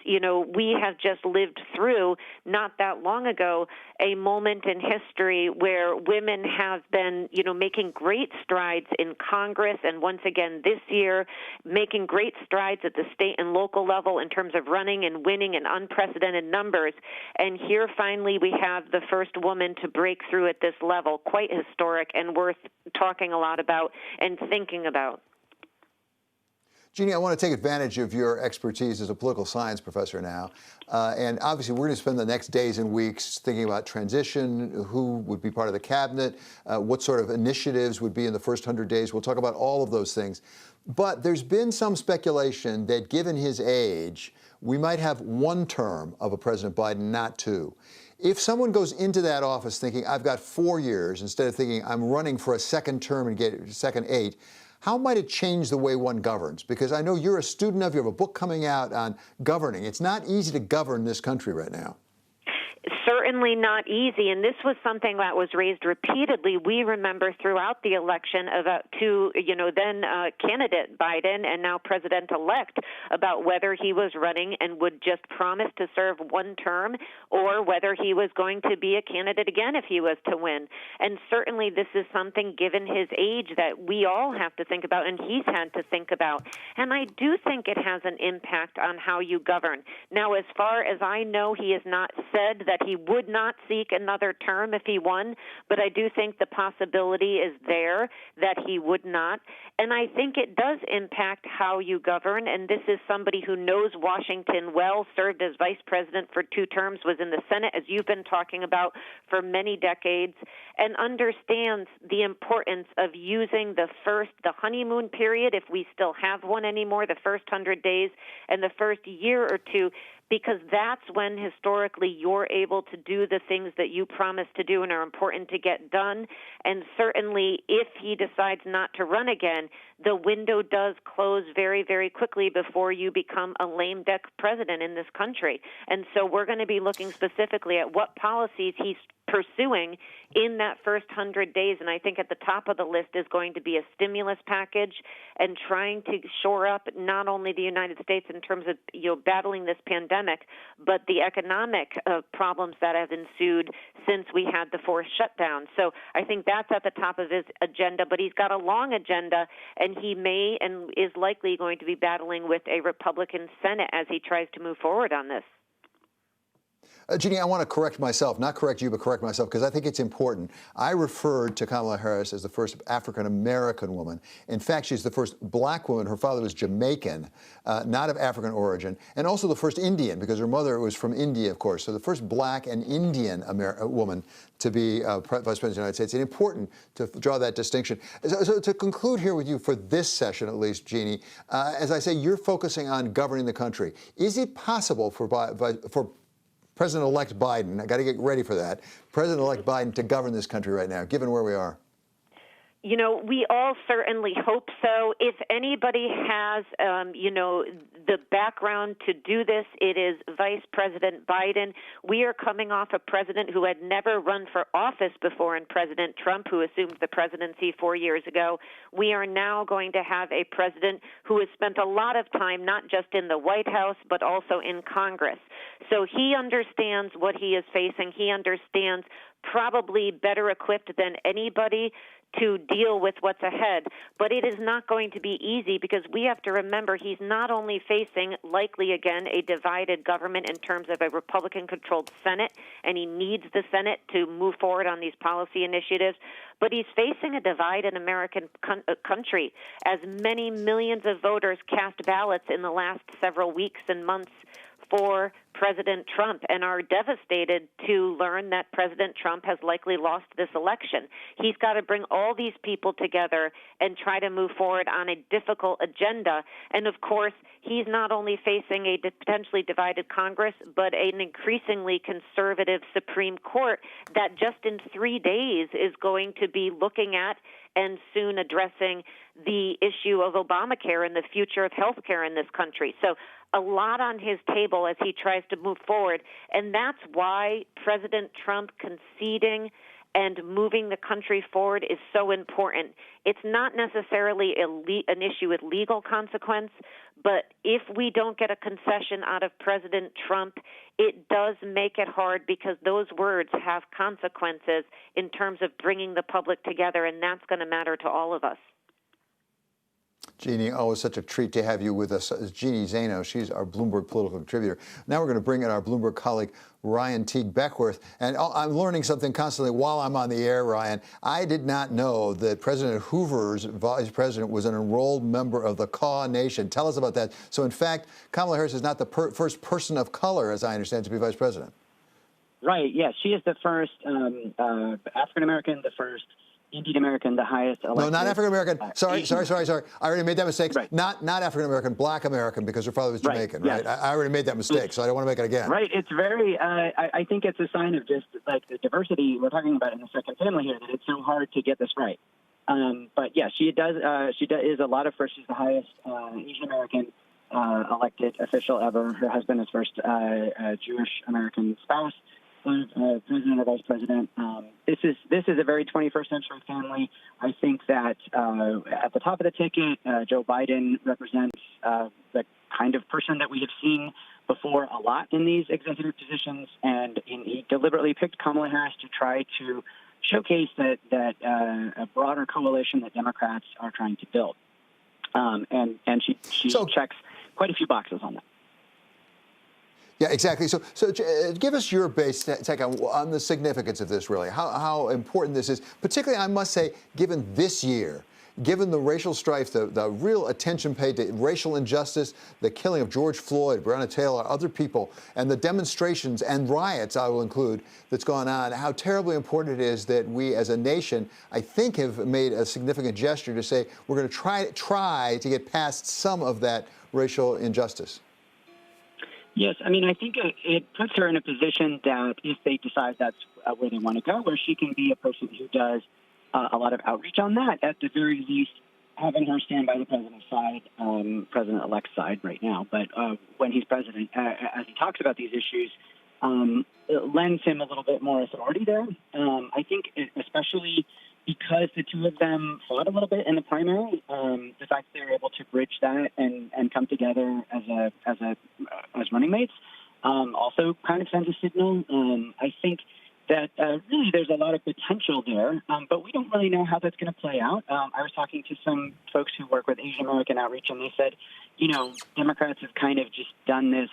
we have just lived through not that long ago a moment in history where women have been, making great strides in Congress and once again this year making great strides at the state and local level in terms of running and winning in unprecedented numbers. And here finally we have the first woman to break through at this level, quite historic and worth talking a lot about and thinking about. Jeannie, I want to take advantage of your expertise as a political science professor now. And obviously, we're going to spend the next days and weeks thinking about transition, who would be part of the cabinet, what sort of initiatives would be in the first 100 days. We'll talk about all of those things. But there's been some speculation that given his age, we might have one term of a President Biden, not two. If someone goes into that office thinking, I've got 4 years, instead of thinking I'm running for a second term and get a second 8, how might it change the way one governs? Because I know you're a student of, you have a book coming out on governing. It's not easy to govern this country right now. Certainly not easy, and this was something that was raised repeatedly. We remember throughout the election to then candidate Biden and now President-elect about whether he was running and would just promise to serve one term or whether he was going to be a candidate again if he was to win. And certainly this is something, given his age, that we all have to think about and he's had to think about. And I do think it has an impact on how you govern. Now, as far as I know, he has not said that he would not seek another term if he won, but I do think the possibility is there that he would not. And I think it does impact how you govern, and this is somebody who knows Washington well, served as vice president for 2 terms, was in the Senate, as you've been talking about, for many decades, and understands the importance of using the honeymoon period, if we still have one anymore, the first 100 days, and the first year or two, because that's when historically you're able to do the things that you promised to do and are important to get done. And certainly if he decides not to run again, the window does close very, very quickly before you become a lame duck president in this country. And so we're going to be looking specifically at what policies he's pursuing in that first 100 days. And I think at the top of the list is going to be a stimulus package and trying to shore up not only the United States in terms of battling this pandemic, but the economic problems that have ensued since we had the forced shutdown. So I think that's at the top of his agenda, but he's got a long agenda, and he may and is likely going to be battling with a Republican Senate as he tries to move forward on this. Jeannie, I want to correct myself, not correct you, but correct myself, because I think it's important. I referred to Kamala Harris as the first African-American woman. In fact, she's the first black woman. Her father was Jamaican, not of African origin, and also the first Indian, because her mother was from India, of course. So the first black and Indian woman to be Vice President of the United States. It's important to draw that distinction. So to conclude here with you for this session, at least, Jeannie, as I say, you're focusing on governing the country. Is it possible for President-elect Biden, I got to get ready for that, President-elect Biden to govern this country right now, given where we are? You know, we all certainly hope so. If anybody has, you know, the background to do this, it is Vice President Biden. We are coming off a president who had never run for office before in President Trump, who assumed the presidency 4 years ago. We are now going to have a president who has spent a lot of time not just in the White House, but also in Congress. So he understands what he is facing. He understands probably better equipped than anybody to deal with what's ahead. But it is not going to be easy because we have to remember he's not only facing, likely again, a divided government in terms of a Republican-controlled Senate, and he needs the Senate to move forward on these policy initiatives, but he's facing a divide in American country as many millions of voters cast ballots in the last several weeks and months for President Trump and are devastated to learn that President Trump has likely lost this election. He's got to bring all these people together and try to move forward on a difficult agenda. And of course, he's not only facing a potentially divided Congress, but an increasingly conservative Supreme Court that just in 3 days is going to be looking at and soon addressing the issue of Obamacare and the future of health care in this country. So a lot on his table as he tries to move forward. And that's why President Trump conceding and moving the country forward is so important. It's not necessarily an issue with legal consequence, but if we don't get a concession out of President Trump, it does make it hard because those words have consequences in terms of bringing the public together, and that's going to matter to all of us. Jeannie, always such a treat to have you with us. Jeannie Zaino, she's our Bloomberg political contributor. Now we're going to bring in our Bloomberg colleague, Ryan Teague Beckworth. And I'm learning something constantly while I'm on the air, Ryan. I did not know that President Hoover's vice president was an enrolled member of the Kaw Nation. Tell us about that. So, in fact, Kamala Harris is not the first person of color, as I understand, to be vice president. Right, yes. She is the first African-American, the first Indian American, the highest elected. No, not African American. Sorry. I already made that mistake. Right. Not African American, Black American, because her father was Jamaican, right? I already made that mistake, so I don't want to make it again. Right. It's very. I think it's a sign of just like the diversity we're talking about in the second family here that it's so hard to get this right. But yeah, she does. She is a lot of firsts. She's the highest Asian American elected official ever. Her husband is first Jewish American spouse. President or vice president. This is a very 21st century family. I think that at the top of the ticket, Joe Biden represents the kind of person that we have seen before a lot in these executive positions, and he deliberately picked Kamala Harris to try to showcase that a broader coalition that Democrats are trying to build. And she checks quite a few boxes on that. Yeah, exactly. So give us your base take on the significance of this, really, how important this is, particularly, I must say, given this year, given the racial strife, the real attention paid to racial injustice, the killing of George Floyd, Breonna Taylor, other people, and the demonstrations and riots, I will include, that's gone on, how terribly important it is that we as a nation, I think, have made a significant gesture to say we're going to try to get past some of that racial injustice. Yes, I mean, I think it puts her in a position that if they decide that's where they want to go, where she can be a person who does a lot of outreach on that, at the very least, having her stand by the president's side, president-elect's side right now. But when he's president, as he talks about these issues, it lends him a little bit more authority there. I think especially because the two of them fought a little bit in the primary, the fact they were able to bridge that and come together as running mates also kind of sends a signal. I think that really there's a lot of potential there, but we don't really know how that's going to play out. I was talking to some folks who work with Asian American outreach, and they said, Democrats have kind of just done this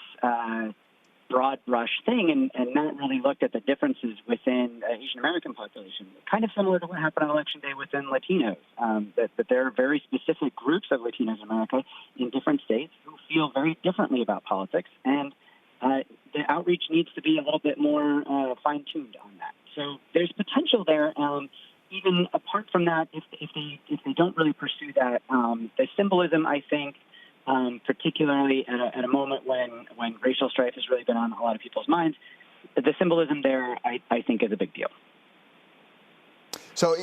broad brush thing and not really looked at the differences within the Asian American population. Kind of similar to what happened on Election Day within Latinos, that there are very specific groups of Latinos in America in different states who feel very differently about politics, and the outreach needs to be a little bit more fine-tuned on that. So there's potential there. Even apart from that, if they don't really pursue that, the symbolism, I think, particularly at a moment when racial strife has really been on a lot of people's minds, the symbolism there, I think, is a big deal. So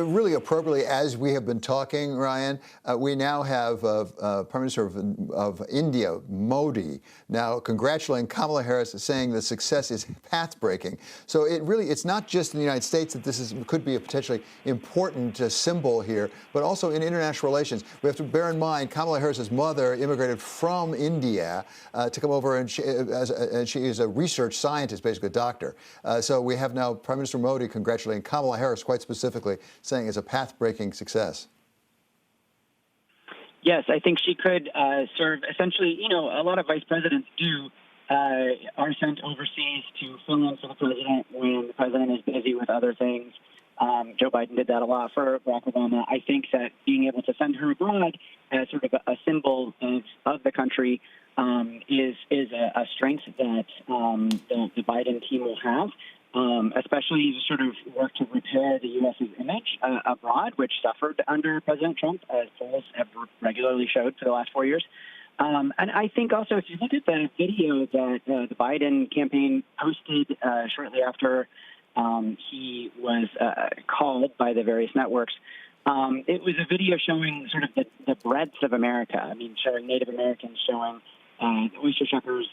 really appropriately, as we have been talking, Ryan, we now have Prime Minister of India, Modi, now congratulating Kamala Harris, saying the success is path-breaking. So it's not just in the United States that this could be a potentially important symbol here, but also in international relations. We have to bear in mind Kamala Harris's mother immigrated from India to come over, and she is a research scientist, basically a doctor. So we have now Prime Minister Modi congratulating Kamala Harris quite specifically, saying it's a path-breaking success. Yes, I think she could serve essentially, a lot of vice presidents are sent overseas to fill in for the president when the president is busy with other things. Joe Biden did that a lot for Barack Obama. I think that being able to send her abroad as sort of a symbol of the country is a strength that the Biden team will have. Especially to sort of work to repair the U.S.'s image abroad, which suffered under President Trump, as polls have regularly showed for the last 4 years. And I think also, if you look at the video that the Biden campaign posted shortly after he was called by the various networks, it was a video showing sort of the breadth of America. I mean, showing Native Americans, showing oyster shuckers,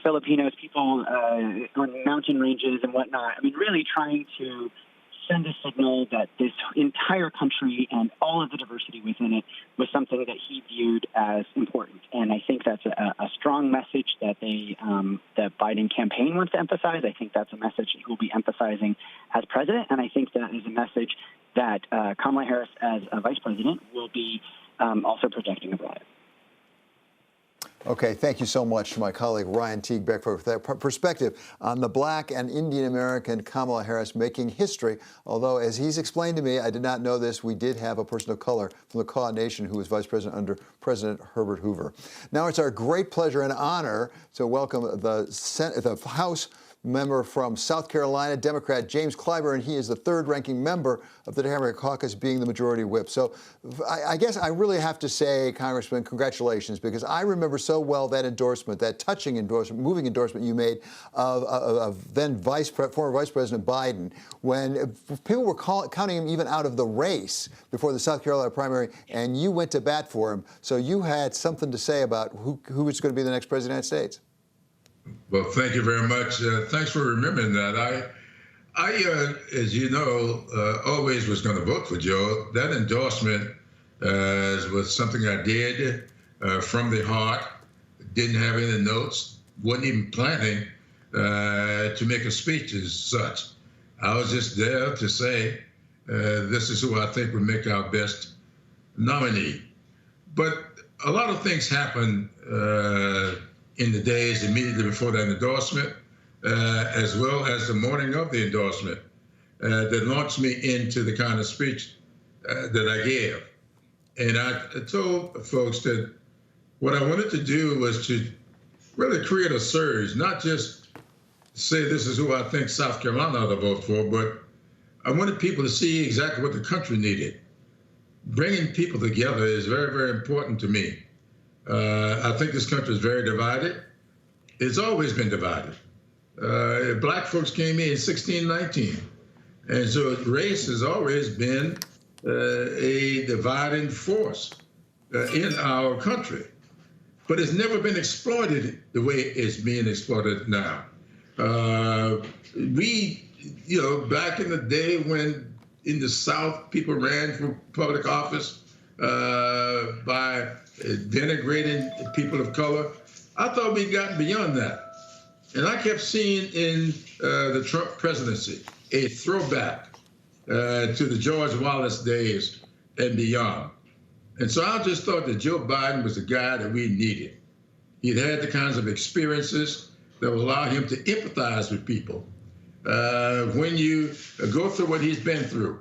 Filipinos, people on mountain ranges and whatnot. I mean, really trying to send a signal that this entire country and all of the diversity within it was something that he viewed as important. And I think that's a strong message that the Biden campaign wants to emphasize. I think that's a message he will be emphasizing as president. And I think that is a message that Kamala Harris as a vice president will be also projecting abroad. Okay, thank you so much to my colleague Ryan Teague Beck for that perspective on the Black and Indian American Kamala Harris making history. Although, as he's explained to me, I did not know this, we did have a person of color from the Kaw Nation who was vice president under President Herbert Hoover. Now it's our great pleasure and honor to welcome the House member from South Carolina, Democrat James Clyburn. He is the third-ranking member of the Democratic caucus, being the majority whip. So I guess I really have to say, Congressman, congratulations, because I remember so well that endorsement, that touching endorsement, moving endorsement you made of then former Vice President Biden, when people were counting him even out of the race before the South Carolina primary, and you went to bat for him. So you had something to say about who is going to be the next president of the United States. Well, thank you very much. Thanks for remembering that. I as you know, always was going to vote for Joe. That endorsement was something I did from the heart. Didn't have any notes. Wasn't even planning to make a speech as such. I was just there to say, this is who I think would make our best nominee. But a lot of things happened in the days immediately before that endorsement, as well as the morning of the endorsement, that launched me into the kind of speech that I gave. And I told folks that what I wanted to do was to really create a surge, not just say this is who I think South Carolina ought to vote for, but I wanted people to see exactly what the country needed. Bringing people together is very, very important to me. I think this country is very divided. It's always been divided. Black folks came in 1619. And so race has always been a dividing force in our country. But it's never been exploited the way it's being exploited now. Back in the day when in the South people ran for public office by denigrating people of color, I thought we'd gotten beyond that. And I kept seeing in the Trump presidency a throwback to the George Wallace days and beyond. And so I just thought that Joe Biden was the guy that we needed. He'd had the kinds of experiences that would allow him to empathize with people. When you go through what he's been through,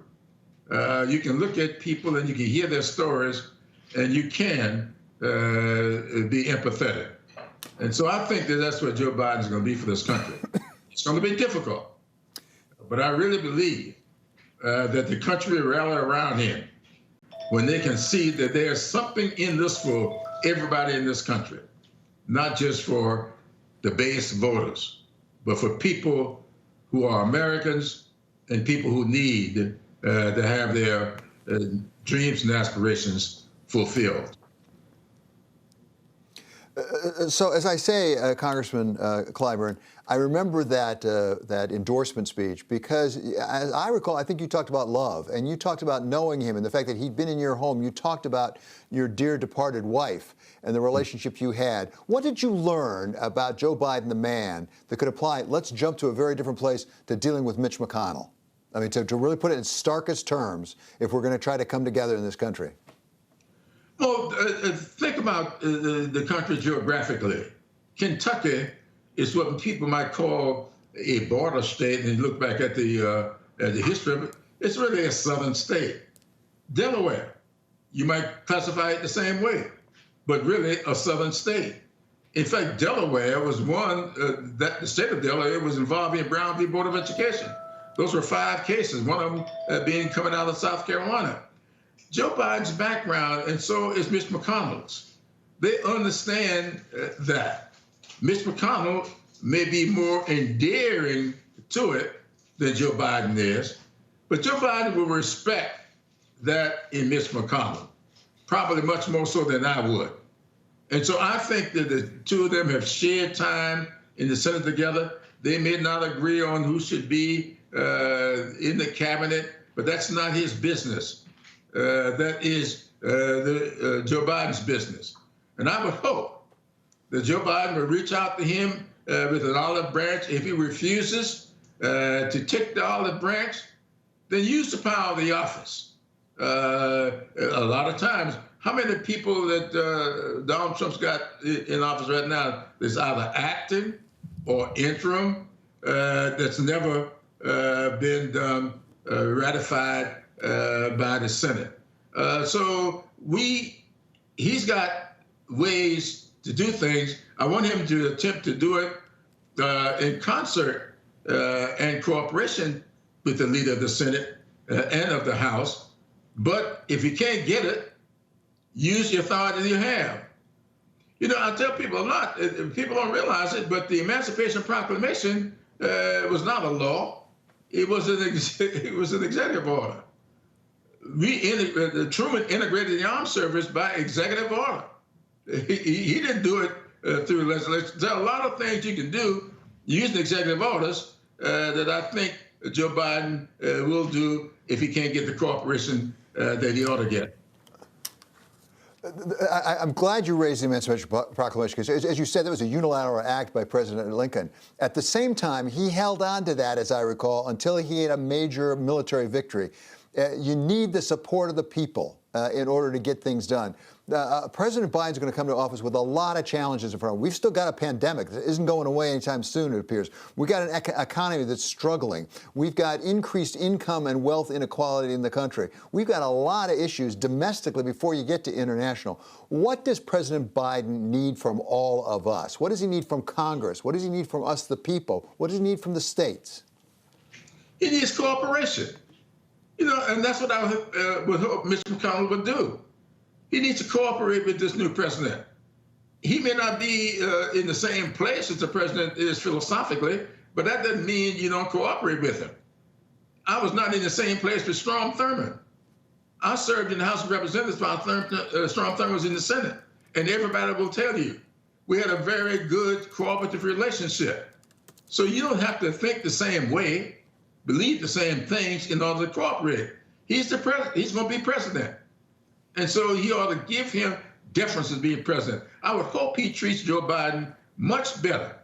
you can look at people and you can hear their stories, and you can be empathetic. And so I think that that's what Joe Biden is going to be for this country. It's going to be difficult, but I really believe that the country will rally around him when they can see that there's something in this for everybody in this country, not just for the base voters, but for people who are Americans, and people who need to have their dreams and aspirations fulfilled. So, as I say, Congressman Clyburn, I remember that endorsement speech because, as I recall, I think you talked about love and you talked about knowing him and the fact that he'd been in your home. You talked about your dear departed wife and the relationship you had. What did you learn about Joe Biden, the man, that could apply? Let's jump to a very different place to dealing with Mitch McConnell. I mean, to really put it in starkest terms, if we're going to try to come together in this country. Well, think about the country geographically. Kentucky is what people might call a border state, and you look back at the history of it, it's really a southern state. Delaware, you might classify it the same way, but really a southern state. In fact, Delaware was one, that the state of Delaware was involved in Brown v. Board of Education. Those were 5 cases, one of them being coming out of South Carolina. Joe Biden's background, and so is Mitch McConnell's. They understand that. Mitch McConnell may be more endearing to it than Joe Biden is, but Joe Biden will respect that in Mitch McConnell, probably much more so than I would. And so I think that the two of them have shared time in the Senate together. They may not agree on who should be in the cabinet, but that's not his business. That is Joe Biden's business. And I would hope that Joe Biden will reach out to him with an olive branch. If he refuses to take the olive branch, then use the power of the office. A lot of times, how many people that Donald Trump's got in office right now that's either acting or interim that's never been ratified by the Senate. So he's got ways to do things. I want him to attempt to do it in concert and cooperation with the leader of the Senate and of the House. But if you can't get it, use the authority you have. You know, I tell people a lot, people don't realize it, but the Emancipation Proclamation was not a law. It was an executive order. Truman integrated the armed service by executive order. He didn't do it through legislation. There are a lot of things you can do using executive orders that I think Joe Biden will do if he can't get the cooperation that he ought to get. I'm glad you raised the Emancipation Proclamation because, as you said, that was a unilateral act by President Lincoln. At the same time, he held on to that, as I recall, until he had a major military victory. You need the support of the people in order to get things done. President Biden's going to come to office with a lot of challenges in front of him. We've still got a pandemic that isn't going away anytime soon, it appears. We've got an economy that's struggling. We've got increased income and wealth inequality in the country. We've got a lot of issues domestically before you get to international. What does President Biden need from all of us? What does he need from Congress? What does he need from us, the people? What does he need from the states? He needs cooperation. You know, and that's what I would hope Mitch McConnell would do. He needs to cooperate with this new president. He may not be in the same place as the president is philosophically, but that doesn't mean you don't cooperate with him. I was not in the same place with Strom Thurmond. I served in the House of Representatives while Strom Thurmond was in the Senate, and everybody will tell you we had a very good cooperative relationship. So you don't have to think the same way, believe the same things in order to cooperate. He's the president. He's going to be president. And so he ought to give him deference as being president. I would hope he treats Joe Biden much better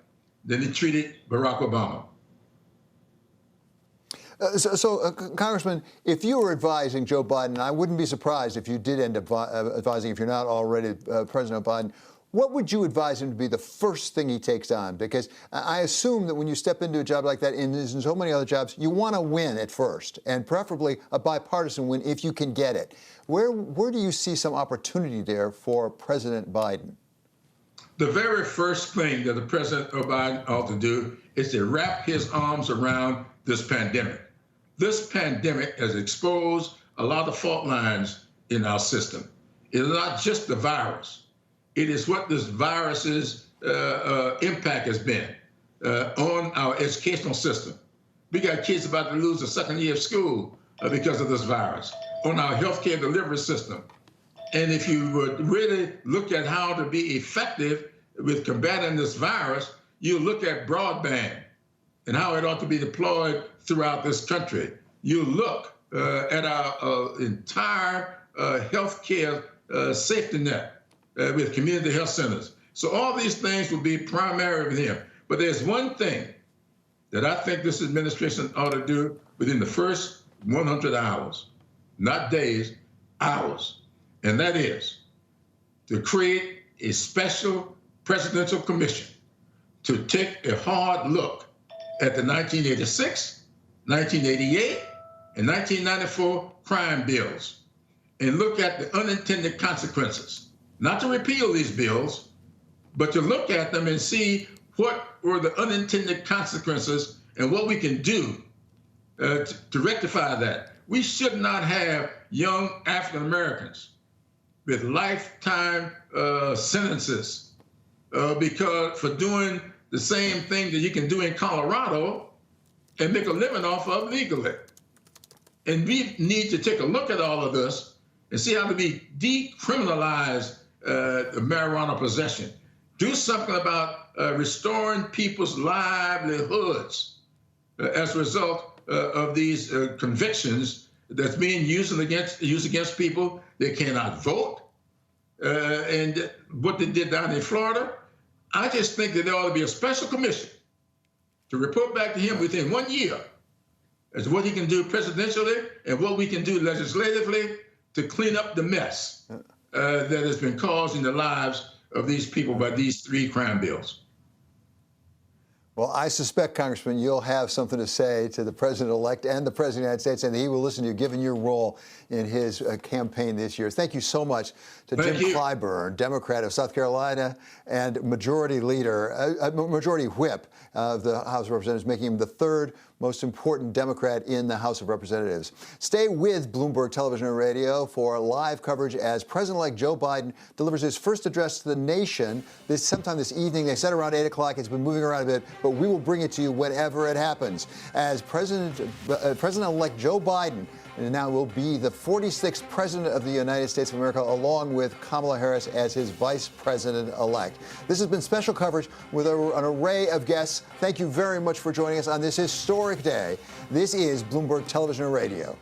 than he treated Barack Obama. Congressman, if you were advising Joe Biden, I wouldn't be surprised if you did end up advising, if you're not already President Biden, what would you advise him to be the first thing he takes on? Because I assume that when you step into a job like that, and in so many other jobs, you want to win at first, and preferably a bipartisan win if you can get it. Where do you see some opportunity there for President Biden? The very first thing that the President Biden ought to do is to wrap his arms around this pandemic. This pandemic has exposed a lot of fault lines in our system. It's not just the virus. It is what this virus's impact has been on our educational system, We got kids about to lose a second year of school because of this virus on our healthcare delivery system. And if you would really look at how to be effective with combating this virus, you look at broadband and how it ought to be deployed throughout this country. You look at our entire healthcare safety net with community health centers. So all these things will be primary with him. But there's one thing that I think this administration ought to do within the first 100 hours, not days, hours, and that is to create a special presidential commission to take a hard look at the 1986, 1988, and 1994 crime bills and look at the unintended consequences. Not to repeal these bills, but to look at them and see what were the unintended consequences and what we can do to rectify that. We should not have young African Americans with lifetime sentences because for doing the same thing that you can do in Colorado and make a living off of legally. And we need to take a look at all of this and see how to be decriminalize marijuana possession. Do something about restoring people's livelihoods as a result of these convictions that's being used against people that cannot vote. And what they did down in Florida, I just think that there ought to be a special commission to report back to him within 1 year as to what he can do presidentially and what we can do legislatively to clean up the mess that has been caused in the lives of these people by these 3 crime bills. Well, I suspect, Congressman, you'll have something to say to the president-elect and the president of the United States, and he will listen to you, given your role in his campaign this year. Thank you so much to Jim Clyburn, Democrat of South Carolina and Majority Leader, Majority Whip of the House of Representatives, making him the 3rd most important Democrat in the House of Representatives. Stay with Bloomberg Television and Radio for live coverage as President-elect Joe Biden delivers his first address to the nation sometime this evening. They said around 8 o'clock. It's been moving around a bit, but we will bring it to you whenever it happens. As President-elect Joe Biden now will be the 46th President of the United States of America, along with Kamala Harris as his Vice President-elect. This has been special coverage with an array of guests. Thank you very much for joining us on this historic day. This is Bloomberg Television and Radio.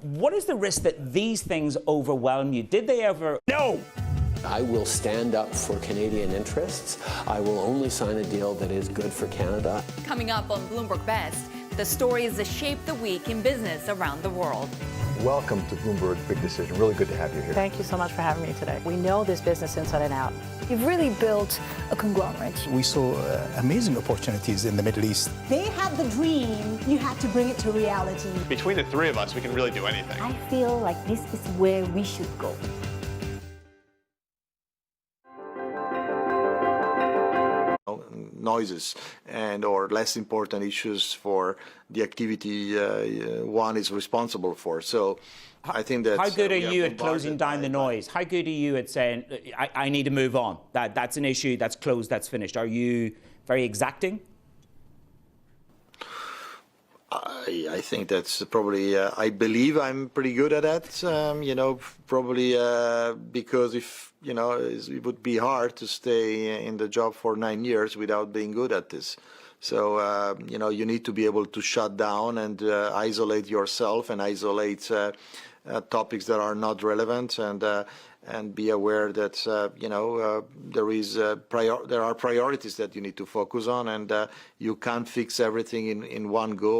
What is the risk that these things overwhelm you? Did they ever? No! I will stand up for Canadian interests. I will only sign a deal that is good for Canada. Coming up on Bloomberg Best, the stories that shape the week in business around the world. Welcome to Bloomberg Big Decision. Really good to have you here. Thank you so much for having me today. We know this business inside and out. You've really built a conglomerate. We saw amazing opportunities in the Middle East. They had the dream. You had to bring it to reality. Between the 3 of us, we can really do anything. I feel like this is where we should go. Noises and or less important issues for the activity one is responsible for. So I think that... How good are you at closing down the noise? How good are you at saying, I need to move on? That's an issue, that's closed, that's finished. Are you very exacting? I think that's probably, I believe I'm pretty good at that, probably because if, it would be hard to stay in the job for 9 years without being good at this. So, you need to be able to shut down and isolate yourself and isolate topics that are not relevant and be aware that, there are priorities that you need to focus on and you can't fix everything in one go.